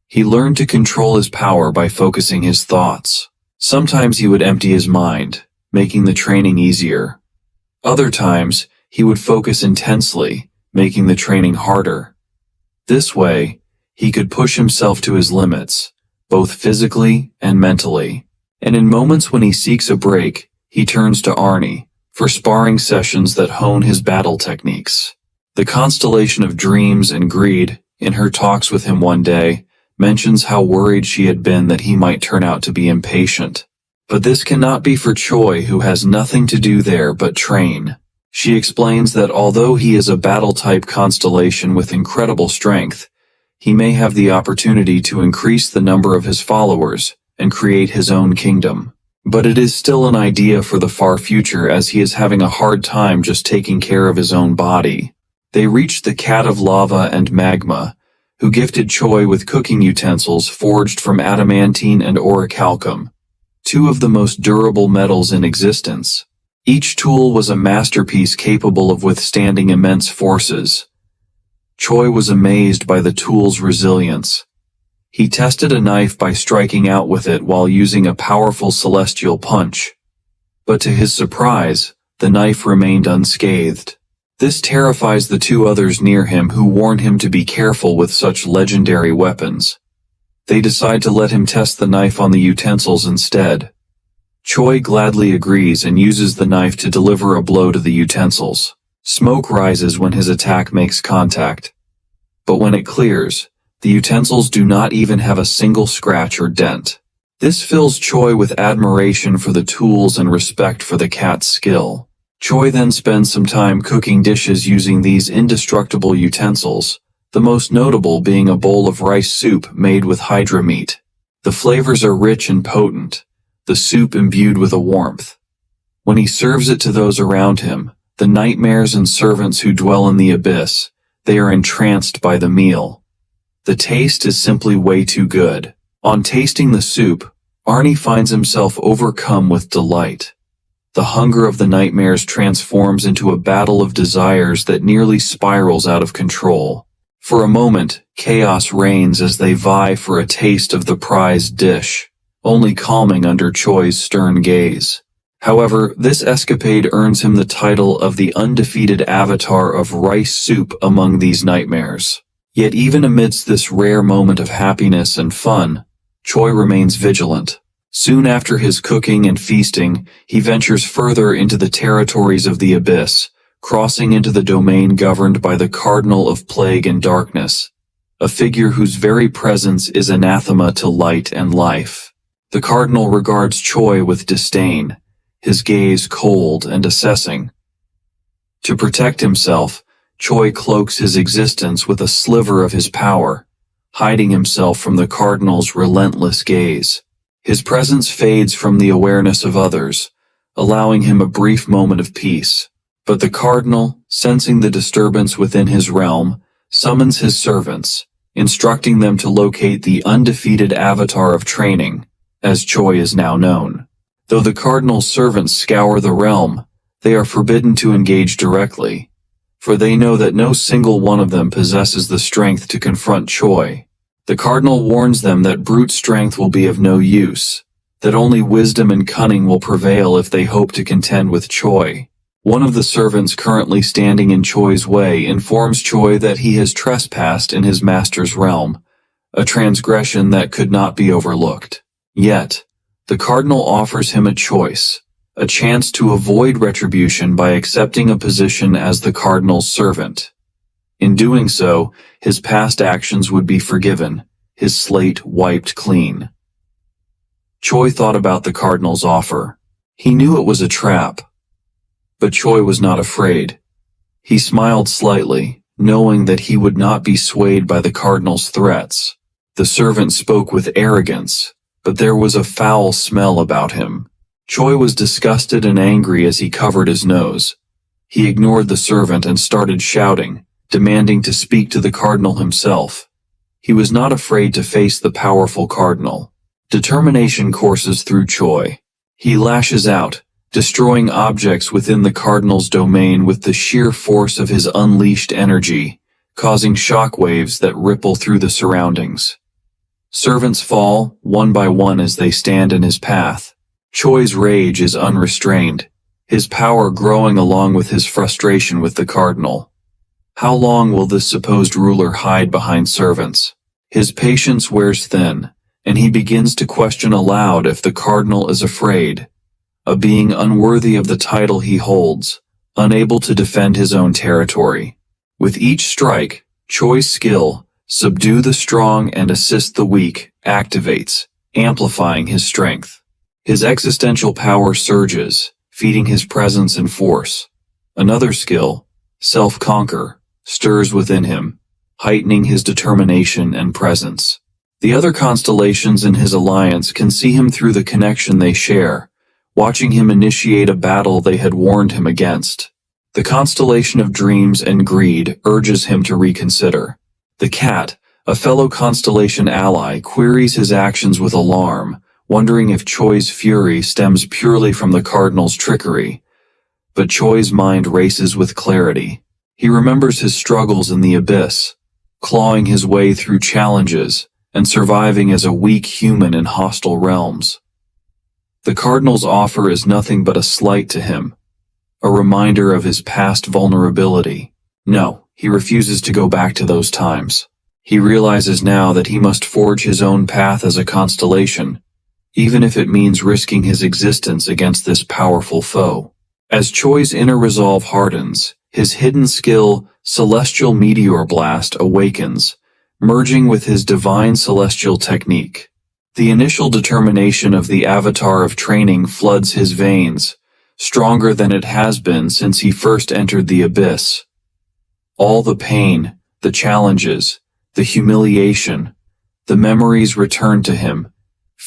He learned to control his power by focusing his thoughts. Sometimes he would empty his mind, making the training easier. Other times, he would focus intensely, making the training harder. This way, he could push himself to his limits, both physically and mentally. And in moments when he seeks a break, he turns to Arnie for sparring sessions that hone his battle techniques. The constellation of dreams and greed, in her talks with him one day, mentions how worried she had been that he might turn out to be impatient. But this cannot be for Choi, who has nothing to do there but train. She explains that although he is a battle-type constellation with incredible strength, he may have the opportunity to increase the number of his followers and create his own kingdom. But it is still an idea for the far future, as he is having a hard time just taking care of his own body. They reached the cat of lava and magma, who gifted Choi with cooking utensils forged from adamantine and orichalcum, two of the most durable metals in existence. Each tool was a masterpiece capable of withstanding immense forces. Choi was amazed by the tool's resilience. He tested a knife by striking out with it while using a powerful celestial punch. But to his surprise, the knife remained unscathed. This terrifies the two others near him, who warn him to be careful with such legendary weapons. They decide to let him test the knife on the utensils instead. Choi gladly agrees and uses the knife to deliver a blow to the utensils. Smoke rises when his attack makes contact. But when it clears, the utensils do not even have a single scratch or dent. This fills Choi with admiration for the tools and respect for the cat's skill. Choi then spends some time cooking dishes using these indestructible utensils, the most notable being a bowl of rice soup made with hydra meat. The flavors are rich and potent, the soup imbued with a warmth. When he serves it to those around him, the nightmares and servants who dwell in the abyss, they are entranced by the meal. The taste is simply way too good. On tasting the soup, Arnie finds himself overcome with delight. The hunger of the nightmares transforms into a battle of desires that nearly spirals out of control. For a moment, chaos reigns as they vie for a taste of the prized dish, only calming under Choi's stern gaze. However, this escapade earns him the title of the undefeated avatar of rice soup among these nightmares. Yet even amidst this rare moment of happiness and fun, Choi remains vigilant. Soon after his cooking and feasting, he ventures further into the territories of the abyss, crossing into the domain governed by the Cardinal of Plague and Darkness, a figure whose very presence is anathema to light and life. The Cardinal regards Choi with disdain, his gaze cold and assessing. To protect himself, Choi cloaks his existence with a sliver of his power, hiding himself from the Cardinal's relentless gaze. His presence fades from the awareness of others, allowing him a brief moment of peace. But the Cardinal, sensing the disturbance within his realm, summons his servants, instructing them to locate the undefeated avatar of training, as Choi is now known. Though the Cardinal's servants scour the realm, they are forbidden to engage directly, for they know that no single one of them possesses the strength to confront Choi. The Cardinal warns them that brute strength will be of no use, that only wisdom and cunning will prevail if they hope to contend with Choi. One of the servants currently standing in Choi's way informs Choi that he has trespassed in his master's realm, a transgression that could not be overlooked. Yet, the Cardinal offers him a choice, a chance to avoid retribution by accepting a position as the Cardinal's servant. In doing so, his past actions would be forgiven, his slate wiped clean. Choi thought about the Cardinal's offer. He knew it was a trap. But Choi was not afraid. He smiled slightly, knowing that he would not be swayed by the Cardinal's threats. The servant spoke with arrogance, but there was a foul smell about him. Choi was disgusted and angry as he covered his nose. He ignored the servant and started shouting, demanding to speak to the Cardinal himself. He was not afraid to face the powerful Cardinal. Determination courses through Choi. He lashes out, destroying objects within the Cardinal's domain with the sheer force of his unleashed energy, causing shockwaves that ripple through the surroundings. Servants fall, one by one as they stand in his path. Choi's rage is unrestrained, his power growing along with his frustration with the Cardinal. How long will this supposed ruler hide behind servants? His patience wears thin, and he begins to question aloud if the Cardinal is afraid, a being unworthy of the title he holds, unable to defend his own territory. With each strike, Choi's skill, subdue the strong and assist the weak, activates, amplifying his strength. His existential power surges, feeding his presence and force. Another skill, self-conquer, stirs within him, heightening his determination and presence. The other constellations in his alliance can see him through the connection they share, watching him initiate a battle they had warned him against. The constellation of dreams and greed urges him to reconsider. The cat, a fellow constellation ally, queries his actions with alarm, wondering if Choi's fury stems purely from the Cardinal's trickery. But Choi's mind races with clarity. He remembers his struggles in the abyss, clawing his way through challenges and surviving as a weak human in hostile realms. The Cardinal's offer is nothing but a slight to him, a reminder of his past vulnerability. No, he refuses to go back to those times. He realizes now that he must forge his own path as a constellation, even if it means risking his existence against this powerful foe. As Choi's inner resolve hardens, his hidden skill, Celestial Meteor Blast, awakens, merging with his divine celestial technique. The initial determination of the avatar of training floods his veins, stronger than it has been since he first entered the abyss. All the pain, the challenges, the humiliation, the memories return to him,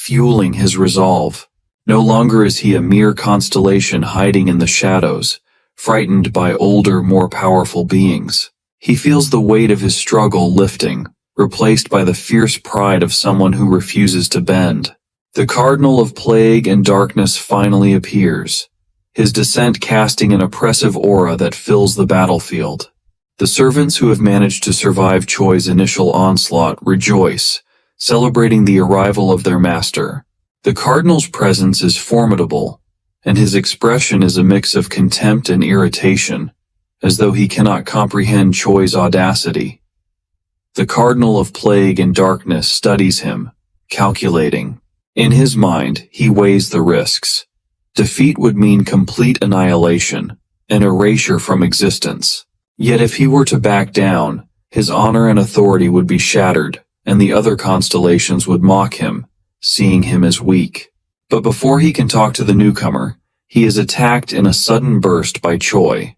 fueling his resolve. No longer is he a mere constellation hiding in the shadows, frightened by older, more powerful beings. He feels the weight of his struggle lifting, replaced by the fierce pride of someone who refuses to bend. The Cardinal of Plague and Darkness finally appears, his descent casting an oppressive aura that fills the battlefield. The servants who have managed to survive Choi's initial onslaught rejoice, celebrating the arrival of their master. The Cardinal's presence is formidable, and his expression is a mix of contempt and irritation, as though he cannot comprehend Choi's audacity. The Cardinal of Plague and Darkness studies him, calculating. In his mind, he weighs the risks. Defeat would mean complete annihilation, an erasure from existence. Yet if he were to back down, his honor and authority would be shattered, and the other constellations would mock him, seeing him as weak. But before he can talk to the newcomer, he is attacked in a sudden burst by Choi.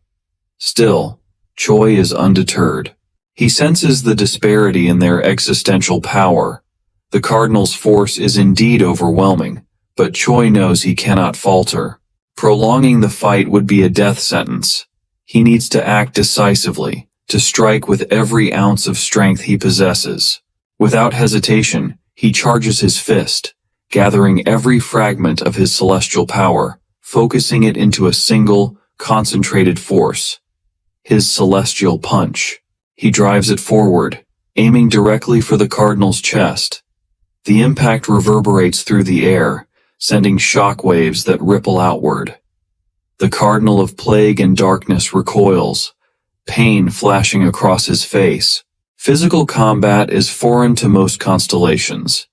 Still, Choi is undeterred. He senses the disparity in their existential power. The Cardinal's force is indeed overwhelming, but Choi knows he cannot falter. Prolonging the fight would be a death sentence. He needs to act decisively, to strike with every ounce of strength he possesses. Without hesitation, he charges his fist, gathering every fragment of his celestial power, focusing it into a single, concentrated force. His celestial punch. He drives it forward, aiming directly for the Cardinal's chest. The impact reverberates through the air, sending shock waves that ripple outward. The Cardinal of Plague and Darkness recoils, pain flashing across his face. Physical combat is foreign to most constellations,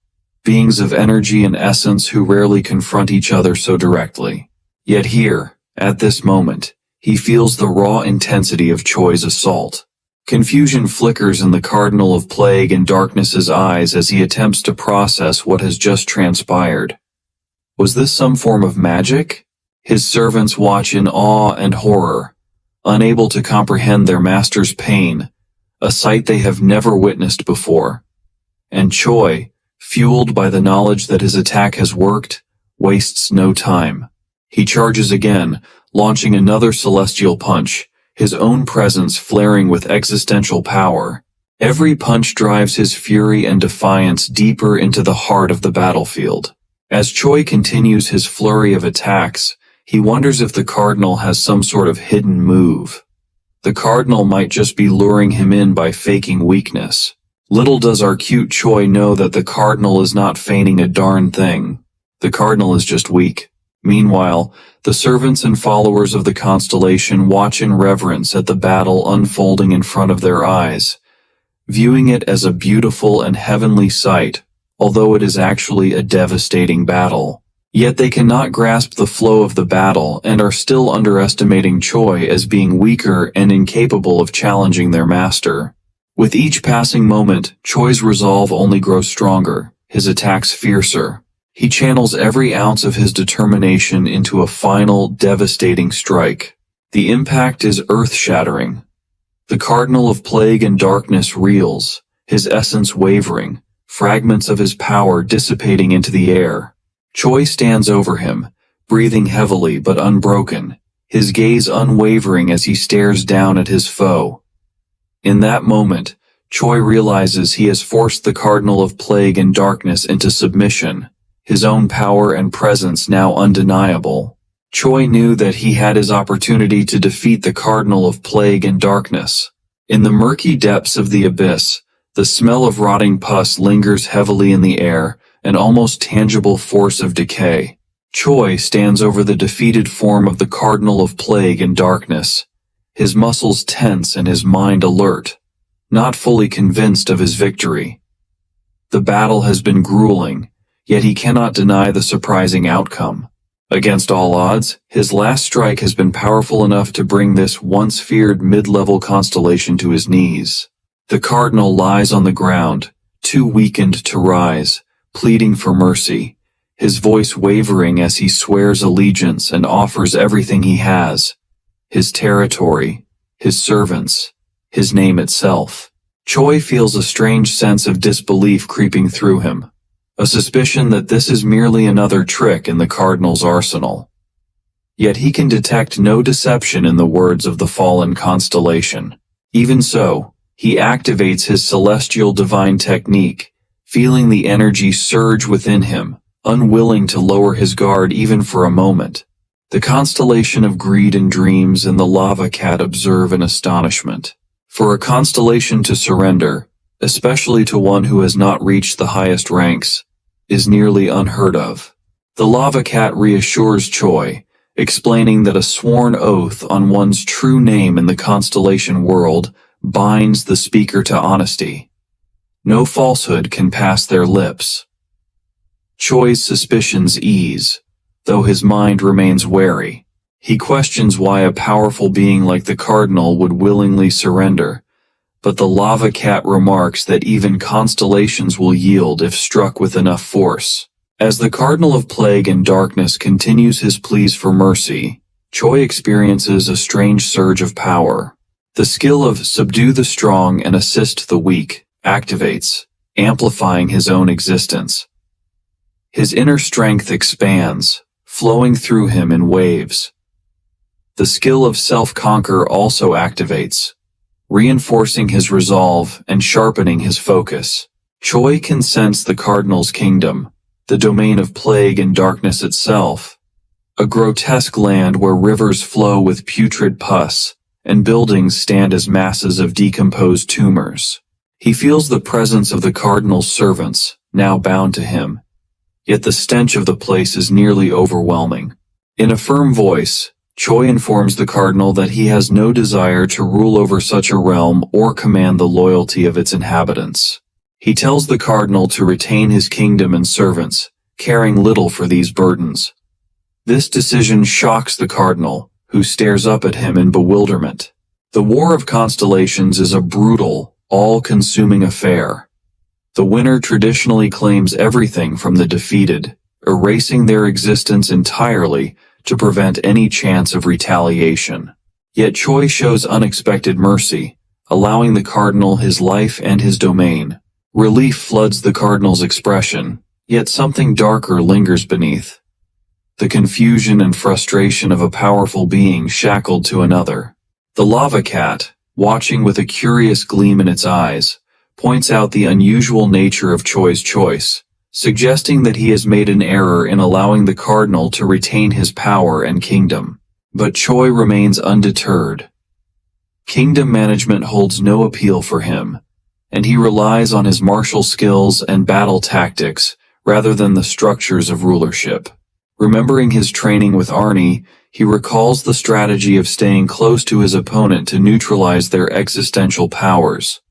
beings of energy and essence who rarely confront each other so directly. Yet here, at this moment, he feels the raw intensity of Choi's assault. Confusion flickers in the Cardinal of Plague and Darkness's eyes as he attempts to process what has just transpired. Was this some form of magic? His servants watch in awe and horror, unable to comprehend their master's pain, a sight they have never witnessed before. And Choi, fueled by the knowledge that his attack has worked, wastes no time. He charges again, launching another celestial punch, his own presence flaring with existential power. Every punch drives his fury and defiance deeper into the heart of the battlefield. As Choi continues his flurry of attacks, he wonders if the Cardinal has some sort of hidden move. The Cardinal might just be luring him in by faking weakness. Little does our cute Choi know that the Cardinal is not feigning a darn thing. The Cardinal is just weak. Meanwhile, the servants and followers of the constellation watch in reverence at the battle unfolding in front of their eyes, viewing it as a beautiful and heavenly sight, although it is actually a devastating battle. Yet they cannot grasp the flow of the battle and are still underestimating Choi as being weaker and incapable of challenging their master. With each passing moment, Choi's resolve only grows stronger, his attacks fiercer. He channels every ounce of his determination into a final, devastating strike. The impact is earth-shattering. The Cardinal of Plague and Darkness reels, his essence wavering, fragments of his power dissipating into the air. Choi stands over him, breathing heavily but unbroken, his gaze unwavering as he stares down at his foe. In that moment, Choi realizes he has forced the Cardinal of Plague and Darkness into submission, his own power and presence now undeniable. Choi knew that he had his opportunity to defeat the Cardinal of Plague and Darkness. In the murky depths of the abyss, the smell of rotting pus lingers heavily in the air, an almost tangible force of decay. Choi stands over the defeated form of the Cardinal of Plague and Darkness, his muscles tense and his mind alert, not fully convinced of his victory. The battle has been grueling, yet he cannot deny the surprising outcome. Against all odds, his last strike has been powerful enough to bring this once feared mid-level constellation to his knees. The Cardinal lies on the ground, too weakened to rise, pleading for mercy, his voice wavering as he swears allegiance and offers everything he has: his territory, his servants, his name itself. Choi feels a strange sense of disbelief creeping through him. a suspicion that this is merely another trick in the cardinal's arsenal. Yet he can detect no deception in the words of the fallen constellation. Even so, he activates his celestial divine technique, feeling the energy surge within him, unwilling to lower his guard even for a moment. The constellation of greed and dreams and the lava cat observe in astonishment. For a constellation to surrender, especially to one who has not reached the highest ranks, is nearly unheard of. The lava cat reassures Choi, explaining that a sworn oath on one's true name in the constellation world binds the speaker to honesty. No falsehood can pass their lips. Choi's suspicions ease, though his mind remains wary. He questions why a powerful being like the cardinal would willingly surrender, but the lava cat remarks that even constellations will yield if struck with enough force. As the Cardinal of Plague and Darkness continues his pleas for mercy, Choi experiences a strange surge of power. The skill of subdue the strong and assist the weak activates, amplifying his own existence. His inner strength expands, flowing through him in waves. The skill of self-conquer also activates, reinforcing his resolve and sharpening his focus. Choi can sense the Cardinal's kingdom, the domain of plague and darkness itself, a grotesque land where rivers flow with putrid pus, and buildings stand as masses of decomposed tumors. He feels the presence of the Cardinal's servants, now bound to him, yet the stench of the place is nearly overwhelming. In a firm voice, Choi informs the Cardinal that he has no desire to rule over such a realm or command the loyalty of its inhabitants. He tells the Cardinal to retain his kingdom and servants, caring little for these burdens. This decision shocks the Cardinal, who stares up at him in bewilderment. The War of Constellations is a brutal, all-consuming affair. The winner traditionally claims everything from the defeated, erasing their existence entirely to prevent any chance of retaliation. Yet Choi shows unexpected mercy, allowing the Cardinal his life and his domain. Relief floods the Cardinal's expression, yet something darker lingers beneath. The confusion and frustration of a powerful being shackled to another. The lava cat, watching with a curious gleam in its eyes, points out the unusual nature of Choi's choice, suggesting that he has made an error in allowing the Cardinal to retain his power and kingdom. But Choi remains undeterred. Kingdom management holds no appeal for him, and he relies on his martial skills and battle tactics rather than the structures of rulership. Remembering his training with Arnie, he recalls the strategy of staying close to his opponent to neutralize their existential powers,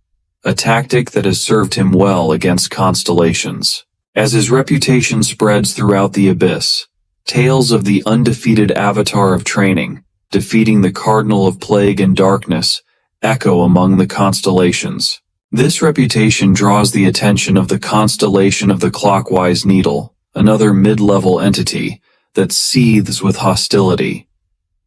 a tactic that has served him well against constellations. As his reputation spreads throughout the abyss, tales of the undefeated avatar of training, defeating the Cardinal of Plague and Darkness, echo among the constellations. This reputation draws the attention of the constellation of the Clockwise Needle, another mid-level entity that seethes with hostility.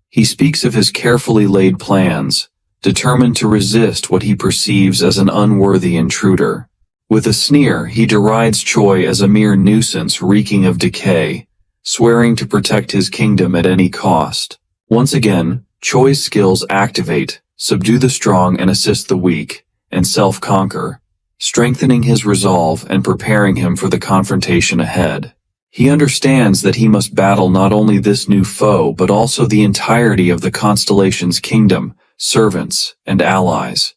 He speaks of his carefully laid plans, determined to resist what he perceives as an unworthy intruder. With a sneer, he derides Choi as a mere nuisance reeking of decay, swearing to protect his kingdom at any cost. Once again, Choi's skills activate, subdue the strong and assist the weak, and self-conquer, strengthening his resolve and preparing him for the confrontation ahead. He understands that he must battle not only this new foe but also the entirety of the constellation's kingdom, servants, and allies.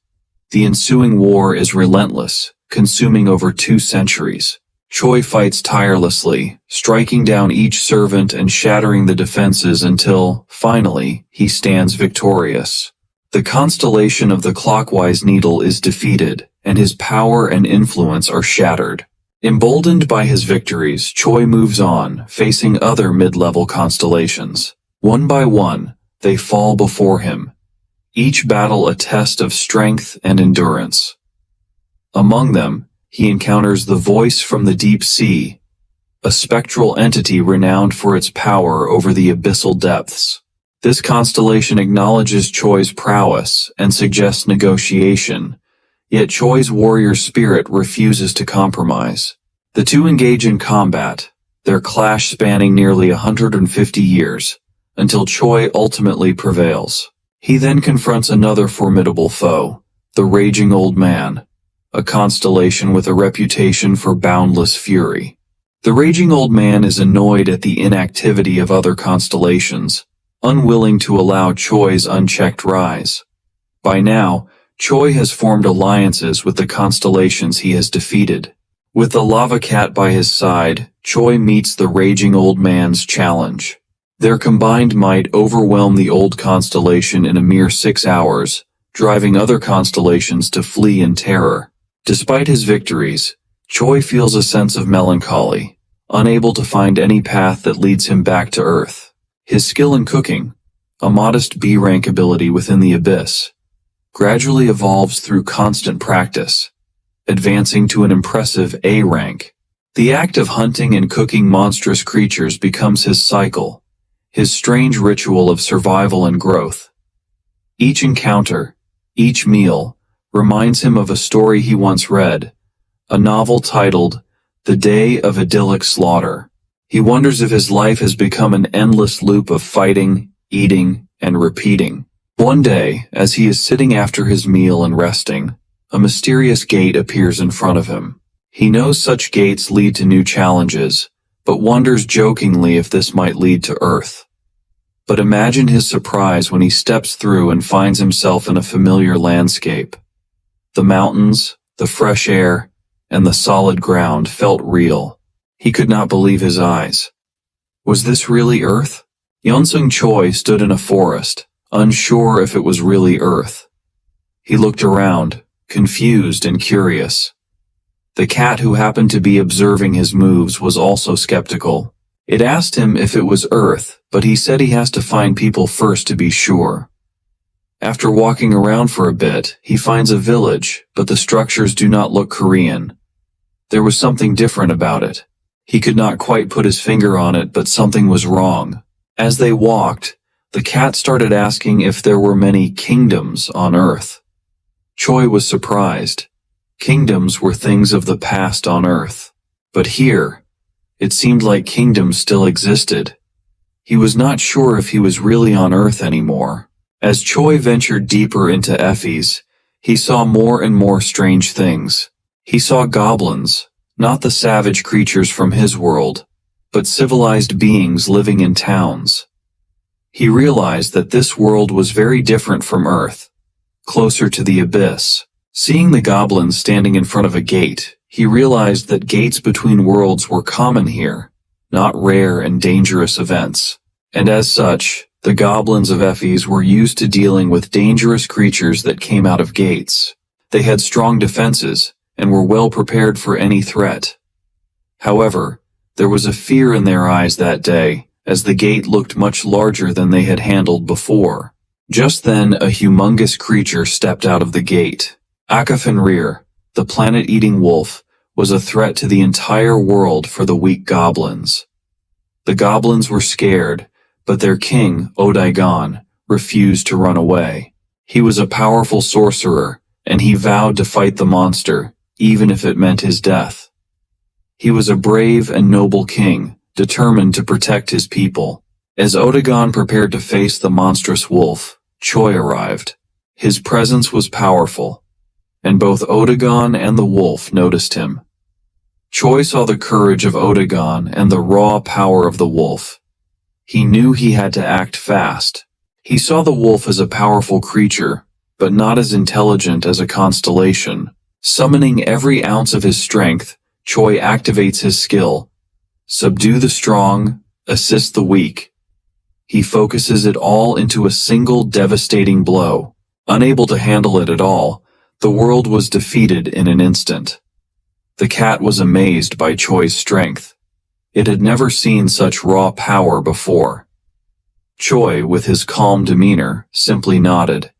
The ensuing war is relentless, consuming over 2 centuries. Choi fights tirelessly, striking down each servant and shattering the defenses until, finally, he stands victorious. The constellation of the Clockwise Needle is defeated, and his power and influence are shattered. Emboldened by his victories, Choi moves on, facing other mid-level constellations. One by one, they fall before him, each battle a test of strength and endurance. Among them, he encounters the Voice from the Deep Sea, a spectral entity renowned for its power over the abyssal depths. This constellation acknowledges Choi's prowess and suggests negotiation, yet Choi's warrior spirit refuses to compromise. The two engage in combat, their clash spanning nearly 150 years, until Choi ultimately prevails. He then confronts another formidable foe, the Raging Old Man, a constellation with a reputation for boundless fury. The Raging Old Man is annoyed at the inactivity of other constellations, unwilling to allow Choi's unchecked rise. By now, Choi has formed alliances with the constellations he has defeated. With the lava cat by his side, Choi meets the Raging Old Man's challenge. Their combined might overwhelm the old constellation in a mere 6 hours, driving other constellations to flee in terror. Despite his victories, Choi feels a sense of melancholy, unable to find any path that leads him back to Earth. His skill in cooking, a modest B-rank ability within the abyss, gradually evolves through constant practice, advancing to an impressive A rank. The act of hunting and cooking monstrous creatures becomes his cycle, his strange ritual of survival and growth. Each encounter, each meal, reminds him of a story he once read, a novel titled The Day of Idyllic Slaughter. He wonders if his life has become an endless loop of fighting, eating, and repeating. One day, as he is sitting after his meal and resting, a mysterious gate appears in front of him. He knows such gates lead to new challenges, but wonders jokingly if this might lead to Earth. But imagine his surprise when he steps through and finds himself in a familiar landscape. The mountains, the fresh air, and the solid ground felt real. He could not believe his eyes. Was this really Earth? Yeonsung Choi stood in a forest, unsure if it was really Earth. He looked around, confused and curious. The cat who happened to be observing his moves was also skeptical. It asked him if it was Earth, but he said he has to find people first to be sure. After walking around for a bit, he finds a village, but the structures do not look Korean. There was something different about it. He could not quite put his finger on it, but something was wrong. As they walked, the cat started asking if there were many kingdoms on Earth. Choi was surprised. Kingdoms were things of the past on Earth. But here, it seemed like kingdoms still existed. He was not sure if he was really on Earth anymore. As Choi ventured deeper into Effie's, he saw more and more strange things. He saw goblins, not the savage creatures from his world, but civilized beings living in towns. He realized that this world was very different from Earth, closer to the abyss. Seeing the goblins standing in front of a gate, he realized that gates between worlds were common here, not rare and dangerous events. And as such, the goblins of Effie's were used to dealing with dangerous creatures that came out of gates. They had strong defenses, and were well prepared for any threat. However, there was a fear in their eyes that day, as the gate looked much larger than they had handled before. Just then, a humongous creature stepped out of the gate. Akafenrir, the planet-eating wolf, was a threat to the entire world for the weak goblins. The goblins were scared, but their king, Odaigon, refused to run away. He was a powerful sorcerer, and he vowed to fight the monster, even if it meant his death. He was a brave and noble king, determined to protect his people. As Odaigon prepared to face the monstrous wolf, Choi arrived. His presence was powerful, and both Odaigon and the wolf noticed him. Choi saw the courage of Odaigon and the raw power of the wolf. He knew he had to act fast. He saw the wolf as a powerful creature, but not as intelligent as a constellation. Summoning every ounce of his strength, Choi activates his skill. Subdue the strong, assist the weak. He focuses it all into a single devastating blow. Unable to handle it at all, the world was defeated in an instant. The cat was amazed by Choi's strength. It had never seen such raw power before. Choi, with his calm demeanor, simply nodded.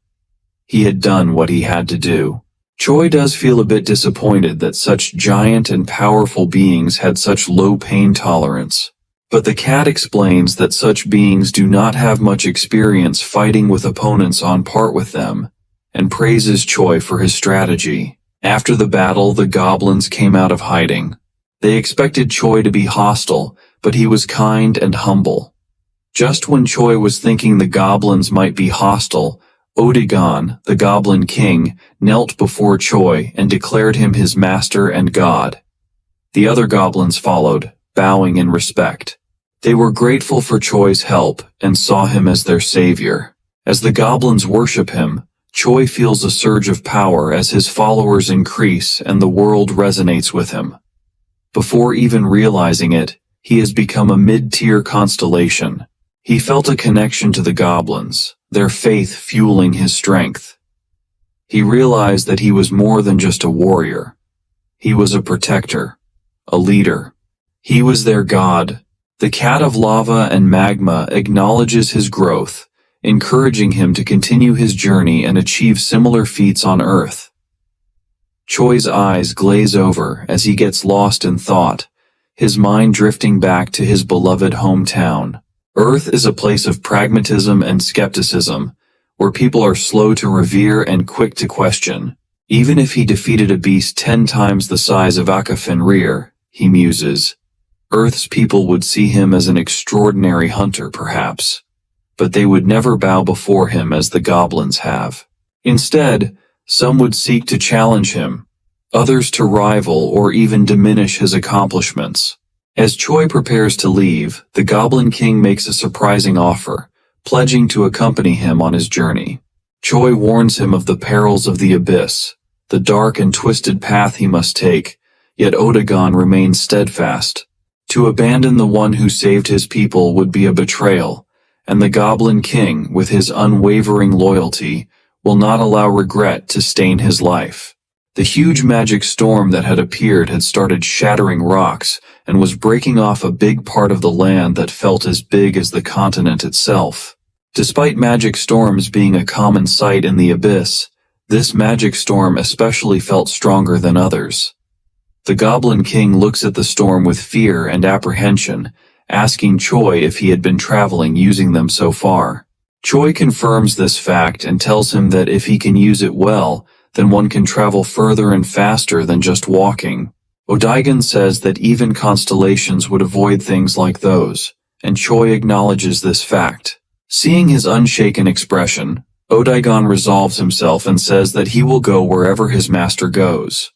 He had done what he had to do. Choi does feel a bit disappointed that such giant and powerful beings had such low pain tolerance. But the cat explains that such beings do not have much experience fighting with opponents on par with them, and praises Choi for his strategy. After the battle, the goblins came out of hiding. They expected Choi to be hostile, but he was kind and humble. Just when Choi was thinking the goblins might be hostile, Odagon, the Goblin King, knelt before Choi and declared him his master and god. The other goblins followed, bowing in respect. They were grateful for Choi's help and saw him as their savior. As the goblins worship him, Choi feels a surge of power as his followers increase and the world resonates with him. Before even realizing it, he has become a mid-tier constellation. He felt a connection to the goblins, their faith fueling his strength. He realized that he was more than just a warrior. He was a protector, a leader. He was their god. The cat of lava and magma acknowledges his growth, encouraging him to continue his journey and achieve similar feats on Earth. Choi's eyes glaze over as he gets lost in thought, his mind drifting back to his beloved hometown. Earth is a place of pragmatism and skepticism, where people are slow to revere and quick to question. Even if he defeated a beast 10 times the size of Fenrir, he muses, Earth's people would see him as an extraordinary hunter, perhaps, but they would never bow before him as the goblins have. Instead, some would seek to challenge him, others to rival or even diminish his accomplishments. As Choi prepares to leave, the Goblin King makes a surprising offer, pledging to accompany him on his journey. Choi warns him of the perils of the abyss, the dark and twisted path he must take, yet Odagon remains steadfast. To abandon the one who saved his people would be a betrayal, and the Goblin King, with his unwavering loyalty, will not allow regret to stain his life. The huge magic storm that had appeared had started shattering rocks and was breaking off a big part of the land that felt as big as the continent itself. Despite magic storms being a common sight in the abyss, this magic storm especially felt stronger than others. The Goblin King looks at the storm with fear and apprehension, asking Choi if he had been traveling using them so far. Choi confirms this fact and tells him that if he can use it well, then one can travel further and faster than just walking. Odagon says that even constellations would avoid things like those, and Choi acknowledges this fact. Seeing his unshaken expression, Odagon resolves himself and says that he will go wherever his master goes.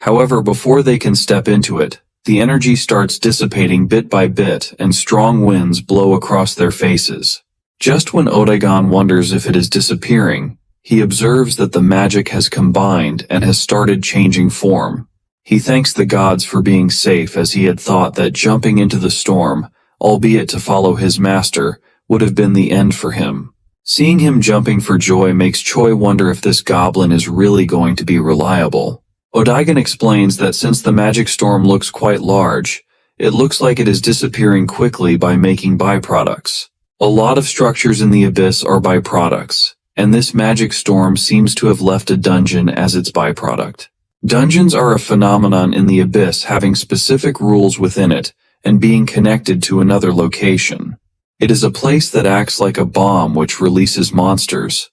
However, before they can step into it, the energy starts dissipating bit by bit and strong winds blow across their faces. Just when Odagon wonders if it is disappearing, he observes that the magic has combined and has started changing form. He thanks the gods for being safe, as he had thought that jumping into the storm, albeit to follow his master, would have been the end for him. Seeing him jumping for joy makes Choi wonder if this goblin is really going to be reliable. Odagon explains that since the magic storm looks quite large, it looks like it is disappearing quickly by making byproducts. A lot of structures in the abyss are byproducts, and this magic storm seems to have left a dungeon as its byproduct. Dungeons are a phenomenon in the abyss, having specific rules within it and being connected to another location. It is a place that acts like a bomb which releases monsters.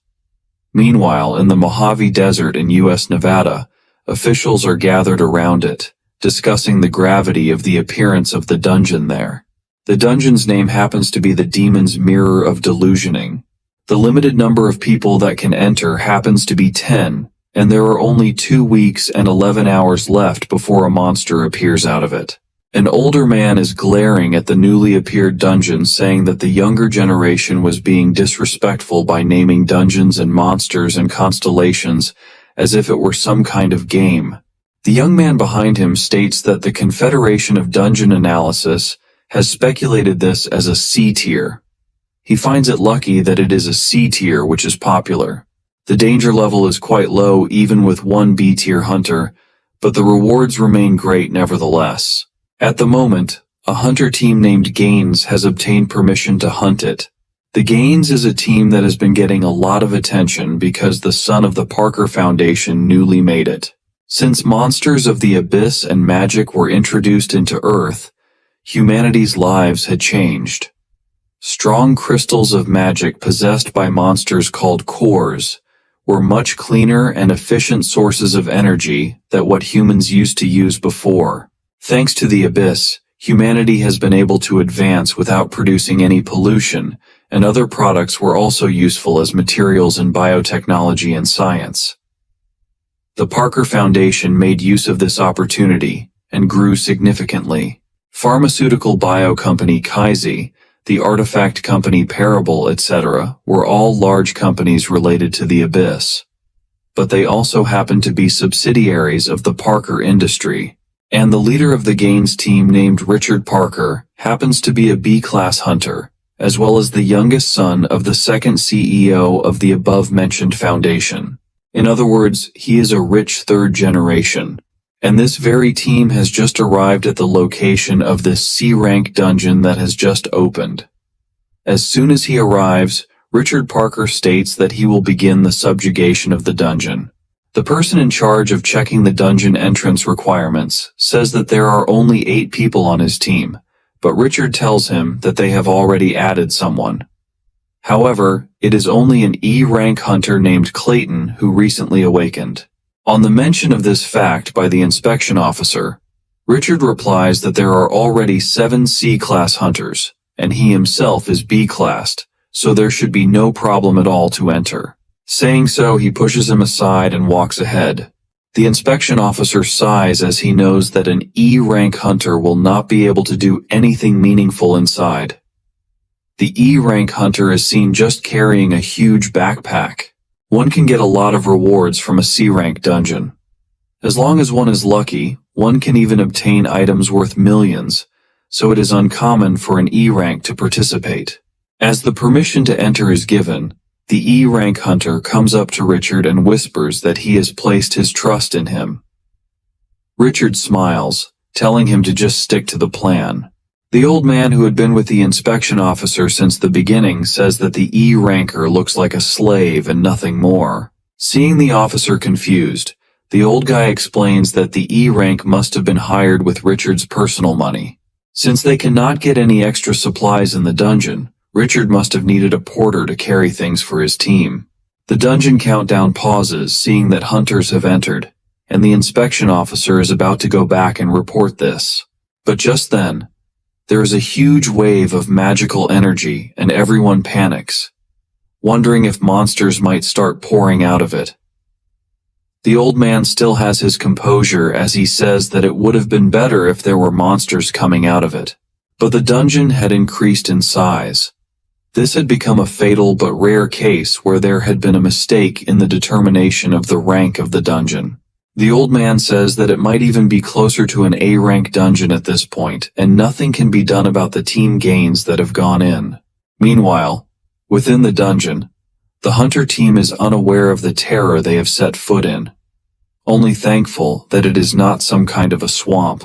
Meanwhile, in the Mojave Desert in U.S. Nevada, officials are gathered around it, discussing the gravity of the appearance of the dungeon there. The dungeon's name happens to be the demon's mirror of delusioning. The limited number of people that can enter happens to be 10, and there are only 2 weeks and 11 hours left before a monster appears out of it. An older man is glaring at the newly appeared dungeon, saying that the younger generation was being disrespectful by naming dungeons and monsters and constellations as if it were some kind of game. The young man behind him states that the Confederation of Dungeon Analysis has speculated this as a C tier. He finds it lucky that it is a C tier, which is popular. The danger level is quite low even with one B tier hunter, but the rewards remain great nevertheless. At the moment, a hunter team named Gaines has obtained permission to hunt it. The Gaines is a team that has been getting a lot of attention because the son of the Parker Foundation newly made it. Since monsters of the abyss and magic were introduced into Earth, humanity's lives had changed. Strong crystals of magic possessed by monsters called cores were much cleaner and efficient sources of energy than what humans used to use before. Thanks to the abyss, humanity has been able to advance without producing any pollution, and other products were also useful as materials in biotechnology and science. The Parker Foundation made use of this opportunity and grew significantly. Pharmaceutical bio company Kaiser, the artifact company Parable, etc., were all large companies related to the abyss. But they also happened to be subsidiaries of the Parker industry, and the leader of the Gaines team, named Richard Parker, happens to be a B-class hunter, as well as the youngest son of the second CEO of the above-mentioned foundation. In other words, he is a rich third generation. And this very team has just arrived at the location of this C-rank dungeon that has just opened. As soon as he arrives, Richard Parker states that he will begin the subjugation of the dungeon. The person in charge of checking the dungeon entrance requirements says that there are only 8 people on his team, but Richard tells him that they have already added someone. However, it is only an E-rank hunter named Clayton who recently awakened. On the mention of this fact by the inspection officer, Richard replies that there are already 7 C-class hunters, and he himself is B-classed, so there should be no problem at all to enter. Saying so, he pushes him aside and walks ahead. The inspection officer sighs as he knows that an E-rank hunter will not be able to do anything meaningful inside. The E-rank hunter is seen just carrying a huge backpack. One can get a lot of rewards from a C-rank dungeon. As long as one is lucky, one can even obtain items worth millions, so it is uncommon for an E-rank to participate. As the permission to enter is given, the E-rank hunter comes up to Richard and whispers that he has placed his trust in him. Richard smiles, telling him to just stick to the plan. The old man who had been with the inspection officer since the beginning says that the E-ranker looks like a slave and nothing more. Seeing the officer confused, the old guy explains that the E-rank must have been hired with Richard's personal money. Since they cannot get any extra supplies in the dungeon, Richard must have needed a porter to carry things for his team. The dungeon countdown pauses, seeing that hunters have entered, and the inspection officer is about to go back and report this. But just then, there is a huge wave of magical energy and everyone panics, wondering if monsters might start pouring out of it. The old man still has his composure as he says that it would have been better if there were monsters coming out of it. But the dungeon had increased in size. This had become a fatal but rare case where there had been a mistake in the determination of the rank of the dungeon. The old man says that it might even be closer to an A-rank dungeon at this point, and nothing can be done about the team gains that have gone in. Meanwhile, within the dungeon, the hunter team is unaware of the terror they have set foot in, only thankful that it is not some kind of a swamp.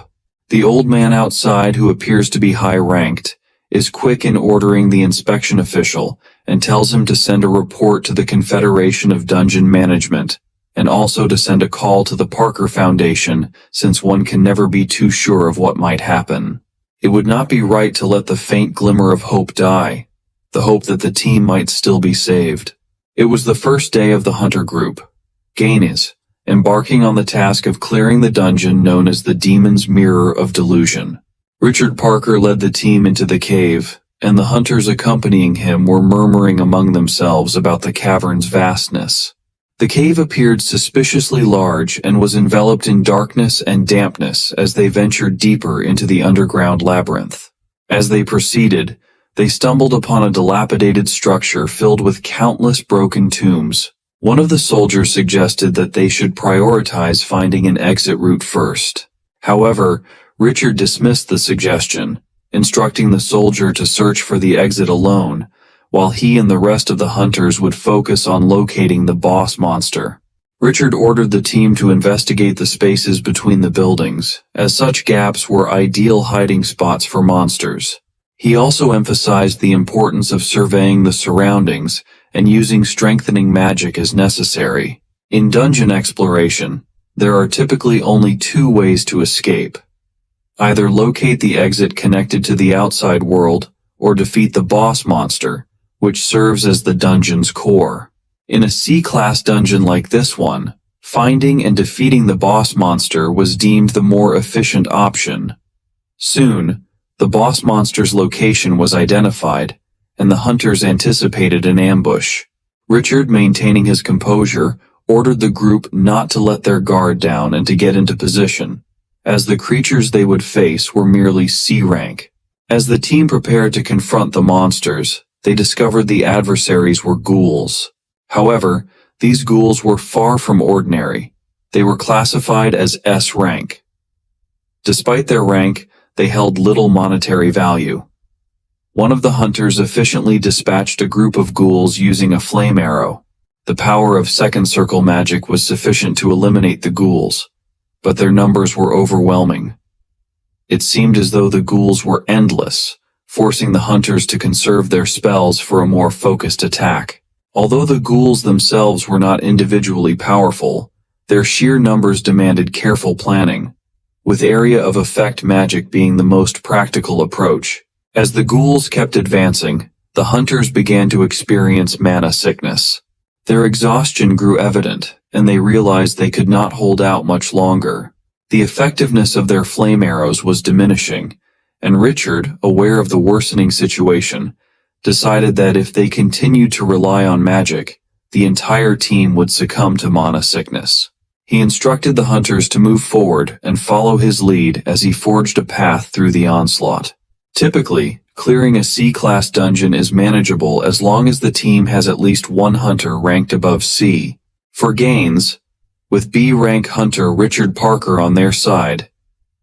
The old man outside, who appears to be high-ranked, is quick in ordering the inspection official and tells him to send a report to the Confederation of Dungeon Management, and also to send a call to the Parker Foundation, since one can never be too sure of what might happen. It would not be right to let the faint glimmer of hope die, the hope that the team might still be saved. It was the first day of the hunter group, Gaines, embarking on the task of clearing the dungeon known as the Demon's Mirror of Delusion. Richard Parker led the team into the cave, and the hunters accompanying him were murmuring among themselves about the cavern's vastness. The cave appeared suspiciously large and was enveloped in darkness and dampness as they ventured deeper into the underground labyrinth. As they proceeded, they stumbled upon a dilapidated structure filled with countless broken tombs. One of the soldiers suggested that they should prioritize finding an exit route first. However, Richard dismissed the suggestion, instructing the soldier to search for the exit alone, while he and the rest of the hunters would focus on locating the boss monster. Richard ordered the team to investigate the spaces between the buildings, as such gaps were ideal hiding spots for monsters. He also emphasized the importance of surveying the surroundings and using strengthening magic as necessary. In dungeon exploration, there are typically only 2 ways to escape. Either locate the exit connected to the outside world, or defeat the boss monster, which serves as the dungeon's core. In a C-class dungeon like this one, Finding and defeating the boss monster was deemed the more efficient option. Soon, the boss monster's location was identified, and the hunters anticipated an ambush. Richard, maintaining his composure, ordered the group not to let their guard down and to get into position, as the creatures they would face were merely C rank. As the team prepared to confront the monsters, they discovered the adversaries were ghouls. However, these ghouls were far from ordinary. They were classified as S rank. Despite their rank, they held little monetary value. One of the hunters efficiently dispatched a group of ghouls using a flame arrow. The power of second circle magic was sufficient to eliminate the ghouls, but their numbers were overwhelming. It seemed as though the ghouls were endless, forcing the hunters to conserve their spells for a more focused attack. Although the ghouls themselves were not individually powerful, their sheer numbers demanded careful planning, with area of effect magic being the most practical approach. As the ghouls kept advancing, the hunters began to experience mana sickness. Their exhaustion grew evident, and they realized they could not hold out much longer. The effectiveness of their flame arrows was diminishing, and Richard, aware of the worsening situation, decided that if they continued to rely on magic, the entire team would succumb to mana sickness. He instructed the hunters to move forward and follow his lead as he forged a path through the onslaught. Typically, clearing a C-class dungeon is manageable as long as the team has at least one hunter ranked above C. For gains, with B-rank hunter Richard Parker on their side,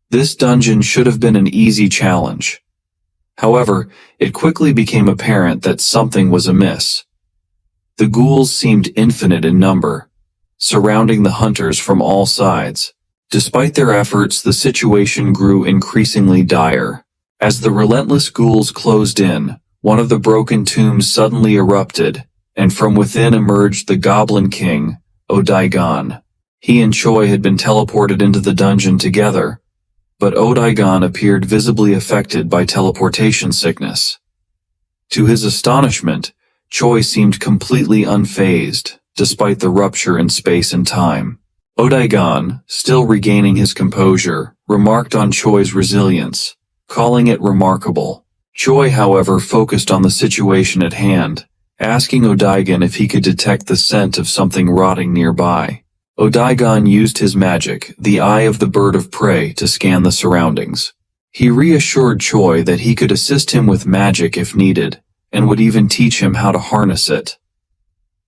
this dungeon should have been an easy challenge. However, it quickly became apparent that something was amiss. The ghouls seemed infinite in number, surrounding the hunters from all sides. Despite their efforts, the situation grew increasingly dire. As the relentless ghouls closed in, one of the broken tombs suddenly erupted, and from within emerged the Goblin King, Odaigon. He and Choi had been teleported into the dungeon together, but Odaigon appeared visibly affected by teleportation sickness. To his astonishment, Choi seemed completely unfazed, despite the rupture in space and time. Odaigon, still regaining his composure, remarked on Choi's resilience, calling it remarkable. Choi, however, focused on the situation at hand, asking Odaigon if he could detect the scent of something rotting nearby. Odaigon used his magic, the Eye of the Bird of Prey, to scan the surroundings. He reassured Choi that he could assist him with magic if needed, and would even teach him how to harness it.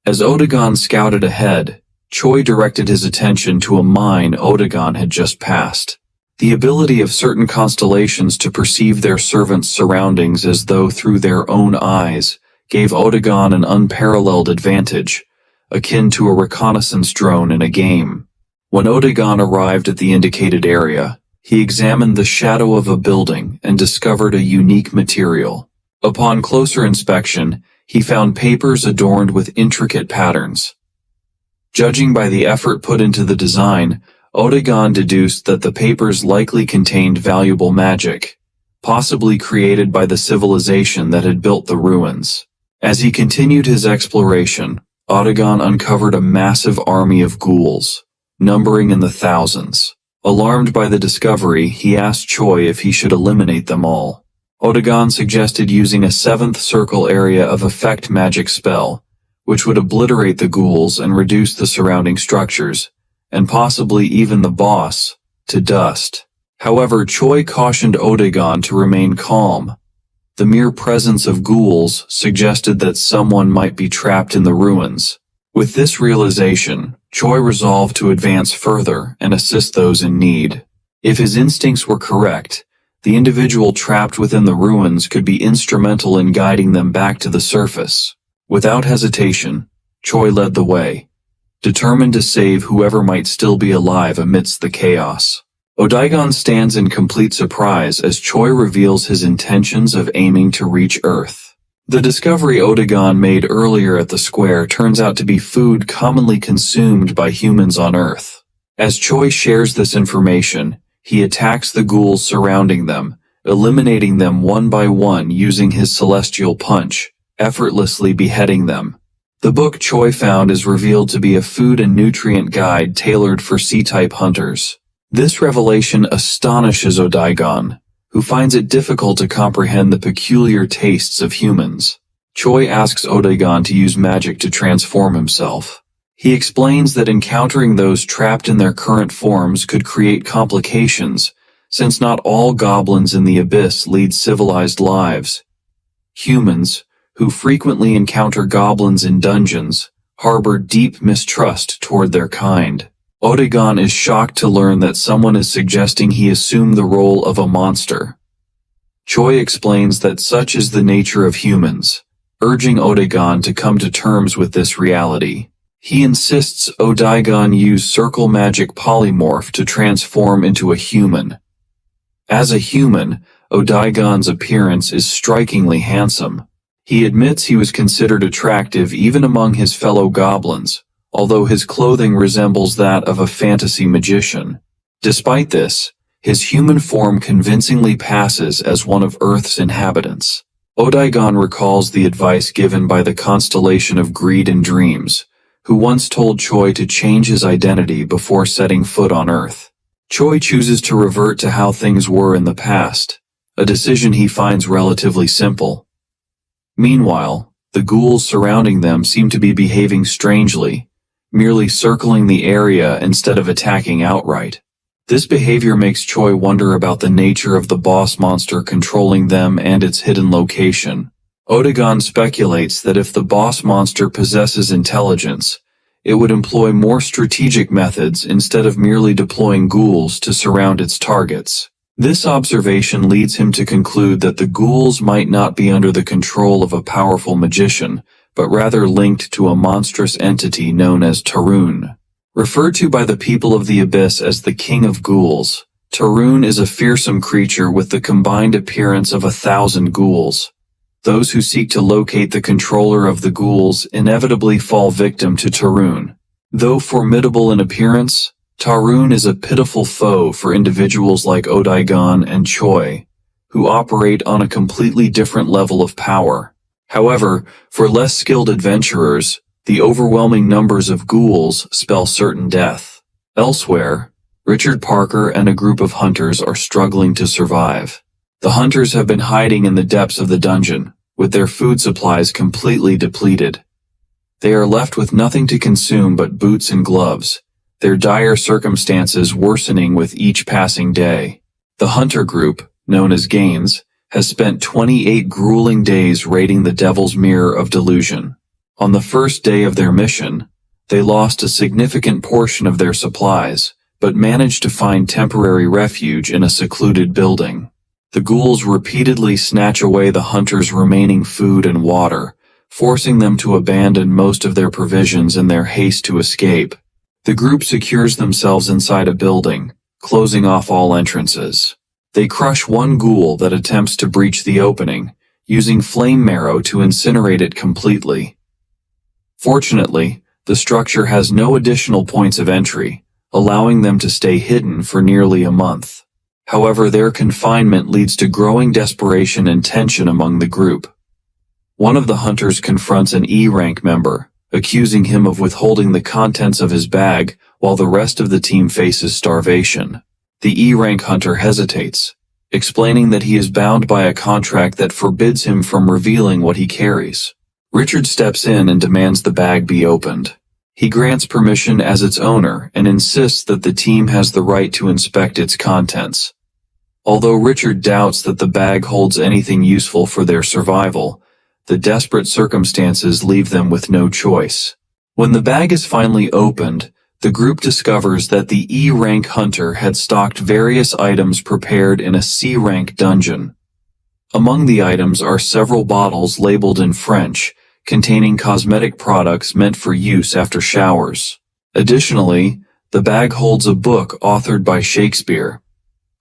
As Odaigon scouted ahead, Choi directed his attention to a mine Odaigon had just passed. The ability of certain constellations to perceive their servants' surroundings as though through their own eyes gave Odaigon an unparalleled advantage, akin to a reconnaissance drone in a game. When Odaigon arrived at the indicated area, he examined the shadow of a building and discovered a unique material. Upon closer inspection, he found papers adorned with intricate patterns. Judging by the effort put into the design, Odaigon deduced that the papers likely contained valuable magic, possibly created by the civilization that had built the ruins. As he continued his exploration, Odaigon uncovered a massive army of ghouls, numbering in the thousands. Alarmed by the discovery, he asked Choi if he should eliminate them all. Odaigon suggested using a seventh circle area of effect magic spell, which would obliterate the ghouls and reduce the surrounding structures, and possibly even the boss, to dust. However, Choi cautioned Odaigon to remain calm. The mere presence of ghouls suggested that someone might be trapped in the ruins. With this realization, Choi resolved to advance further and assist those in need. If his instincts were correct, the individual trapped within the ruins could be instrumental in guiding them back to the surface. Without hesitation, Choi led the way, determined to save whoever might still be alive amidst the chaos. Odaigon stands in complete surprise as Choi reveals his intentions of aiming to reach Earth. The discovery Odaigon made earlier at the square turns out to be food commonly consumed by humans on Earth. As Choi shares this information, he attacks the ghouls surrounding them, eliminating them one by one using his celestial punch, effortlessly beheading them. The book Choi found is revealed to be a food and nutrient guide tailored for C-type hunters. This revelation astonishes Odaigon, who finds it difficult to comprehend the peculiar tastes of humans. Choi asks Odaigon to use magic to transform himself. He explains that encountering those trapped in their current forms could create complications, since not all goblins in the abyss lead civilized lives. Humans, who frequently encounter goblins in dungeons, harbor deep mistrust toward their kind. Odaigon is shocked to learn that someone is suggesting he assume the role of a monster. Choi explains that such is the nature of humans, urging Odaigon to come to terms with this reality. He insists Odaigon use circle magic polymorph to transform into a human. As a human, Odaigon's appearance is strikingly handsome. He admits he was considered attractive even among his fellow goblins, although his clothing resembles that of a fantasy magician. Despite this, his human form convincingly passes as one of Earth's inhabitants. Odaigon recalls the advice given by the constellation of Greed and Dreams, who once told Choi to change his identity before setting foot on Earth. Choi chooses to revert to how things were in the past, a decision he finds relatively simple. Meanwhile, the ghouls surrounding them seem to be behaving strangely, merely circling the area instead of attacking outright. This behavior makes Choi wonder about the nature of the boss monster controlling them and its hidden location. Odaigon speculates that if the boss monster possesses intelligence, it would employ more strategic methods instead of merely deploying ghouls to surround its targets. This observation leads him to conclude that the ghouls might not be under the control of a powerful magician, but rather linked to a monstrous entity known as Tarun. Referred to by the people of the Abyss as the King of Ghouls, Tarun is a fearsome creature with the combined appearance of 1,000 ghouls. Those who seek to locate the controller of the ghouls inevitably fall victim to Tarun. Though formidable in appearance, Tarun is a pitiful foe for individuals like Odaigon and Choi, who operate on a completely different level of power. However, for less skilled adventurers, the overwhelming numbers of ghouls spell certain death. Elsewhere, Richard Parker and a group of hunters are struggling to survive. The hunters have been hiding in the depths of the dungeon, with their food supplies completely depleted. They are left with nothing to consume but boots and gloves, their dire circumstances worsening with each passing day. The hunter group, known as Gaines, has spent 28 grueling days raiding the Devil's Mirror of Delusion. On the first day of their mission, they lost a significant portion of their supplies, but managed to find temporary refuge in a secluded building. The ghouls repeatedly snatch away the hunters' remaining food and water, forcing them to abandon most of their provisions in their haste to escape. The group secures themselves inside a building, closing off all entrances. They crush one ghoul that attempts to breach the opening, using flame marrow to incinerate it completely. Fortunately, the structure has no additional points of entry, allowing them to stay hidden for nearly a month. However, their confinement leads to growing desperation and tension among the group. One of the hunters confronts an E-rank member, accusing him of withholding the contents of his bag while the rest of the team faces starvation. The E-rank hunter hesitates, explaining that he is bound by a contract that forbids him from revealing what he carries. Richard steps in and demands the bag be opened. He grants permission as its owner and insists that the team has the right to inspect its contents. Although Richard doubts that the bag holds anything useful for their survival, the desperate circumstances leave them with no choice. When the bag is finally opened, the group discovers that the E-rank hunter had stocked various items prepared in a C-rank dungeon. Among the items are several bottles labeled in French, containing cosmetic products meant for use after showers. Additionally, the bag holds a book authored by Shakespeare.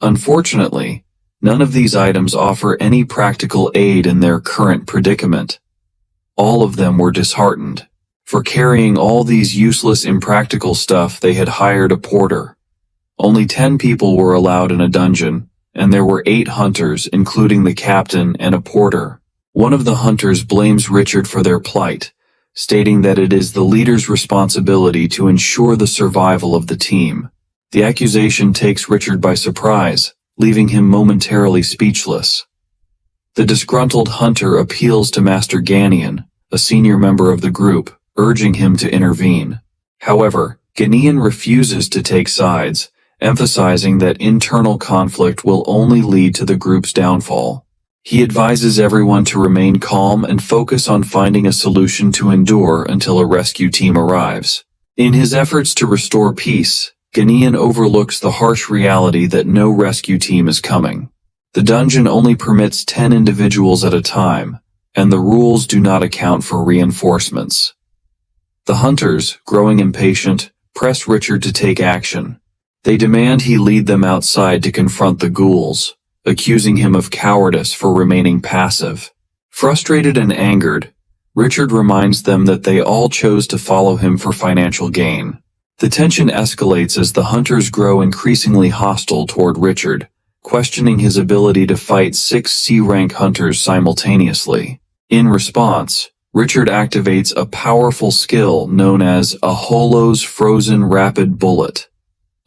Unfortunately, none of these items offer any practical aid in their current predicament. All of them were disheartened. For carrying all these useless impractical stuff, they had hired a porter. Only 10 people were allowed in a dungeon, and there were 8 hunters, including the captain and a porter. One of the hunters blames Richard for their plight, stating that it is the leader's responsibility to ensure the survival of the team. The accusation takes Richard by surprise, leaving him momentarily speechless. The disgruntled hunter appeals to Master Ganian, a senior member of the group, urging him to intervene. However, Ganian refuses to take sides, emphasizing that internal conflict will only lead to the group's downfall. He advises everyone to remain calm and focus on finding a solution to endure until a rescue team arrives. In his efforts to restore peace, Ganian overlooks the harsh reality that no rescue team is coming. The dungeon only permits 10 individuals at a time, and the rules do not account for reinforcements. The hunters, growing impatient, press Richard to take action. They demand he lead them outside to confront the ghouls, accusing him of cowardice for remaining passive. Frustrated and angered, Richard reminds them that they all chose to follow him for financial gain. The tension escalates as the hunters grow increasingly hostile toward Richard, questioning his ability to fight 6 C-rank hunters simultaneously. In response, Richard activates a powerful skill known as a Holo's Frozen Rapid Bullet,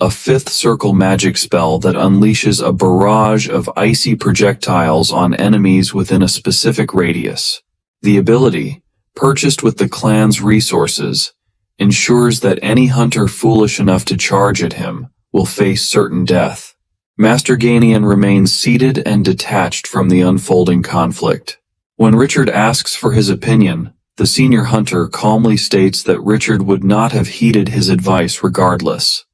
a 5th circle magic spell that unleashes a barrage of icy projectiles on enemies within a specific radius. The ability, purchased with the clan's resources, ensures that any hunter foolish enough to charge at him will face certain death. Master Ganian remains seated and detached from the unfolding conflict. When Richard asks for his opinion, the senior hunter calmly states that Richard would not have heeded his advice regardless.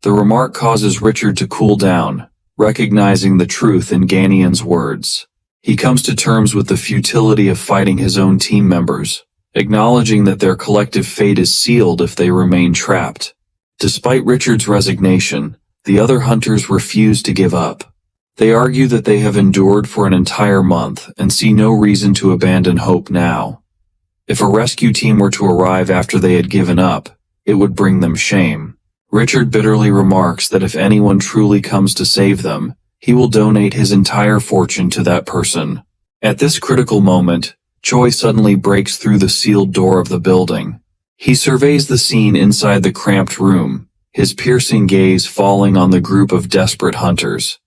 The remark causes Richard to cool down, recognizing the truth in Ganian's words. He comes to terms with the futility of fighting his own team members, acknowledging that their collective fate is sealed if they remain trapped. Despite Richard's resignation, the other hunters refuse to give up. They argue that they have endured for an entire month and see no reason to abandon hope now. If a rescue team were to arrive after they had given up, it would bring them shame. Richard bitterly remarks that if anyone truly comes to save them, he will donate his entire fortune to that person. At this critical moment, Choi suddenly breaks through the sealed door of the building. He surveys the scene inside the cramped room, his piercing gaze falling on the group of desperate hunters.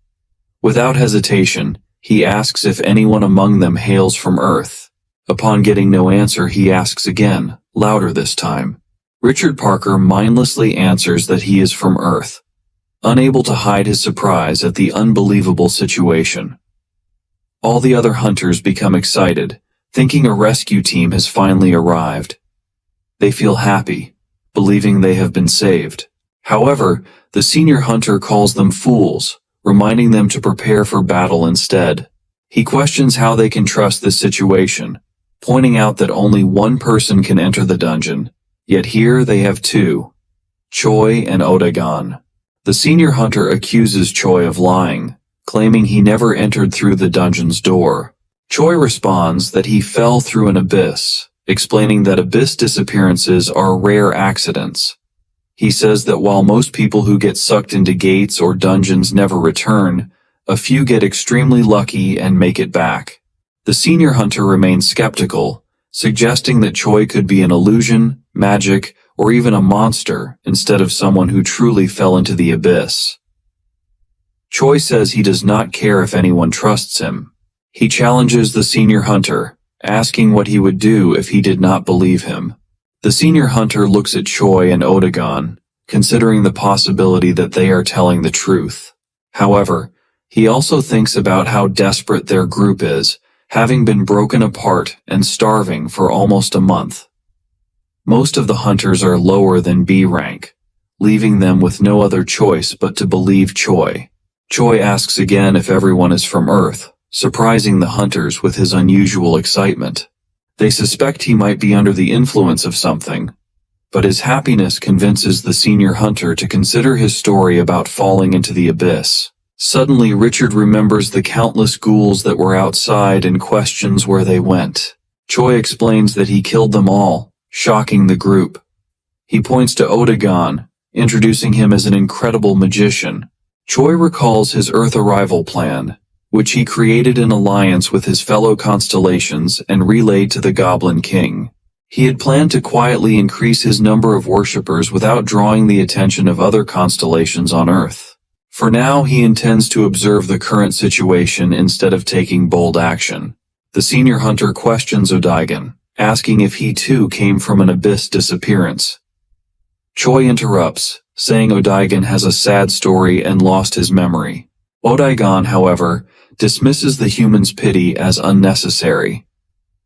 Without hesitation, he asks if anyone among them hails from Earth. Upon getting no answer, he asks again, louder this time. Richard Parker mindlessly answers that he is from Earth, unable to hide his surprise at the unbelievable situation. All the other hunters become excited, thinking a rescue team has finally arrived. They feel happy, believing they have been saved. However, the senior hunter calls them fools, reminding them to prepare for battle instead. He questions how they can trust this situation, pointing out that only one person can enter the dungeon, yet here they have 2, Choi and Odagon. The senior hunter accuses Choi of lying, claiming he never entered through the dungeon's door. Choi responds that he fell through an abyss, explaining that abyss disappearances are rare accidents. He says that while most people who get sucked into gates or dungeons never return, a few get extremely lucky and make it back. The senior hunter remains skeptical, suggesting that Choi could be an illusion, magic, or even a monster instead of someone who truly fell into the abyss. Choi says he does not care if anyone trusts him. He challenges the senior hunter, asking what he would do if he did not believe him. The senior hunter looks at Choi and Odagon, considering the possibility that they are telling the truth. However, he also thinks about how desperate their group is, having been broken apart and starving for almost a month. Most of the hunters are lower than B rank, leaving them with no other choice but to believe Choi. Choi asks again if everyone is from Earth, surprising the hunters with his unusual excitement. They suspect he might be under the influence of something, but his happiness convinces the senior hunter to consider his story about falling into the abyss. Suddenly, Richard remembers the countless ghouls that were outside and questions where they went. Choi explains that he killed them all, shocking the group. He points to Odagon, introducing him as an incredible magician. Choi recalls his Earth arrival plan, which he created in alliance with his fellow constellations and relayed to the Goblin King. He had planned to quietly increase his number of worshippers without drawing the attention of other constellations on Earth. For now, he intends to observe the current situation instead of taking bold action. The senior hunter questions Odaigan, asking if he too came from an abyss disappearance. Choi interrupts, saying Odaigan has a sad story and lost his memory. Odaigan, however, dismisses the human's pity as unnecessary.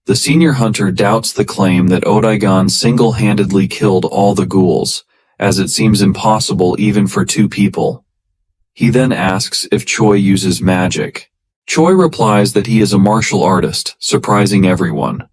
The senior hunter doubts the claim that Odaigan single-handedly killed all the ghouls, as it seems impossible even for two people. He then asks if Choi uses magic. Choi replies that he is a martial artist, surprising everyone.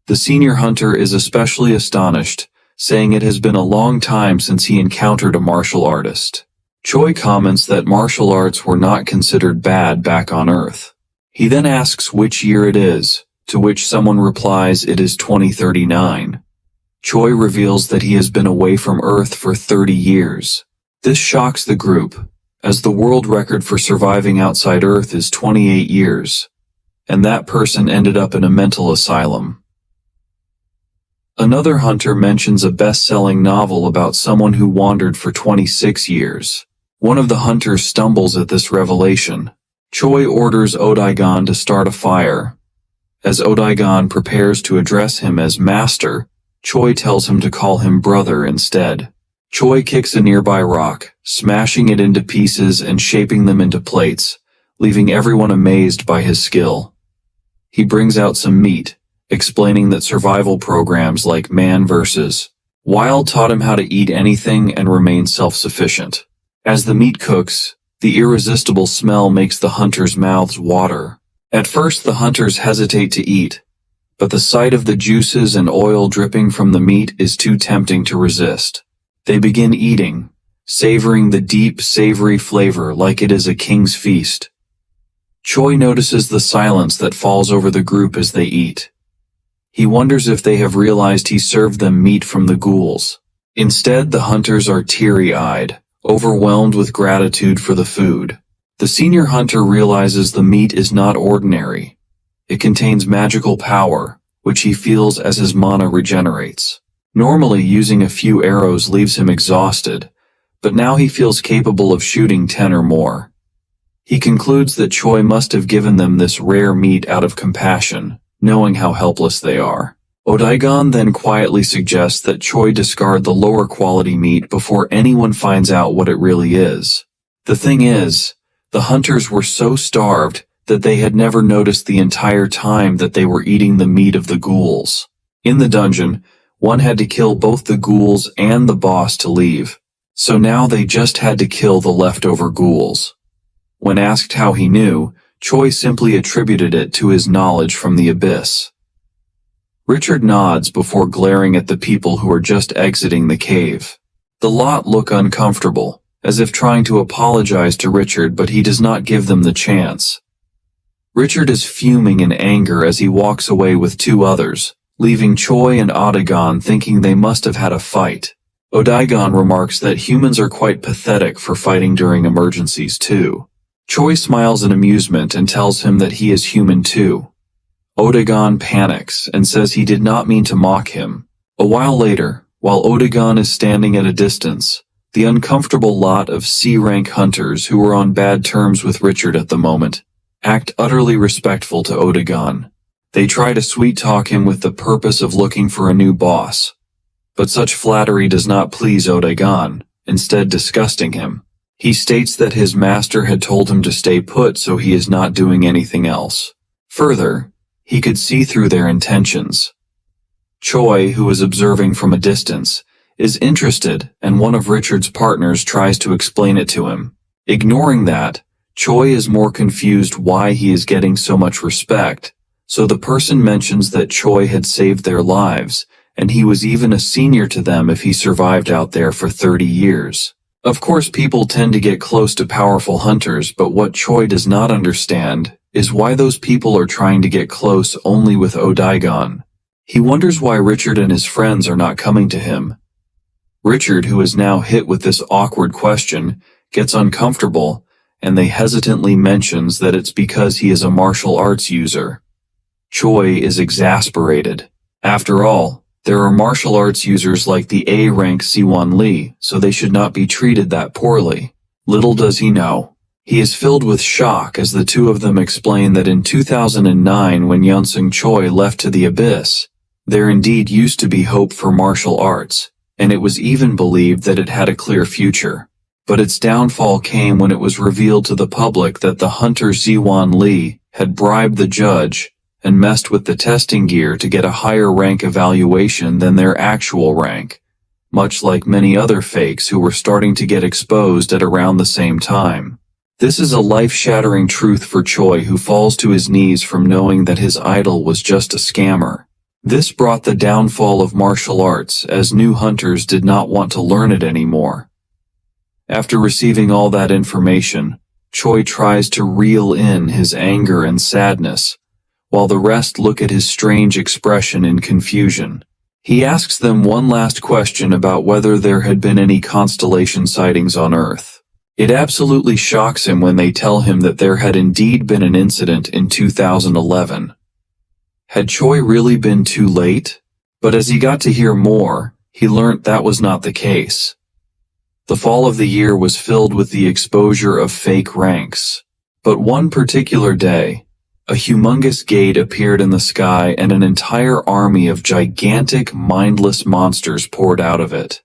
The senior hunter is especially astonished, saying it has been a long time since he encountered a martial artist. Choi comments that martial arts were not considered bad back on Earth. He then asks which year it is, to which someone replies it is 2039. Choi reveals that he has been away from Earth for 30 years. This shocks the group, as the world record for surviving outside Earth is 28 years, and that person ended up in a mental asylum. Another hunter mentions a best-selling novel about someone who wandered for 26 years. One of the hunters stumbles at this revelation. Choi orders Odaigan to start a fire. As Odaigan prepares to address him as master, Choi tells him to call him brother instead. Choi kicks a nearby rock, smashing it into pieces and shaping them into plates, leaving everyone amazed by his skill. He brings out some meat, explaining that survival programs like Man vs. Wild taught him how to eat anything and remain self-sufficient. As the meat cooks, the irresistible smell makes the hunters' mouths water. At first the hunters hesitate to eat, but the sight of the juices and oil dripping from the meat is too tempting to resist. They begin eating, savoring the deep, savory flavor like it is a king's feast. Choi notices the silence that falls over the group as they eat. He wonders if they have realized he served them meat from the ghouls. Instead, the hunters are teary-eyed, overwhelmed with gratitude for the food. The senior hunter realizes the meat is not ordinary. It contains magical power, which he feels as his mana regenerates. Normally, using a few arrows leaves him exhausted, but now he feels capable of shooting 10 or more. He concludes that Choi must have given them this rare meat out of compassion, knowing how helpless they are. Odaigan then quietly suggests that Choi discard the lower quality meat before anyone finds out what it really is. The thing is, the hunters were so starved that they had never noticed the entire time that they were eating the meat of the ghouls. In the dungeon, one had to kill both the ghouls and the boss to leave, so now they just had to kill the leftover ghouls. When asked how he knew, Choi simply attributed it to his knowledge from the abyss. Richard nods before glaring at the people who are just exiting the cave. The lot look uncomfortable, as if trying to apologize to Richard, but he does not give them the chance. Richard is fuming in anger as he walks away with two others, leaving Choi and Odaigan thinking they must have had a fight. Odaigan remarks that humans are quite pathetic for fighting during emergencies too. Choi smiles in amusement and tells him that he is human too. Odaigan panics and says he did not mean to mock him. A while later, while Odaigan is standing at a distance, the uncomfortable lot of C-rank hunters who are on bad terms with Richard at the moment act utterly respectful to Odaigan. They try to sweet-talk him with the purpose of looking for a new boss. But such flattery does not please Odaigan, instead disgusting him. He states that his master had told him to stay put, so he is not doing anything else. Further, he could see through their intentions. Choi, who is observing from a distance, is interested, and one of Richard's partners tries to explain it to him. Ignoring that, Choi is more confused why he is getting so much respect, so the person mentions that Choi had saved their lives, and he was even a senior to them if he survived out there for 30 years. Of course, people tend to get close to powerful hunters, but what Choi does not understand is why those people are trying to get close only with Odaigan. He wonders why Richard and his friends are not coming to him. Richard, who is now hit with this awkward question, gets uncomfortable, and they hesitantly mentions that it's because he is a martial arts user. Choi is exasperated. After all, There are martial arts users like the A-rank Siwon Lee, so they should not be treated that poorly. Little does he know. He is filled with shock as the two of them explain that in 2009 when Yunsung Choi left to the abyss, there indeed used to be hope for martial arts, and it was even believed that it had a clear future. But its downfall came when it was revealed to the public that the hunter Siwon Lee had bribed the judge and messed with the testing gear to get a higher rank evaluation than their actual rank, much like many other fakes who were starting to get exposed at around the same time. This is a life-shattering truth for Choi, who falls to his knees from knowing that his idol was just a scammer. This brought the downfall of martial arts, as new hunters did not want to learn it anymore. After receiving all that information, Choi tries to reel in his anger and sadness, while the rest look at his strange expression in confusion. He asks them one last question about whether there had been any constellation sightings on Earth. It absolutely shocks him when they tell him that there had indeed been an incident in 2011. Had Choi really been too late? But as he got to hear more, he learnt that was not the case. The fall of the year was filled with the exposure of fake ranks. But one particular day, a humongous gate appeared in the sky and an entire army of gigantic, mindless monsters poured out of it.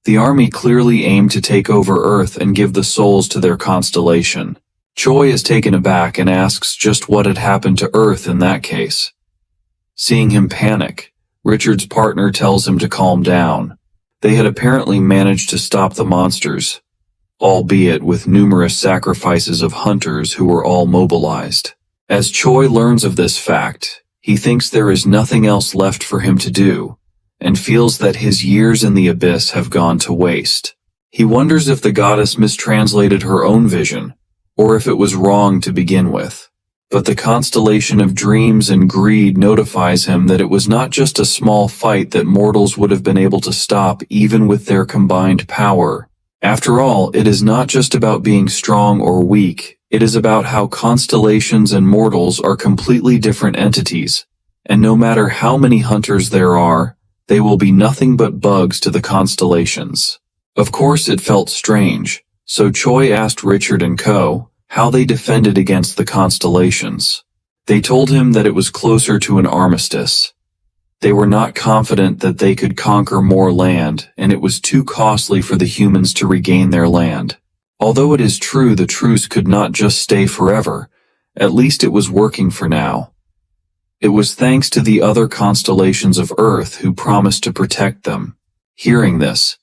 The army clearly aimed to take over Earth and give the souls to their constellation. Choi is taken aback and asks just what had happened to Earth in that case. Seeing him panic, Richard's partner tells him to calm down. They had apparently managed to stop the monsters, albeit with numerous sacrifices of hunters who were all mobilized. As Choi learns of this fact, he thinks there is nothing else left for him to do, and feels that his years in the abyss have gone to waste. He wonders if the goddess mistranslated her own vision, or if it was wrong to begin with. But the constellation of dreams and greed notifies him that it was not just a small fight that mortals would have been able to stop even with their combined power. After all, it is not just about being strong or weak, it is about how constellations and mortals are completely different entities, and no matter how many hunters there are, they will be nothing but bugs to the constellations. Of course it felt strange, so Choi asked Richard and Co. how they defended against the constellations. They told him that it was closer to an armistice. They were not confident that they could conquer more land, and it was too costly for the humans to regain their land. Although it is true the truce could not just stay forever, at least it was working for now. It was thanks to the other constellations of Earth who promised to protect them. Hearing this,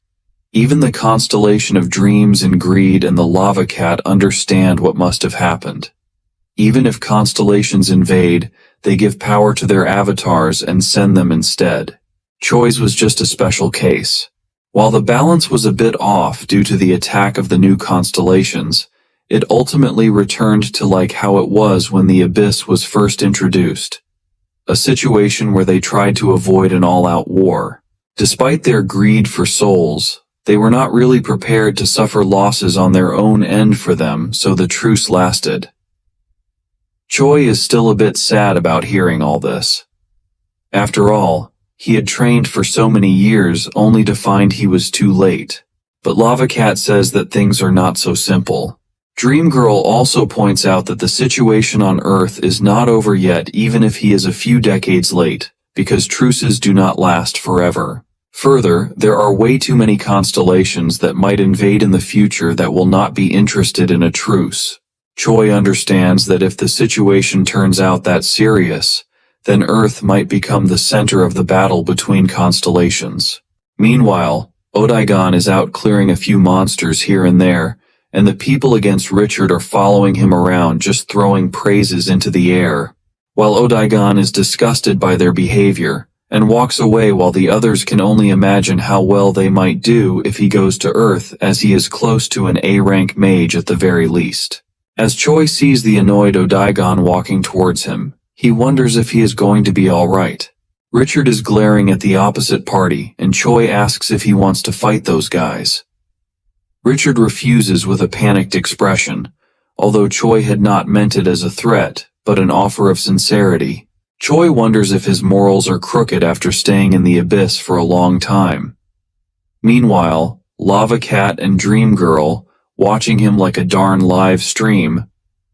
even the constellation of dreams and greed and the lava cat understand what must have happened. Even if constellations invade, they give power to their avatars and send them instead. Choi's was just a special case. While the balance was a bit off due to the attack of the new constellations, it ultimately returned to like how it was when the abyss was first introduced. A situation where they tried to avoid an all-out war. Despite their greed for souls, they were not really prepared to suffer losses on their own end for them, so the truce lasted. Choi is still a bit sad about hearing all this. After all, he had trained for so many years only to find he was too late. But Lava Cat says that things are not so simple. Dream Girl also points out that the situation on Earth is not over yet even if he is a few decades late, because truces do not last forever. Further, there are way too many constellations that might invade in the future that will not be interested in a truce. Choi understands that if the situation turns out that serious, then Earth might become the center of the battle between constellations. Meanwhile, Odaigon is out clearing a few monsters here and there, and the people against Richard are following him around just throwing praises into the air, while Odaigon is disgusted by their behavior and walks away while the others can only imagine how well they might do if he goes to Earth, as he is close to an A-rank mage at the very least. As Choi sees the annoyed Odaigon walking towards him, he wonders if he is going to be alright. Richard is glaring at the opposite party, and Choi asks if he wants to fight those guys. Richard refuses with a panicked expression, although Choi had not meant it as a threat, but an offer of sincerity. Choi wonders if his morals are crooked after staying in the abyss for a long time. Meanwhile, Lava Cat and Dream Girl, watching him like a darn live stream,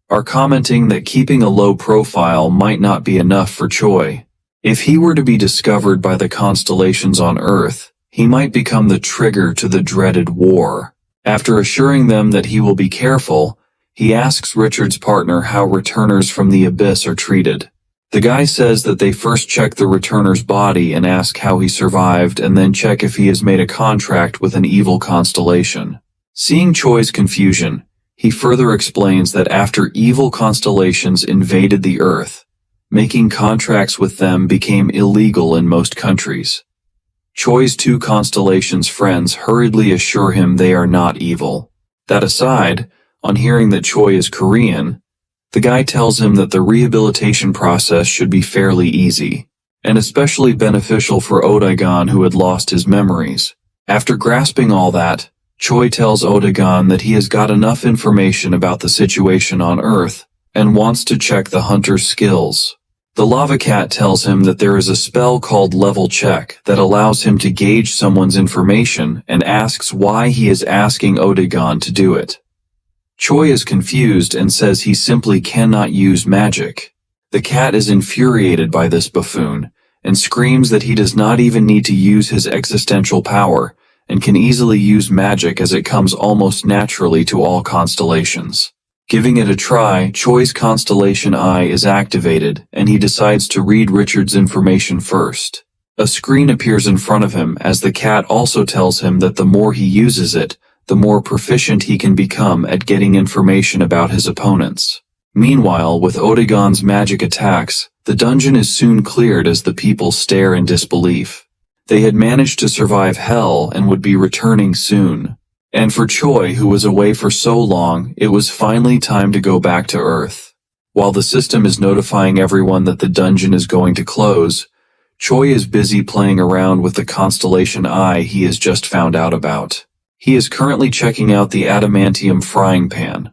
are commenting that keeping a low profile might not be enough for Choi. If he were to be discovered by the constellations on Earth, he might become the trigger to the dreaded war. After assuring them that he will be careful, he asks Richard's partner how returners from the abyss are treated. The guy says that they first check the returner's body and ask how he survived and then check if he has made a contract with an evil constellation. Seeing Choi's confusion, he further explains that after evil constellations invaded the Earth, making contracts with them became illegal in most countries. Choi's two constellations' friends hurriedly assure him they are not evil. That aside, on hearing that Choi is Korean, the guy tells him that the rehabilitation process should be fairly easy, and especially beneficial for Odagon who had lost his memories. After grasping all that, Choi tells Odagon that he has got enough information about the situation on Earth and wants to check the hunter's skills. The Lava Cat tells him that there is a spell called Level Check that allows him to gauge someone's information and asks why he is asking Odagon to do it. Choi is confused and says he simply cannot use magic. The cat is infuriated by this buffoon and screams that he does not even need to use his existential power and can easily use magic as it comes almost naturally to all constellations. Giving it a try, Choi's constellation eye is activated and he decides to read Richard's information first. A screen appears in front of him as the cat also tells him that the more he uses it, the more proficient he can become at getting information about his opponents. Meanwhile, with Odagon's magic attacks, the dungeon is soon cleared as the people stare in disbelief. They had managed to survive hell and would be returning soon. And for Choi, who was away for so long, it was finally time to go back to Earth. While the system is notifying everyone that the dungeon is going to close, Choi is busy playing around with the constellation eye he has just found out about. He is currently checking out the adamantium frying pan.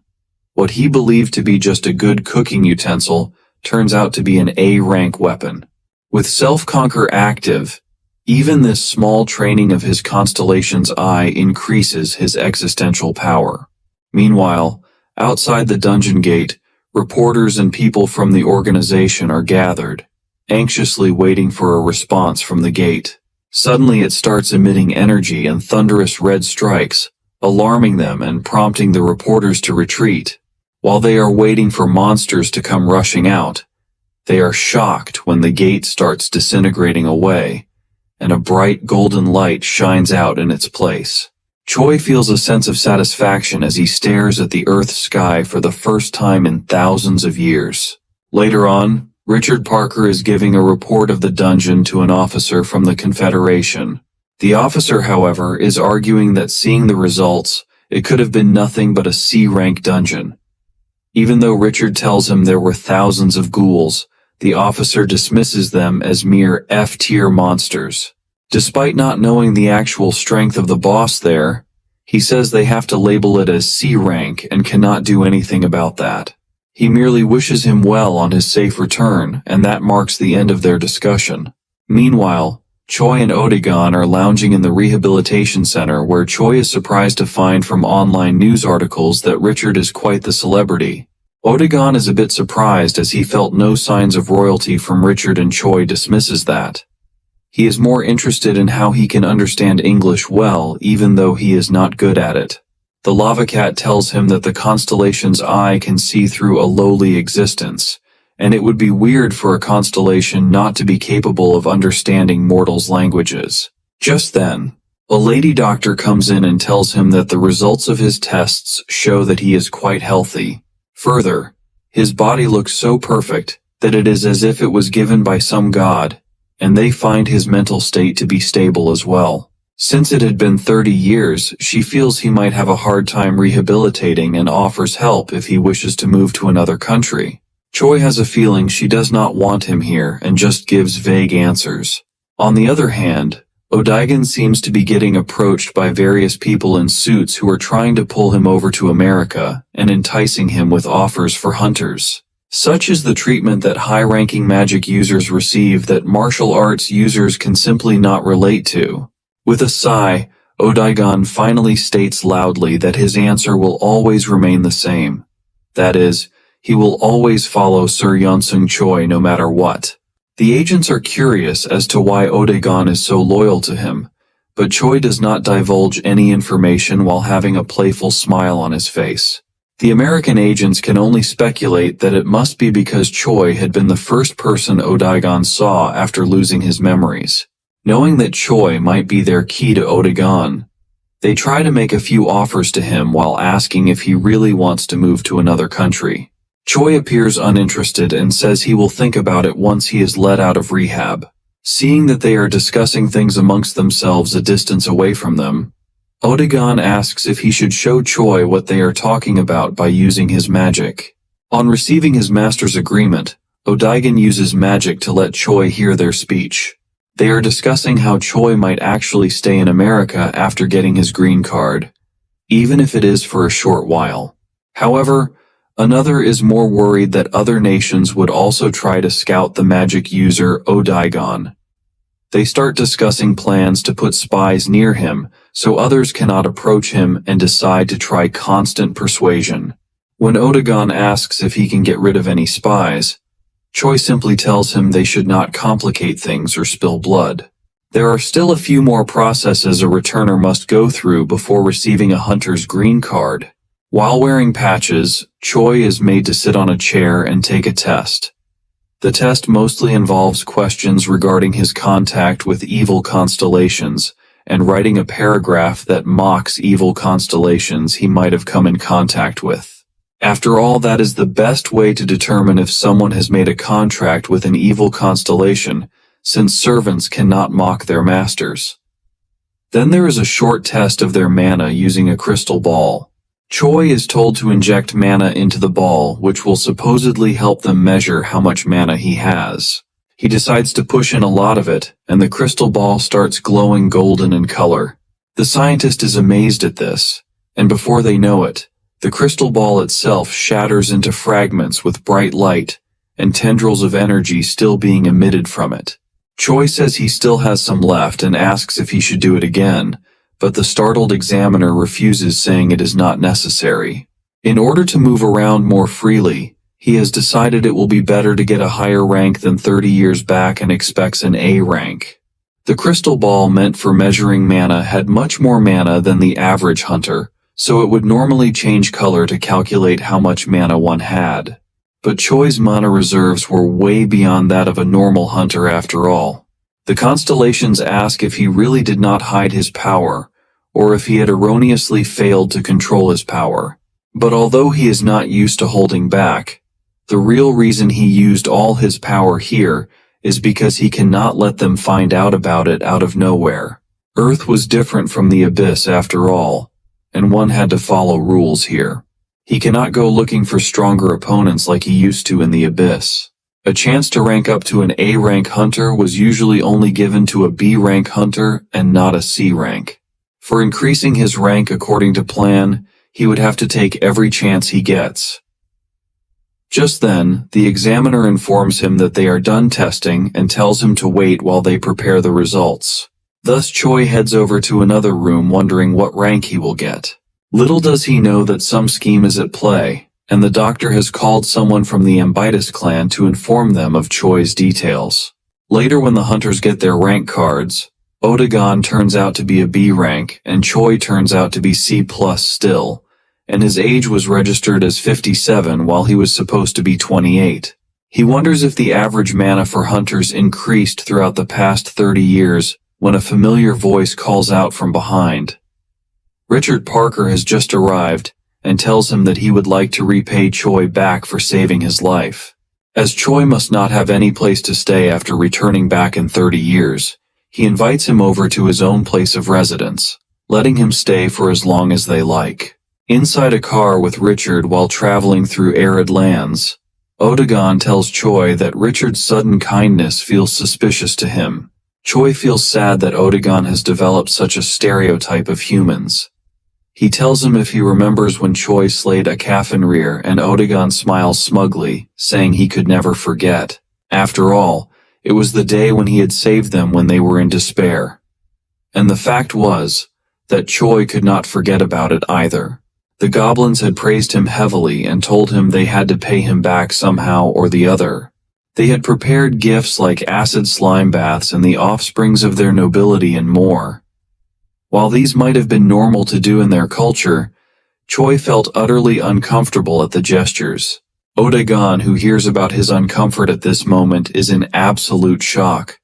What he believed to be just a good cooking utensil turns out to be an A-rank weapon. With self-conquer active, even this small training of his constellation's eye increases his existential power. Meanwhile, outside the dungeon gate, reporters and people from the organization are gathered, anxiously waiting for a response from the gate. Suddenly it starts emitting energy and thunderous red strikes, alarming them and prompting the reporters to retreat. While they are waiting for monsters to come rushing out, they are shocked when the gate starts disintegrating away, and a bright golden light shines out in its place. Choi feels a sense of satisfaction as he stares at the Earth sky for the first time in thousands of years. Later on, Richard Parker is giving a report of the dungeon to an officer from the Confederation. The officer, however, is arguing that seeing the results, it could have been nothing but a C-rank dungeon. Even though Richard tells him there were thousands of ghouls, the officer dismisses them as mere F-tier monsters. Despite not knowing the actual strength of the boss there, he says they have to label it as C-rank and cannot do anything about that. He merely wishes him well on his safe return, and that marks the end of their discussion. Meanwhile, Choi and Odagon are lounging in the rehabilitation center where Choi is surprised to find from online news articles that Richard is quite the celebrity. Odagon is a bit surprised as he felt no signs of royalty from Richard and Choi dismisses that. He is more interested in how he can understand English well even though he is not good at it. The Lava Cat tells him that the constellation's eye can see through a lowly existence, and it would be weird for a constellation not to be capable of understanding mortals' languages. Just then, a lady doctor comes in and tells him that the results of his tests show that he is quite healthy. Further, his body looks so perfect that it is as if it was given by some god, and they find his mental state to be stable as well. Since it had been 30 years, she feels he might have a hard time rehabilitating and offers help if he wishes to move to another country. Choi has a feeling she does not want him here and just gives vague answers. On the other hand, Odagon seems to be getting approached by various people in suits who are trying to pull him over to America and enticing him with offers for hunters. Such is the treatment that high-ranking magic users receive that martial arts users can simply not relate to. With a sigh, Odaigon finally states loudly that his answer will always remain the same. That is, he will always follow Sir Yonsung Choi no matter what. The agents are curious as to why Odaigon is so loyal to him, but Choi does not divulge any information while having a playful smile on his face. The American agents can only speculate that it must be because Choi had been the first person Odaigon saw after losing his memories. Knowing that Choi might be their key to Odaigon, they try to make a few offers to him while asking if he really wants to move to another country. Choi appears uninterested and says he will think about it once he is let out of rehab. Seeing that they are discussing things amongst themselves a distance away from them, Odaigon asks if he should show Choi what they are talking about by using his magic. On receiving his master's agreement, Odaigon uses magic to let Choi hear their speech. They are discussing how Choi might actually stay in America after getting his green card, even if it is for a short while. However, another is more worried that other nations would also try to scout the magic user Odaigon. They start discussing plans to put spies near him so others cannot approach him and decide to try constant persuasion. When Odaigon asks if he can get rid of any spies, Choi simply tells him they should not complicate things or spill blood. There are still a few more processes a returner must go through before receiving a hunter's green card. While wearing patches, Choi is made to sit on a chair and take a test. The test mostly involves questions regarding his contact with evil constellations and writing a paragraph that mocks evil constellations he might have come in contact with. After all, that is the best way to determine if someone has made a contract with an evil constellation, since servants cannot mock their masters. Then there is a short test of their mana using a crystal ball. Choi is told to inject mana into the ball, which will supposedly help them measure how much mana he has. He decides to push in a lot of it, and the crystal ball starts glowing golden in color. The scientist is amazed at this, and before they know it, the crystal ball itself shatters into fragments with bright light, and tendrils of energy still being emitted from it. Choi says he still has some left and asks if he should do it again, but the startled examiner refuses, saying it is not necessary. In order to move around more freely, he has decided it will be better to get a higher rank than 30 years back and expects an A rank. The crystal ball meant for measuring mana had much more mana than the average hunter, so it would normally change color to calculate how much mana one had. But Choi's mana reserves were way beyond that of a normal hunter after all. The constellations ask if he really did not hide his power, or if he had erroneously failed to control his power. But although he is not used to holding back, the real reason he used all his power here is because he cannot let them find out about it out of nowhere. Earth was different from the abyss after all, and one had to follow rules here. He cannot go looking for stronger opponents like he used to in the abyss. A chance to rank up to an A rank hunter was usually only given to a B rank hunter and not a C rank. For increasing his rank according to plan, he would have to take every chance he gets. Just then, the examiner informs him that they are done testing and tells him to wait while they prepare the results. Thus Choi heads over to another room wondering what rank he will get. Little does he know that some scheme is at play, and the doctor has called someone from the Ambitus clan to inform them of Choi's details. Later, when the hunters get their rank cards, Odaigon turns out to be a B rank and Choi turns out to be C+ still, and his age was registered as 57 while he was supposed to be 28. He wonders if the average mana for hunters increased throughout the past 30 years when a familiar voice calls out from behind. Richard Parker has just arrived and tells him that he would like to repay Choi back for saving his life. As Choi must not have any place to stay after returning back in 30 years, he invites him over to his own place of residence, letting him stay for as long as they like. Inside a car with Richard while traveling through arid lands, Odaigon tells Choi that Richard's sudden kindness feels suspicious to him. Choi feels sad that Odaigon has developed such a stereotype of humans. He tells him if he remembers when Choi slayed a Kafenrir, and Odegon smiles smugly, saying he could never forget. After all, it was the day when he had saved them when they were in despair. And the fact was that Choi could not forget about it either. The goblins had praised him heavily and told him they had to pay him back somehow or the other. They had prepared gifts like acid slime baths and the offsprings of their nobility and more. While these might have been normal to do in their culture, Choi felt utterly uncomfortable at the gestures. Odegon, who hears about his uncomfort at this moment, is in absolute shock.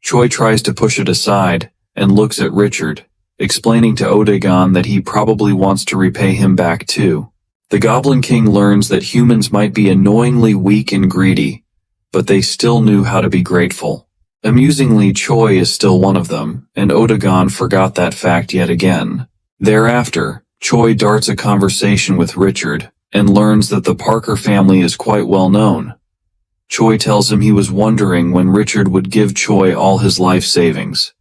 Choi tries to push it aside and looks at Richard, explaining to Odegon that he probably wants to repay him back too. The Goblin King learns that humans might be annoyingly weak and greedy, but they still knew how to be grateful. Amusingly, Choi is still one of them, and Odegon forgot that fact yet again. Thereafter, Choi darts a conversation with Richard, and learns that the Parker family is quite well known. Choi tells him he was wondering when Richard would give Choi all his life savings.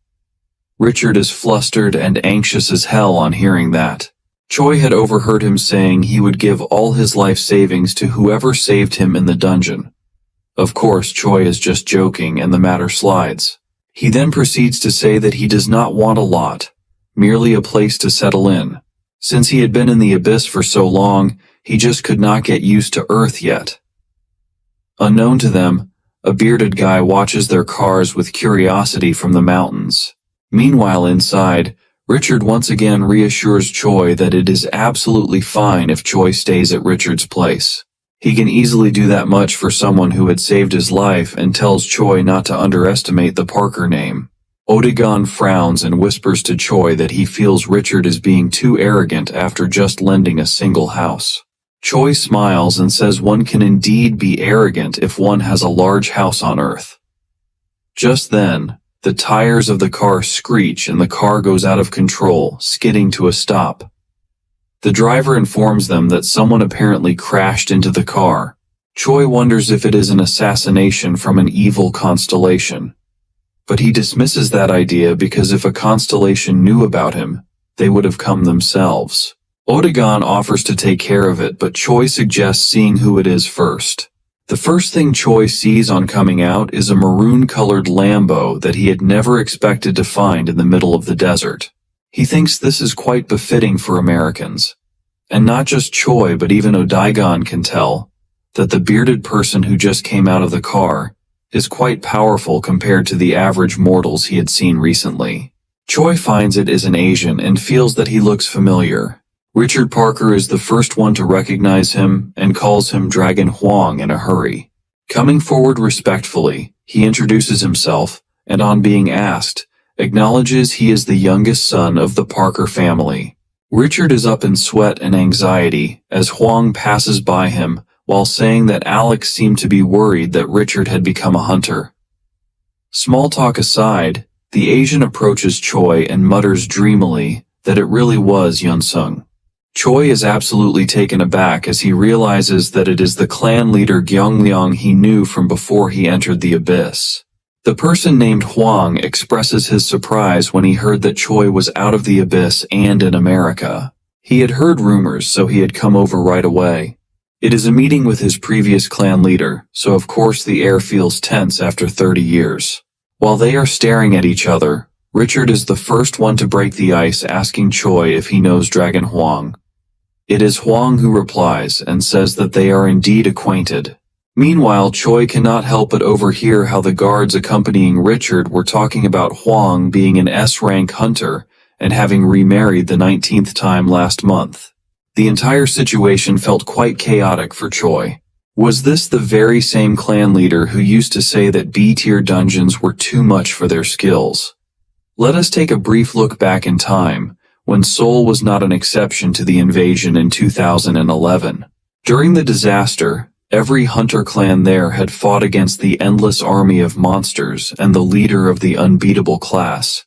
Richard is flustered and anxious as hell on hearing that. Choi had overheard him saying he would give all his life savings to whoever saved him in the dungeon. Of course, Choi is just joking and the matter slides. He then proceeds to say that he does not want a lot, merely a place to settle in. Since he had been in the abyss for so long, he just could not get used to Earth yet. Unknown to them, a bearded guy watches their cars with curiosity from the mountains. Meanwhile inside, Richard once again reassures Choi that it is absolutely fine if Choi stays at Richard's place. He can easily do that much for someone who had saved his life and tells Choi not to underestimate the Parker name. Odegon frowns and whispers to Choi that he feels Richard is being too arrogant after just lending a single house. Choi smiles and says one can indeed be arrogant if one has a large house on Earth. Just then, the tires of the car screech and the car goes out of control, skidding to a stop. The driver informs them that someone apparently crashed into the car. Choi wonders if it is an assassination from an evil constellation. But he dismisses that idea because if a constellation knew about him, they would have come themselves. Odegon offers to take care of it, but Choi suggests seeing who it is first. The first thing Choi sees on coming out is a maroon-colored Lambo that he had never expected to find in the middle of the desert. He thinks this is quite befitting for Americans. And not just Choi but even Odegon can tell that the bearded person who just came out of the car is quite powerful compared to the average mortals he had seen recently. Choi finds it is an Asian and feels that he looks familiar. Richard Parker is the first one to recognize him and calls him Dragon Huang in a hurry. Coming forward respectfully, he introduces himself, and on being asked, acknowledges he is the youngest son of the Parker family. Richard is up in sweat and anxiety as Huang passes by him while saying that Alex seemed to be worried that Richard had become a hunter. Small talk aside, the Asian approaches Choi and mutters dreamily that it really was Yunsung. Choi is absolutely taken aback as he realizes that it is the clan leader Gyeongliang he knew from before he entered the abyss. The person named Huang expresses his surprise when he heard that Choi was out of the abyss and in America. He had heard rumors, so he had come over right away. It is a meeting with his previous clan leader, so of course the air feels tense after 30 years. While they are staring at each other, Richard is the first one to break the ice, asking Choi if he knows Dragon Huang. It is Huang who replies and says that they are indeed acquainted. Meanwhile, Choi cannot help but overhear how the guards accompanying Richard were talking about Huang being an S-rank hunter and having remarried the 19th time last month. The entire situation felt quite chaotic for Choi. Was this the very same clan leader who used to say that B-tier dungeons were too much for their skills? Let us take a brief look back in time, when Seoul was not an exception to the invasion in 2011. During the disaster, every hunter clan there had fought against the endless army of monsters, and the leader of the unbeatable class,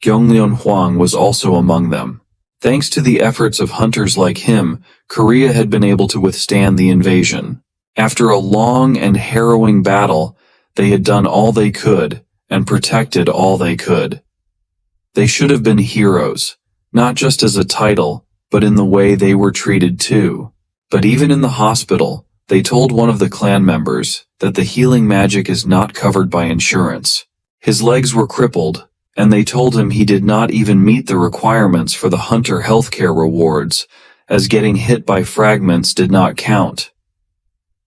Gyeongliang Huang, was also among them. Thanks to the efforts of hunters like him, Korea had been able to withstand the invasion. After a long and harrowing battle, they had done all they could and protected all they could. They should have been heroes, not just as a title, but in the way they were treated too. But even in the hospital, they told one of the clan members that the healing magic is not covered by insurance. His legs were crippled, and they told him he did not even meet the requirements for the hunter healthcare rewards, as getting hit by fragments did not count.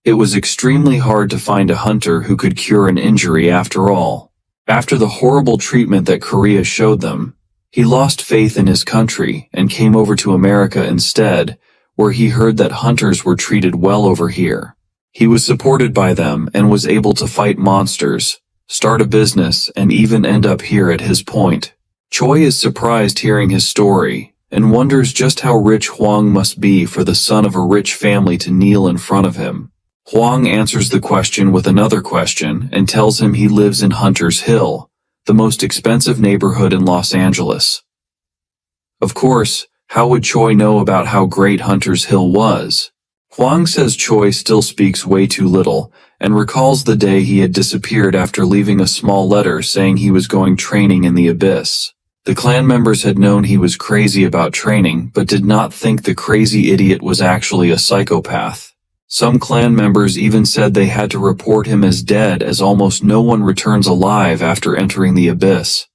It was extremely hard to find a hunter who could cure an injury after all. After the horrible treatment that Korea showed them, he lost faith in his country and came over to America instead, where he heard that hunters were treated well over here. He was supported by them and was able to fight monsters, start a business, and even end up here at his point. Choi is surprised hearing his story and wonders just how rich Hwang must be for the son of a rich family to kneel in front of him. Hwang answers the question with another question and tells him he lives in Hunter's Hill, the most expensive neighborhood in Los Angeles. Of course, how would Choi know about how great Hunter's Hill was? Hwang says Choi still speaks way too little and recalls the day he had disappeared after leaving a small letter saying he was going training in the abyss. The clan members had known he was crazy about training but did not think the crazy idiot was actually a psychopath. Some clan members even said they had to report him as dead as almost no one returns alive after entering the abyss.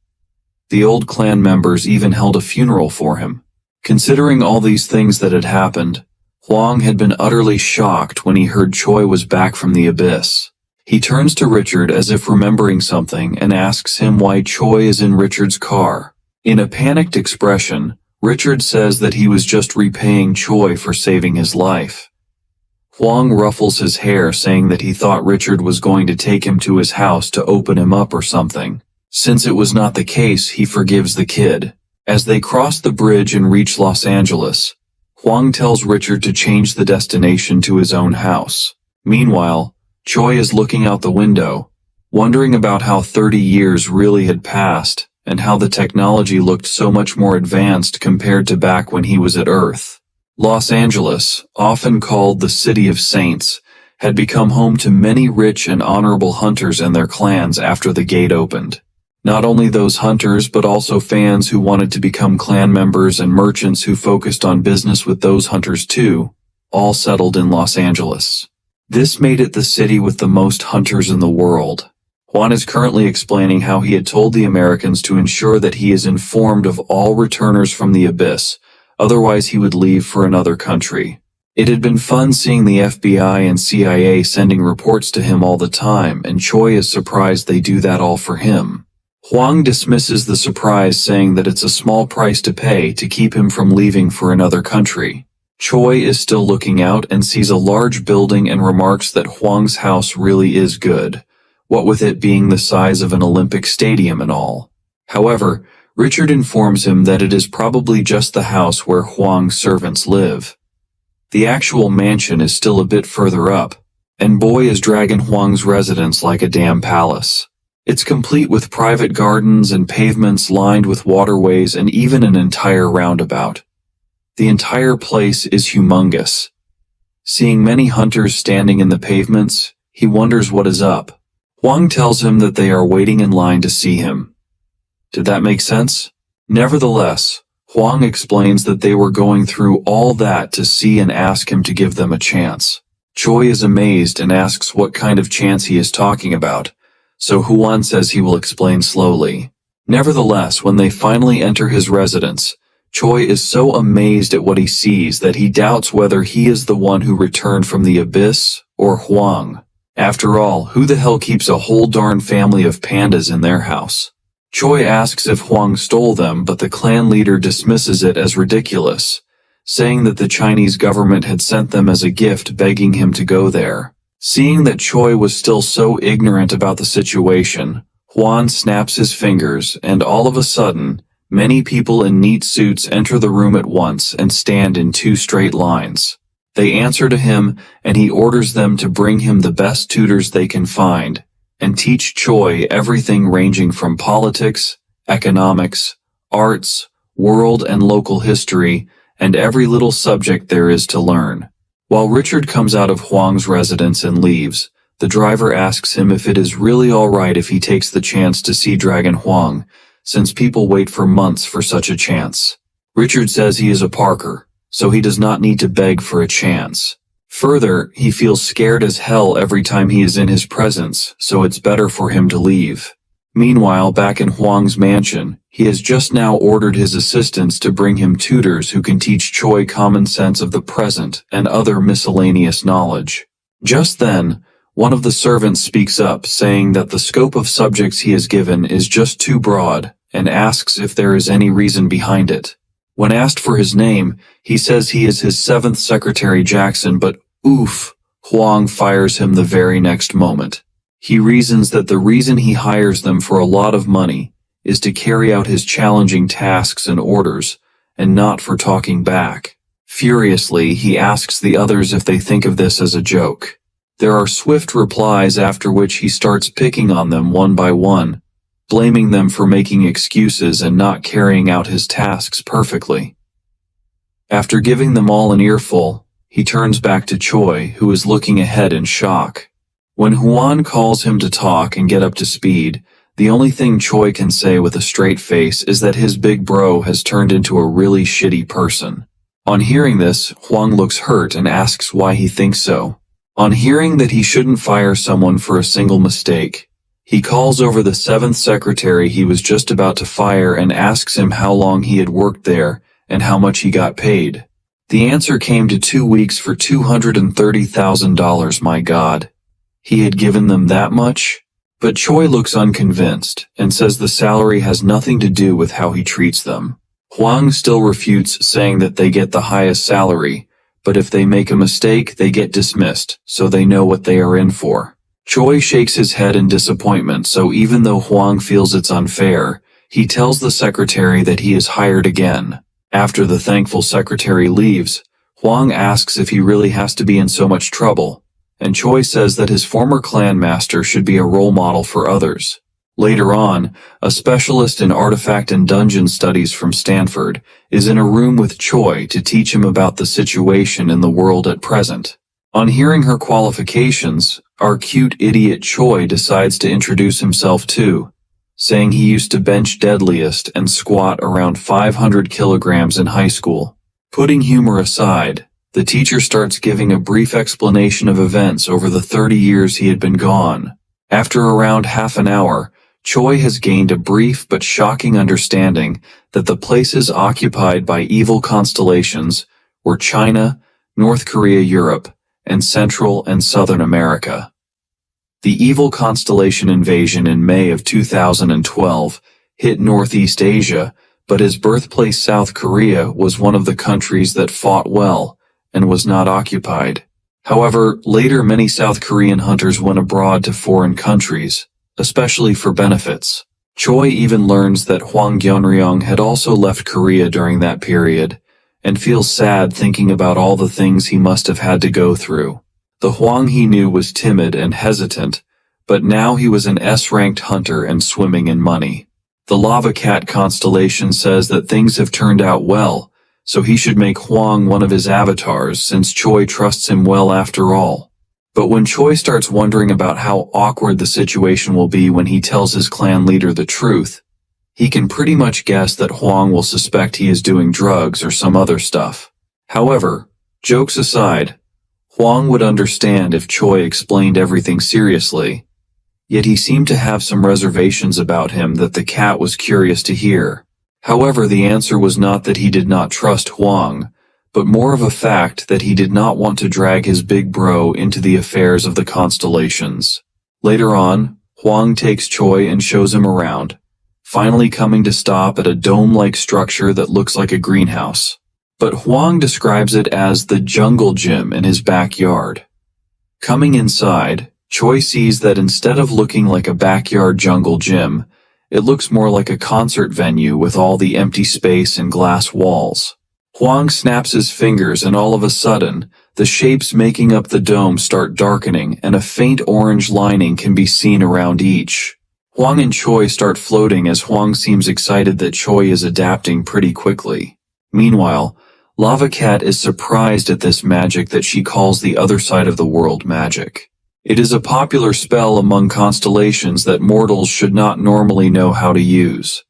The old clan members even held a funeral for him. Considering all these things that had happened, Hwang had been utterly shocked when he heard Choi was back from the abyss. He turns to Richard as if remembering something and asks him why Choi is in Richard's car. In a panicked expression, Richard says that he was just repaying Choi for saving his life. Hwang ruffles his hair saying that he thought Richard was going to take him to his house to open him up or something. Since it was not the case, he forgives the kid. As they cross the bridge and reach Los Angeles, Hwang tells Richard to change the destination to his own house. Meanwhile, Choi is looking out the window, wondering about how 30 years really had passed and how the technology looked so much more advanced compared to back when he was at Earth. Los Angeles, often called the City of Saints, had become home to many rich and honorable hunters and their clans after the gate opened. Not only those hunters but also fans who wanted to become clan members and merchants who focused on business with those hunters too, all settled in Los Angeles. This made it the city with the most hunters in the world. Juan is currently explaining how he had told the Americans to ensure that he is informed of all returners from the abyss, otherwise he would leave for another country. It had been fun seeing the FBI and CIA sending reports to him all the time, and Choi is surprised they do that all for him. Hwang dismisses the surprise, saying that it's a small price to pay to keep him from leaving for another country. Choi is still looking out and sees a large building and remarks that Hwang's house really is good, what with it being the size of an Olympic stadium and all. However, Richard informs him that it is probably just the house where Hwang's servants live. The actual mansion is still a bit further up, and boy is Dragon Hwang's residence like a damn palace. It's complete with private gardens and pavements lined with waterways and even an entire roundabout. The entire place is humongous. Seeing many hunters standing in the pavements, he wonders what is up. Hwang tells him that they are waiting in line to see him. Did that make sense? Nevertheless, Hwang explains that they were going through all that to see and ask him to give them a chance. Choi is amazed and asks what kind of chance he is talking about, so Hwan says he will explain slowly. Nevertheless, when they finally enter his residence, Choi is so amazed at what he sees that he doubts whether he is the one who returned from the abyss or Hwang. After all, who the hell keeps a whole darn family of pandas in their house? Choi asks if Hwang stole them, but the clan leader dismisses it as ridiculous, saying that the Chinese government had sent them as a gift, begging him to go there. Seeing that Choi was still so ignorant about the situation, Hwan snaps his fingers, and all of a sudden, many people in neat suits enter the room at once and stand in 2 straight lines. They answer to him, and he orders them to bring him the best tutors they can find, and teach Choi everything ranging from politics, economics, arts, world and local history, and every little subject there is to learn. While Richard comes out of Hwang's residence and leaves, the driver asks him if it is really alright if he takes the chance to see Dragon Hwang, since people wait for months for such a chance. Richard says he is a Parker, so he does not need to beg for a chance. Further, he feels scared as hell every time he is in his presence, so it's better for him to leave. Meanwhile, back in Huang's mansion, he has just now ordered his assistants to bring him tutors who can teach Choi common sense of the present and other miscellaneous knowledge. Just then, one of the servants speaks up, saying that the scope of subjects he is given is just too broad, and asks if there is any reason behind it. When asked for his name, he says he is his 7th secretary Jackson, but oof, Huang fires him the very next moment. He reasons that the reason he hires them for a lot of money is to carry out his challenging tasks and orders, and not for talking back. Furiously, he asks the others if they think of this as a joke. There are swift replies, after which he starts picking on them one by one, blaming them for making excuses and not carrying out his tasks perfectly. After giving them all an earful, he turns back to Choi, who is looking ahead in shock. When Huan calls him to talk and get up to speed, the only thing Choi can say with a straight face is that his big bro has turned into a really shitty person. On hearing this, Huang looks hurt and asks why he thinks so. On hearing that he shouldn't fire someone for a single mistake, he calls over the 7th secretary he was just about to fire and asks him how long he had worked there and how much he got paid. The answer came to 2 weeks for $230,000, my god. He had given them that much? But Choi looks unconvinced and says the salary has nothing to do with how he treats them. Huang still refutes, saying that they get the highest salary, but if they make a mistake they get dismissed, so they know what they are in for. Choi shakes his head in disappointment, so even though Huang feels it's unfair, he tells the secretary that he is hired again. After the thankful secretary leaves, Huang asks if he really has to be in so much trouble, and Choi says that his former clan master should be a role model for others. Later on, a specialist in artifact and dungeon studies from Stanford is in a room with Choi to teach him about the situation in the world at present. On hearing her qualifications, our cute idiot Choi decides to introduce himself too, saying he used to bench deadliest and squat around 500 kilograms in high school. Putting humor aside, the teacher starts giving a brief explanation of events over the 30 years he had been gone. After around half an hour, Choi has gained a brief but shocking understanding that the places occupied by evil constellations were China, North Korea, Europe, and Central and Southern America. The evil constellation invasion in May of 2012 hit Northeast Asia, but his birthplace South Korea was one of the countries that fought well and was not occupied. However, later many South Korean hunters went abroad to foreign countries, especially for benefits. Choi even learns that Hwang Gyeonryong had also left Korea during that period, and feels sad thinking about all the things he must have had to go through. The Hwang he knew was timid and hesitant, but now he was an S-ranked hunter and swimming in money. The Lava Cat constellation says that things have turned out well, so he should make Hwang one of his avatars since Choi trusts him well after all. But when Choi starts wondering about how awkward the situation will be when he tells his clan leader the truth, he can pretty much guess that Hwang will suspect he is doing drugs or some other stuff. However, jokes aside, Hwang would understand if Choi explained everything seriously, yet he seemed to have some reservations about him that the cat was curious to hear. However, the answer was not that he did not trust Hwang, but more of a fact that he did not want to drag his big bro into the affairs of the constellations. Later on, Hwang takes Choi and shows him around, finally coming to stop at a dome-like structure that looks like a greenhouse. But Hwang describes it as the jungle gym in his backyard. Coming inside, Choi sees that instead of looking like a backyard jungle gym, it looks more like a concert venue with all the empty space and glass walls. Hwang snaps his fingers and all of a sudden, the shapes making up the dome start darkening and a faint orange lining can be seen around each. Hwang and Choi start floating as Hwang seems excited that Choi is adapting pretty quickly. Meanwhile, Lava Cat is surprised at this magic that she calls the other side of the world magic. It is a popular spell among constellations that mortals should not normally know how to use.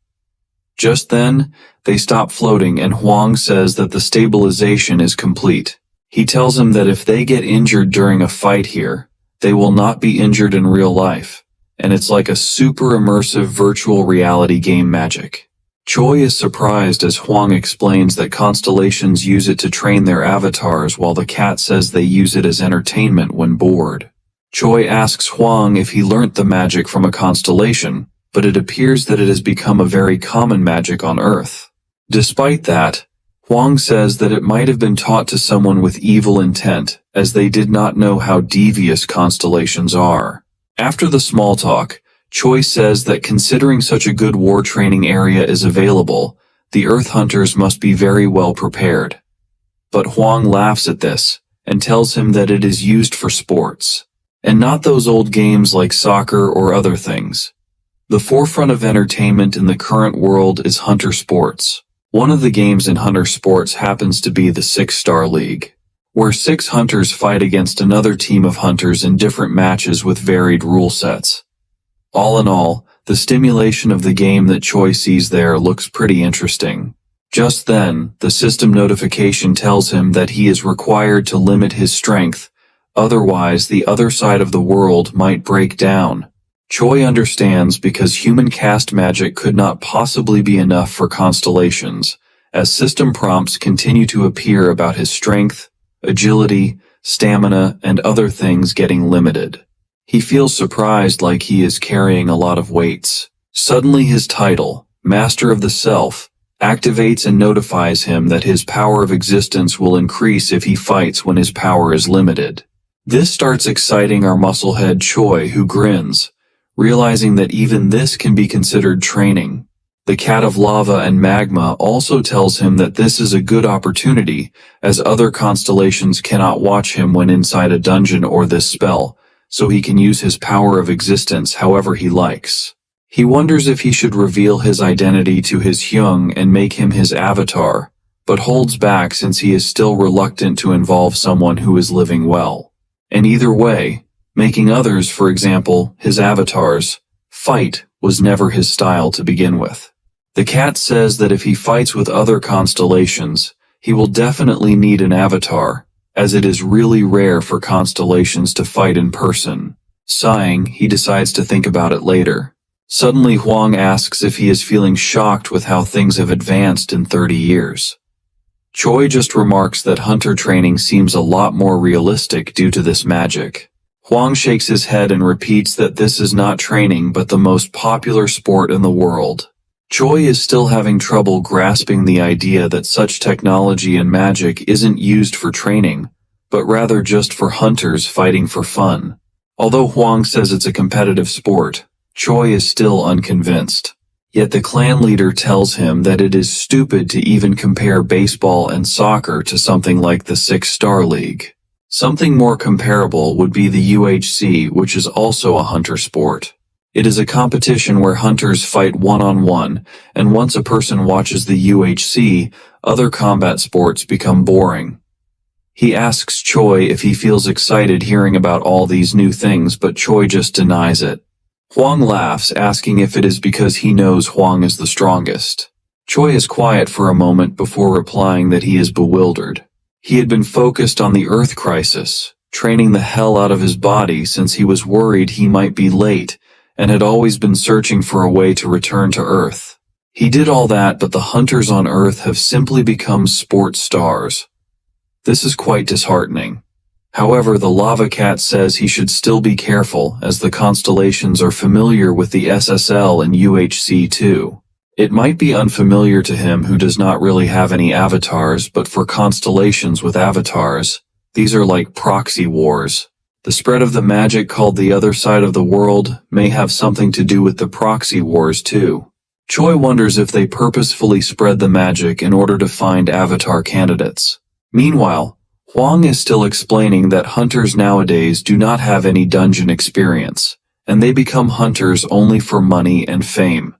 Just then, They stop floating and Huang says that the stabilization is complete. He tells him that if they get injured during a fight here, they will not be injured in real life, and it's like a super immersive virtual reality game magic. Choi is surprised as Huang explains that constellations use it to train their avatars while the cat says they use it as entertainment when bored. Choi asks Huang if he learnt the magic from a constellation, but it appears that it has become a very common magic on Earth. Despite that, Huang says that it might have been taught to someone with evil intent, as they did not know how devious constellations are. After the small talk, Choi says that considering such a good war training area is available, the Earth Hunters must be very well prepared. But Huang laughs at this, and tells him that it is used for sports, and not those old games like soccer or other things. The forefront of entertainment in the current world is hunter sports. One of the games in hunter sports happens to be the 6-Star League, where 6 hunters fight against another team of hunters in different matches with varied rule sets. All in all, the stimulation of the game that Choi sees there looks pretty interesting. Just then, the system notification tells him that he is required to limit his strength, otherwise the other side of the world might break down. Choi understands because human cast magic could not possibly be enough for constellations, as system prompts continue to appear about his strength, agility, stamina, and other things getting limited. He feels surprised like he is carrying a lot of weights. Suddenly his title, Master of the Self, activates and notifies him that his power of existence will increase if he fights when his power is limited. This starts exciting our musclehead Choi, who grins, realizing that even this can be considered training. The Cat of Lava and Magma also tells him that this is a good opportunity, as other constellations cannot watch him when inside a dungeon or this spell, so he can use his power of existence however he likes. He wonders if he should reveal his identity to his Hyung and make him his avatar, but holds back since he is still reluctant to involve someone who is living well. And either way, making others, for example, his avatars, fight was never his style to begin with. The cat says that if he fights with other constellations, he will definitely need an avatar, as it is really rare for constellations to fight in person. Sighing, he decides to think about it later. Suddenly Huang asks if he is feeling shocked with how things have advanced in 30 years. Choi just remarks that hunter training seems a lot more realistic due to this magic. Huang shakes his head and repeats that this is not training but the most popular sport in the world. Choi is still having trouble grasping the idea that such technology and magic isn't used for training, but rather just for hunters fighting for fun. Although Huang says it's a competitive sport, Choi is still unconvinced. Yet the clan leader tells him that it is stupid to even compare baseball and soccer to something like the 6-Star League. Something more comparable would be the UHC, which is also a hunter sport. It is a competition where hunters fight one-on-one, and once a person watches the UHC, other combat sports become boring. He asks Choi if he feels excited hearing about all these new things, but Choi just denies it. Huang laughs, asking if it is because he knows Huang is the strongest. Choi is quiet for a moment before replying that he is bewildered. He had been focused on the Earth crisis, training the hell out of his body since he was worried he might be late, and had always been searching for a way to return to Earth. He did all that, but the hunters on Earth have simply become sports stars. This is quite disheartening. However, the Lava Cat says he should still be careful, as the constellations are familiar with the SSL and UHC too. It might be unfamiliar to him who does not really have any avatars, but for constellations with avatars, these are like proxy wars. The spread of the magic called the other side of the world may have something to do with the proxy wars too. Choi wonders if they purposefully spread the magic in order to find avatar candidates. Meanwhile, Huang is still explaining that hunters nowadays do not have any dungeon experience, and they become hunters only for money and fame.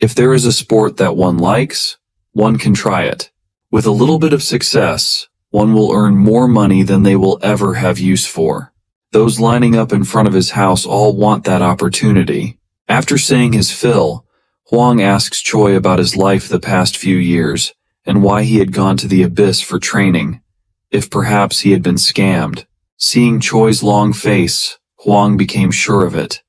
If there is a sport that one likes, one can try it. With a little bit of success, one will earn more money than they will ever have use for. Those lining up in front of his house all want that opportunity. After saying his fill, Huang asks Choi about his life the past few years, and why he had gone to the abyss for training, if perhaps he had been scammed. Seeing Choi's long face, Huang became sure of it.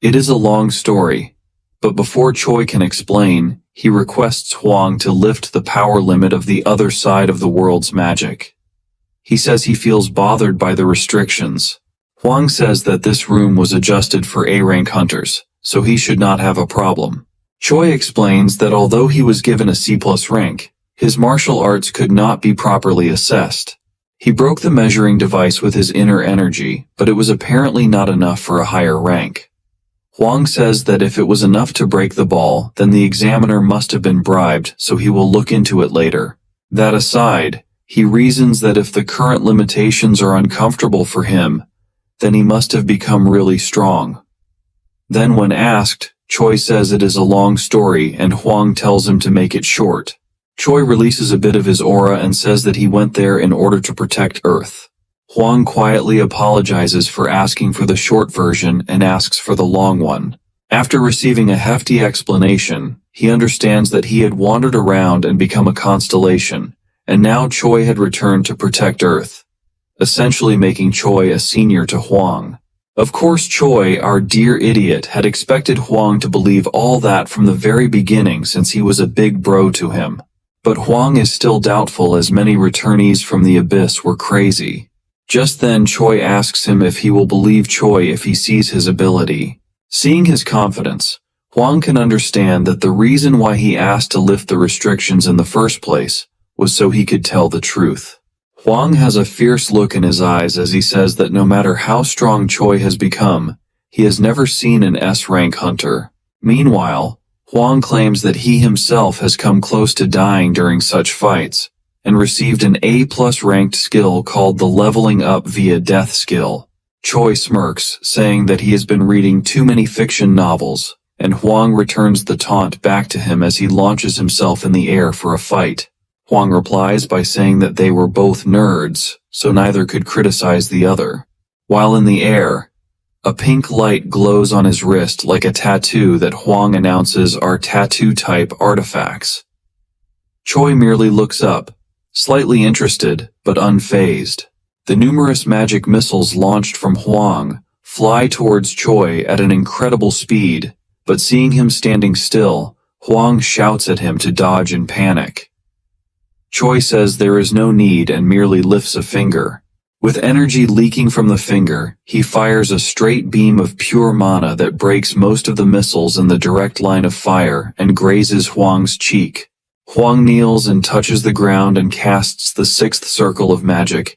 It is a long story, but before Choi can explain, he requests Huang to lift the power limit of the other side of the world's magic. He says he feels bothered by the restrictions. Huang says that this room was adjusted for A-rank hunters, so he should not have a problem. Choi explains that although he was given a C+ rank, his martial arts could not be properly assessed. He broke the measuring device with his inner energy, but it was apparently not enough for a higher rank. Huang says that if it was enough to break the ball, then the examiner must have been bribed, so he will look into it later. That aside, he reasons that if the current limitations are uncomfortable for him, then he must have become really strong. Then when asked, Choi says it is a long story and Huang tells him to make it short. Choi releases a bit of his aura and says that he went there in order to protect Earth. Huang quietly apologizes for asking for the short version and asks for the long one. After receiving a hefty explanation, he understands that he had wandered around and become a constellation, and now Choi had returned to protect Earth, essentially making Choi a senior to Huang. Of course Choi, our dear idiot, had expected Huang to believe all that from the very beginning since he was a big bro to him. But Huang is still doubtful as many returnees from the abyss were crazy. Just then Choi asks him if he will believe Choi if he sees his ability. Seeing his confidence, Huang can understand that the reason why he asked to lift the restrictions in the first place was so he could tell the truth. Huang has a fierce look in his eyes as he says that no matter how strong Choi has become, he has never seen an S-rank hunter. Meanwhile, Huang claims that he himself has come close to dying during such fights, and received an A+ ranked skill called the leveling up via death skill. Choi smirks, saying that he has been reading too many fiction novels, and Huang returns the taunt back to him as he launches himself in the air for a fight. Huang replies by saying that they were both nerds, so neither could criticize the other. While in the air, a pink light glows on his wrist like a tattoo that Huang announces are tattoo-type artifacts. Choi merely looks up, slightly interested, but unfazed. The numerous magic missiles launched from Huang fly towards Choi at an incredible speed, but seeing him standing still, Huang shouts at him to dodge in panic. Choi says there is no need and merely lifts a finger. With energy leaking from the finger, he fires a straight beam of pure mana that breaks most of the missiles in the direct line of fire and grazes Huang's cheek. Huang kneels and touches the ground and casts the sixth circle of magic,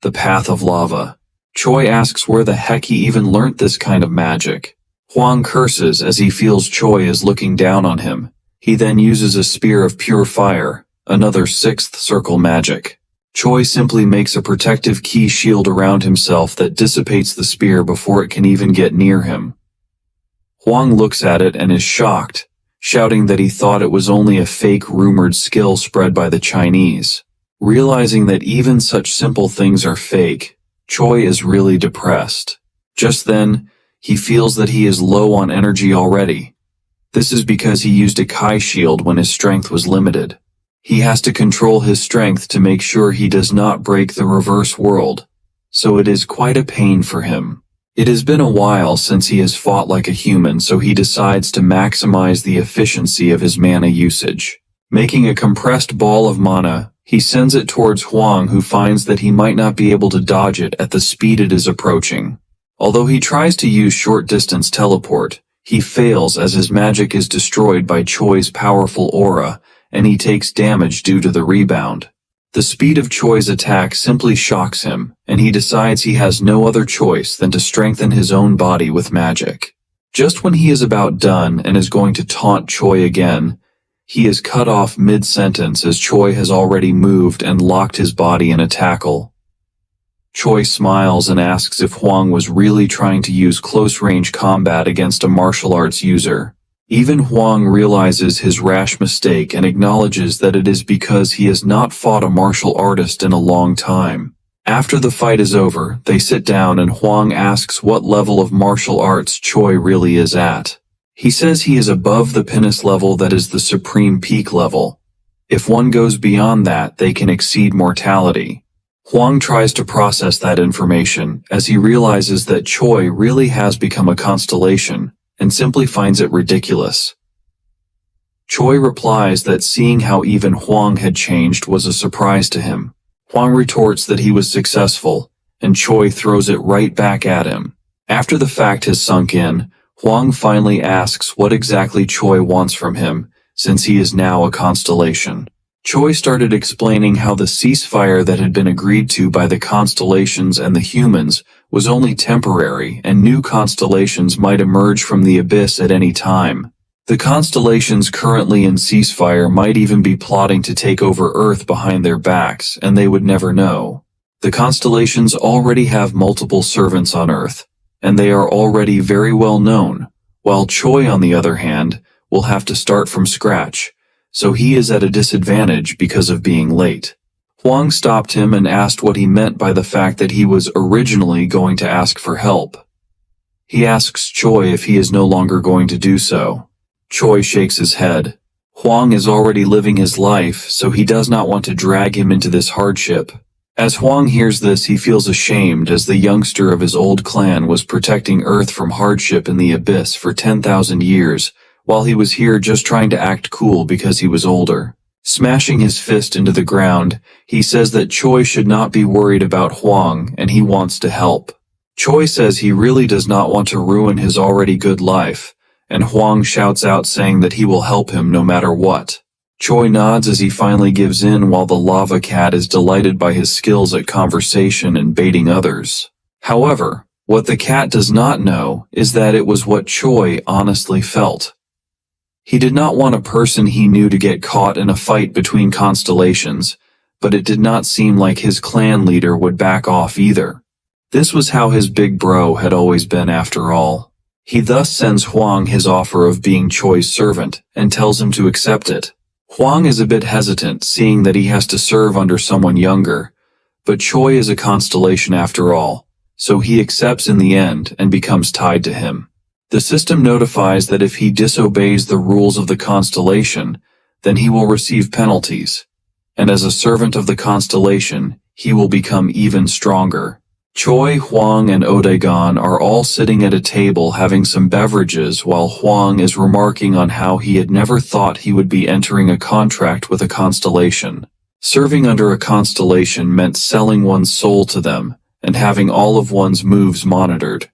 the path of lava. Choi asks where the heck he even learnt this kind of magic. Huang curses as he feels Choi is looking down on him. He then uses a spear of pure fire, another sixth circle magic. Choi simply makes a protective key shield around himself that dissipates the spear before it can even get near him. Huang looks at it and is shocked, shouting that he thought it was only a fake rumored skill spread by the Chinese. Realizing that even such simple things are fake, Choi is really depressed. Just then, he feels that he is low on energy already. This is because he used a Kai shield when his strength was limited. He has to control his strength to make sure he does not break the reverse world, so it is quite a pain for him. It has been a while since he has fought like a human, so he decides to maximize the efficiency of his mana usage. Making a compressed ball of mana, he sends it towards Huang, who finds that he might not be able to dodge it at the speed it is approaching. Although he tries to use short-distance teleport, he fails as his magic is destroyed by Choi's powerful aura, and he takes damage due to the rebound. The speed of Choi's attack simply shocks him, and he decides he has no other choice than to strengthen his own body with magic. Just when he is about done and is going to taunt Choi again, he is cut off mid-sentence as Choi has already moved and locked his body in a tackle. Choi smiles and asks if Huang was really trying to use close-range combat against a martial arts user. Even Huang realizes his rash mistake and acknowledges that it is because he has not fought a martial artist in a long time. After the fight is over, they sit down and Huang asks what level of martial arts Choi really is at. He says he is above the pinnace level that is the supreme peak level. If one goes beyond that, they can exceed mortality. Huang tries to process that information as he realizes that Choi really has become a constellation and simply finds it ridiculous. Choi replies that seeing how even Huang had changed was a surprise to him. Huang retorts that he was successful, and Choi throws it right back at him. After the fact has sunk in, Huang finally asks what exactly Choi wants from him, since he is now a constellation. Choi started explaining how the ceasefire that had been agreed to by the constellations and the humans was only temporary and new constellations might emerge from the abyss at any time. The constellations currently in ceasefire might even be plotting to take over Earth behind their backs, and they would never know. The constellations already have multiple servants on Earth, and they are already very well known, while Choi, on the other hand, will have to start from scratch, so he is at a disadvantage because of being late. Huang stopped him and asked what he meant by the fact that he was originally going to ask for help. He asks Choi if he is no longer going to do so. Choi shakes his head. Huang is already living his life, so he does not want to drag him into this hardship. As Huang hears this, he feels ashamed as the youngster of his old clan was protecting Earth from hardship in the abyss for 10,000 years, while he was here just trying to act cool because he was older. Smashing his fist into the ground, he says that Choi should not be worried about Huang and he wants to help. Choi says he really does not want to ruin his already good life, and Huang shouts out saying that he will help him no matter what. Choi nods as he finally gives in while the lava cat is delighted by his skills at conversation and baiting others. However, what the cat does not know is that it was what Choi honestly felt. He did not want a person he knew to get caught in a fight between constellations, but it did not seem like his clan leader would back off either. This was how his big bro had always been after all. He thus sends Huang his offer of being Choi's servant and tells him to accept it. Huang is a bit hesitant, seeing that he has to serve under someone younger, but Choi is a constellation after all, so he accepts in the end and becomes tied to him. The system notifies that if he disobeys the rules of the constellation, then he will receive penalties, and as a servant of the constellation, he will become even stronger. Choi, Huang, and Odagon are all sitting at a table having some beverages while Huang is remarking on how he had never thought he would be entering a contract with a constellation. Serving under a constellation meant selling one's soul to them and having all of one's moves monitored.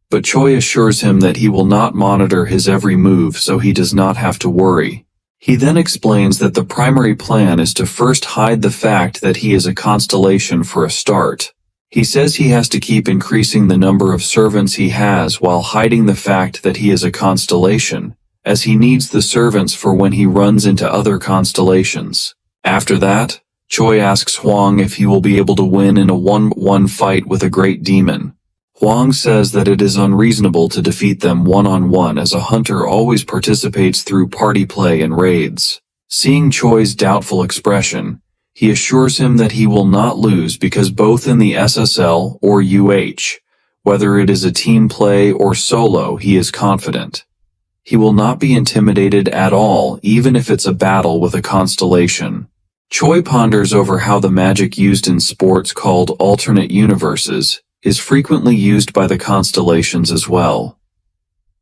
But Choi assures him that he will not monitor his every move so he does not have to worry. He then explains that the primary plan is to first hide the fact that he is a constellation for a start. He says he has to keep increasing the number of servants he has while hiding the fact that he is a constellation, as he needs the servants for when he runs into other constellations. After that, Choi asks Huang if he will be able to win in a 1-1 fight with a great demon. Huang says that it is unreasonable to defeat them one-on-one as a hunter always participates through party play and raids. Seeing Choi's doubtful expression, he assures him that he will not lose because both in the SSL or UH, whether it is a team play or solo, he is confident. He will not be intimidated at all, even if it's a battle with a constellation. Choi ponders over how the magic used in sports called alternate universes is frequently used by the constellations as well.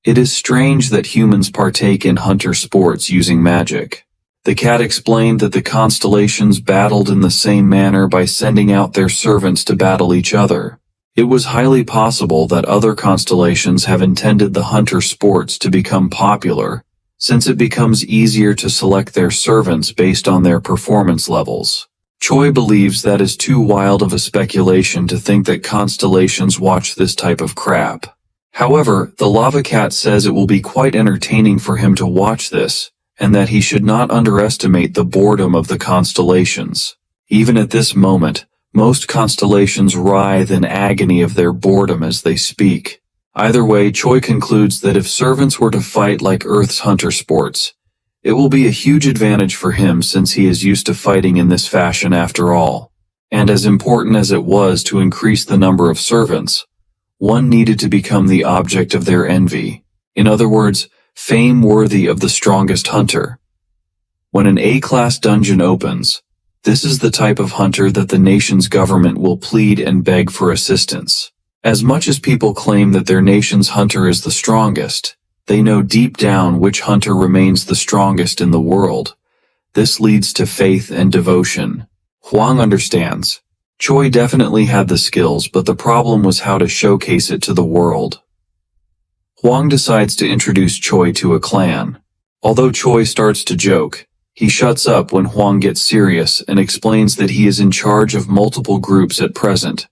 It is strange that humans partake in hunter sports using magic. The cat explained that the constellations battled in the same manner by sending out their servants to battle each other. It was highly possible that other constellations have intended the hunter sports to become popular, since it becomes easier to select their servants based on their performance levels. Choi believes that is too wild of a speculation to think that constellations watch this type of crap. However, the lava cat says it will be quite entertaining for him to watch this, and that he should not underestimate the boredom of the constellations. Even at this moment, most constellations writhe in agony of their boredom as they speak. Either way, Choi concludes that if servants were to fight like Earth's hunter sports, it will be a huge advantage for him since he is used to fighting in this fashion after all. And as important as it was to increase the number of servants, one needed to become the object of their envy. In other words, fame worthy of the strongest hunter. When an A-class dungeon opens, this is the type of hunter that the nation's government will plead and beg for assistance. As much as people claim that their nation's hunter is the strongest, they know deep down which hunter remains the strongest in the world. This leads to faith and devotion. Huang understands. Choi definitely had the skills, but the problem was how to showcase it to the world. Huang decides to introduce Choi to a clan. Although Choi starts to joke, he shuts up when Huang gets serious and explains that he is in charge of multiple groups at present.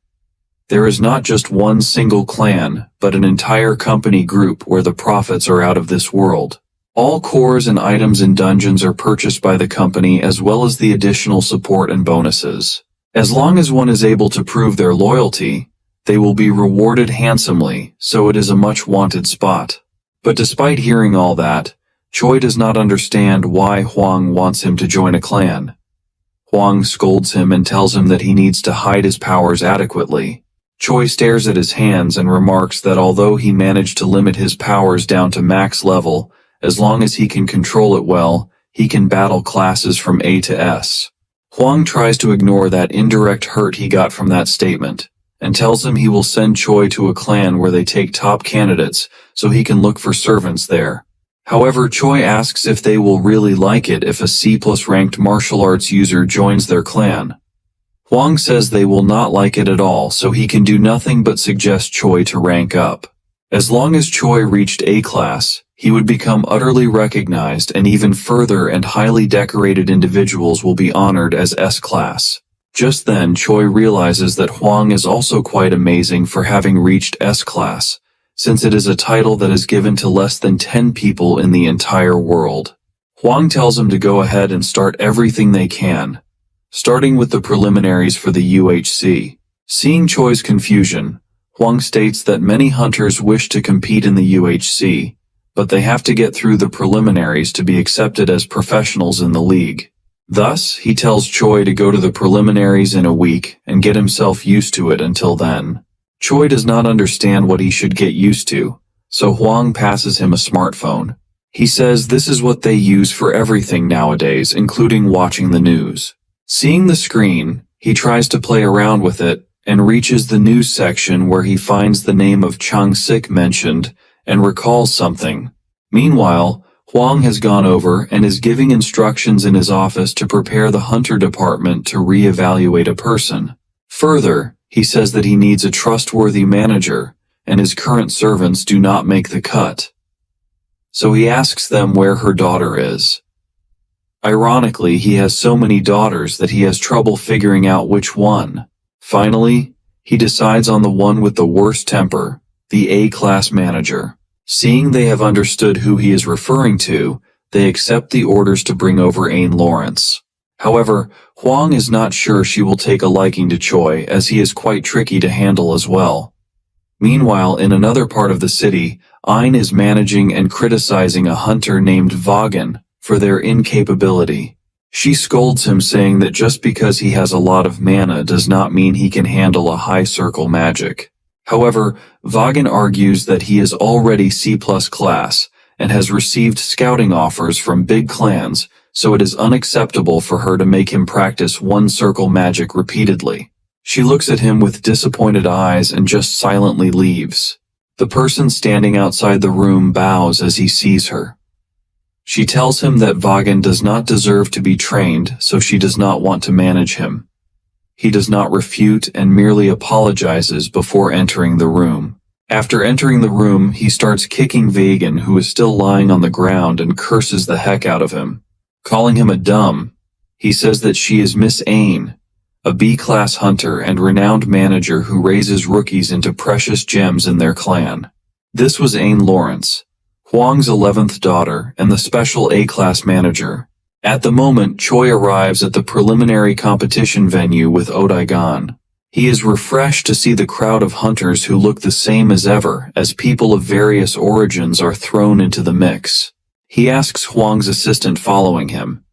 There is not just one single clan, but an entire company group where the profits are out of this world. All cores and items in dungeons are purchased by the company as well as the additional support and bonuses. As long as one is able to prove their loyalty, they will be rewarded handsomely, so it is a much wanted spot. But despite hearing all that, Choi does not understand why Huang wants him to join a clan. Huang scolds him and tells him that he needs to hide his powers adequately. Choi stares at his hands and remarks that although he managed to limit his powers down to max level, as long as he can control it well, he can battle classes from A to S. Huang tries to ignore that indirect hurt he got from that statement, and tells him he will send Choi to a clan where they take top candidates so he can look for servants there. However, Choi asks if they will really like it if a C+ ranked martial arts user joins their clan. Huang says they will not like it at all, so he can do nothing but suggest Choi to rank up. As long as Choi reached A class, he would become utterly recognized, and even further and highly decorated individuals will be honored as S class. Just then Choi realizes that Huang is also quite amazing for having reached S class, since it is a title that is given to less than 10 people in the entire world. Huang tells him to go ahead and start everything they can, starting with the preliminaries for the UHC. Seeing Choi's confusion, Huang states that many hunters wish to compete in the UHC, but they have to get through the preliminaries to be accepted as professionals in the league. Thus, he tells Choi to go to the preliminaries in a week and get himself used to it until then. Choi does not understand what he should get used to, so Huang passes him a smartphone. He says this is what they use for everything nowadays, including watching the news. Seeing the screen, he tries to play around with it and reaches the news section where he finds the name of Chang-sik mentioned and recalls something. Meanwhile, Huang has gone over and is giving instructions in his office to prepare the hunter department to re-evaluate a person. Further, he says that he needs a trustworthy manager, and his current servants do not make the cut. So he asks them where her daughter is. Ironically, he has so many daughters that he has trouble figuring out which one. Finally, he decides on the one with the worst temper, the A-class manager. Seeing they have understood who he is referring to, they accept the orders to bring over Ain Lawrence. However, Huang is not sure she will take a liking to Choi, as he is quite tricky to handle as well. Meanwhile, in another part of the city, Ain is managing and criticizing a hunter named Vagan for their incapability. She scolds him, saying that just because he has a lot of mana does not mean he can handle a high circle magic. However, Vagan argues that he is already C+ class and has received scouting offers from big clans, so it is unacceptable for her to make him practice one circle magic repeatedly. She looks at him with disappointed eyes and just silently leaves. The person standing outside the room bows as he sees her. She tells him that Vagan does not deserve to be trained, so she does not want to manage him. He does not refute and merely apologizes before entering the room. After entering the room, he starts kicking Vagan, who is still lying on the ground, and curses the heck out of him. Calling him a dumb, he says that she is Miss Ain, a B-class hunter and renowned manager who raises rookies into precious gems in their clan. This was Ain Lawrence, Huang's 11th daughter and the special A-class manager. At the moment, Choi arrives at the preliminary competition venue with Odaigan. He is refreshed to see the crowd of hunters who look the same as ever, as people of various origins are thrown into the mix. He asks Huang's assistant following him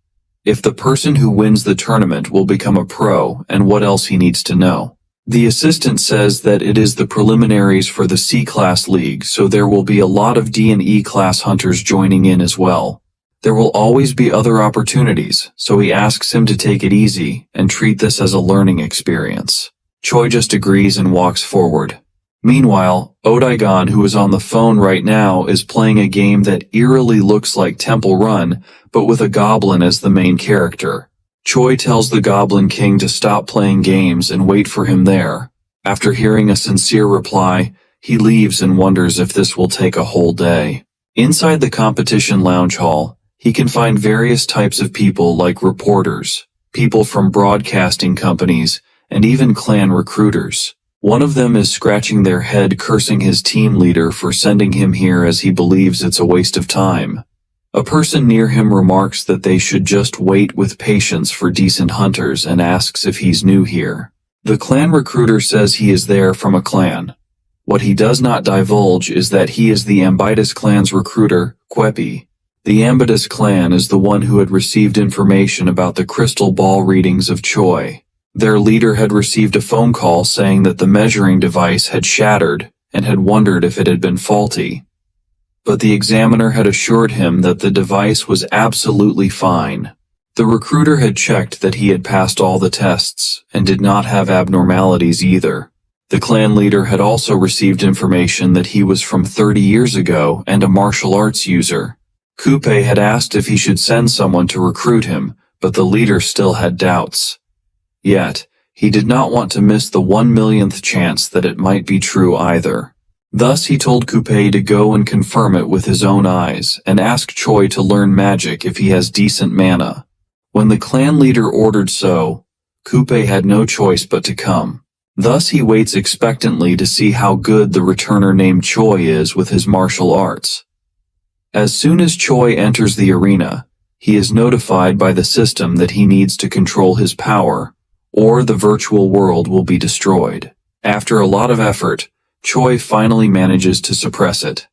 if the person who wins the tournament will become a pro and what else he needs to know. The assistant says that it is the preliminaries for the C-Class League, so there will be a lot of D and E-Class hunters joining in as well. There will always be other opportunities, so he asks him to take it easy and treat this as a learning experience. Choi just agrees and walks forward. Meanwhile, Odaigon, who is on the phone right now, is playing a game that eerily looks like Temple Run, but with a goblin as the main character. Choi tells the Goblin King to stop playing games and wait for him there. After hearing a sincere reply, he leaves and wonders if this will take a whole day. Inside the competition lounge hall, he can find various types of people like reporters, people from broadcasting companies, and even clan recruiters. One of them is scratching their head, cursing his team leader for sending him here as he believes it's a waste of time. A person near him remarks that they should just wait with patience for decent hunters and asks if he's new here. The clan recruiter says he is there from a clan. What he does not divulge is that he is the Ambitus clan's recruiter, Kwepi. The Ambitus clan is the one who had received information about the crystal ball readings of Choi. Their leader had received a phone call saying that the measuring device had shattered and had wondered if it had been faulty. But the examiner had assured him that the device was absolutely fine. The recruiter had checked that he had passed all the tests and did not have abnormalities either. The clan leader had also received information that he was from 30 years ago and a martial arts user. Coupe had asked if he should send someone to recruit him, but the leader still had doubts. Yet, he did not want to miss the 1/1,000,000th chance that it might be true either. Thus he told Coupe to go and confirm it with his own eyes and ask Choi to learn magic if he has decent mana. When the clan leader ordered so, Coupe had no choice but to come. Thus he waits expectantly to see how good the returner named Choi is with his martial arts. As soon as Choi enters the arena, he is notified by the system that he needs to control his power, or the virtual world will be destroyed. After a lot of effort, Choi finally manages to suppress it.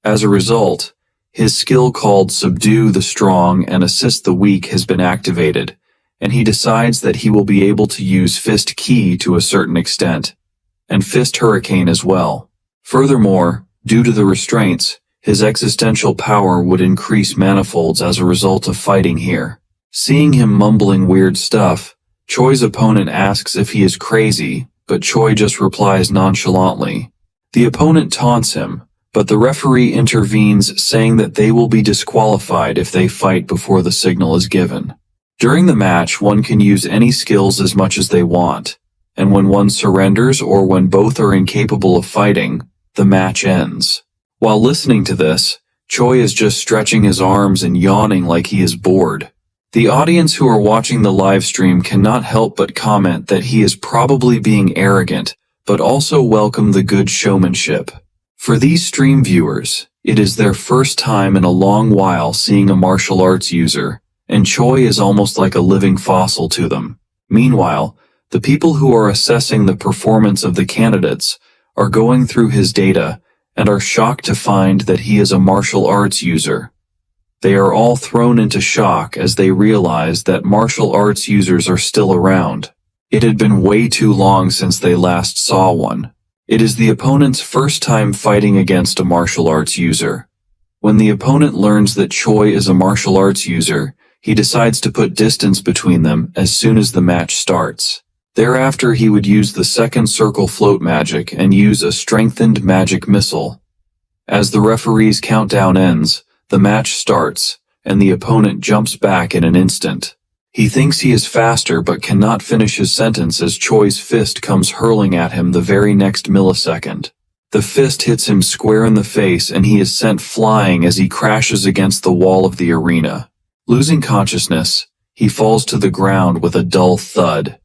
As a result, his skill called Subdue the Strong and Assist the Weak has been activated, and he decides that he will be able to use Fist Key to a certain extent, and Fist Hurricane as well. Furthermore, due to the restraints, his existential power would increase manifolds as a result of fighting here. Seeing him mumbling weird stuff, Choi's opponent asks if he is crazy, but Choi just replies nonchalantly. The opponent taunts him, but the referee intervenes saying that they will be disqualified if they fight before the signal is given. During the match, one can use any skills as much as they want, and when one surrenders or when both are incapable of fighting, the match ends. While listening to this, Choi is just stretching his arms and yawning like he is bored. The audience who are watching the live stream cannot help but comment that he is probably being arrogant, but also welcome the good showmanship. For these stream viewers, it is their first time in a long while seeing a martial arts user, and Choi is almost like a living fossil to them. Meanwhile, the people who are assessing the performance of the candidates are going through his data and are shocked to find that he is a martial arts user. They are all thrown into shock as they realize that martial arts users are still around. It had been way too long since they last saw one. It is the opponent's first time fighting against a martial arts user. When the opponent learns that Choi is a martial arts user, he decides to put distance between them as soon as the match starts. Thereafter he would use the second circle float magic and use a strengthened magic missile. As the referee's countdown ends, the match starts, and the opponent jumps back in an instant. He thinks he is faster but cannot finish his sentence as Choi's fist comes hurling at him the very next millisecond. The fist hits him square in the face and he is sent flying as he crashes against the wall of the arena. Losing consciousness, he falls to the ground with a dull thud.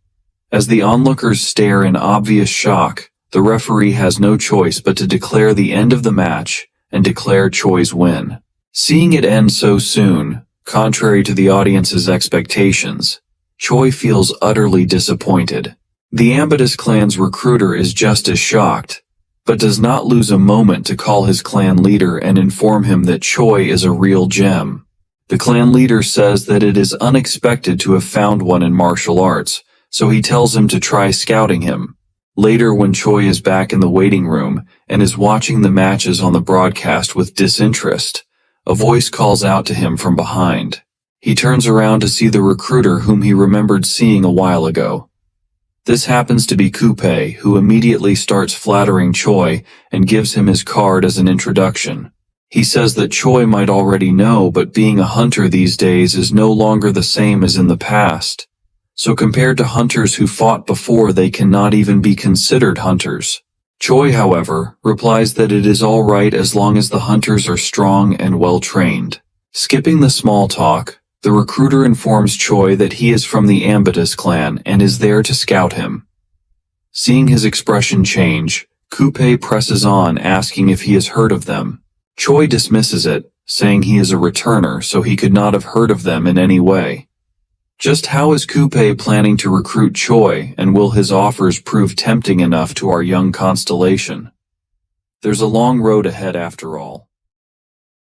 As the onlookers stare in obvious shock, the referee has no choice but to declare the end of the match and declare Choi's win. Seeing it end so soon, contrary to the audience's expectations, Choi feels utterly disappointed. The Ambitus clan's recruiter is just as shocked, but does not lose a moment to call his clan leader and inform him that Choi is a real gem. The clan leader says that it is unexpected to have found one in martial arts, so he tells him to try scouting him. Later, when Choi is back in the waiting room and is watching the matches on the broadcast with disinterest, a voice calls out to him from behind. He turns around to see the recruiter whom he remembered seeing a while ago. This happens to be Coupe, who immediately starts flattering Choi and gives him his card as an introduction. He says that Choi might already know, but being a hunter these days is no longer the same as in the past. So compared to hunters who fought before, they cannot even be considered hunters. Choi, however, replies that it is all right as long as the hunters are strong and well-trained. Skipping the small talk, the recruiter informs Choi that he is from the Ambitus clan and is there to scout him. Seeing his expression change, Coupe presses on, asking if he has heard of them. Choi dismisses it, saying he is a returner, so he could not have heard of them in any way. Just how is Coupe planning to recruit Choi, and will his offers prove tempting enough to our young constellation? There's a long road ahead after all.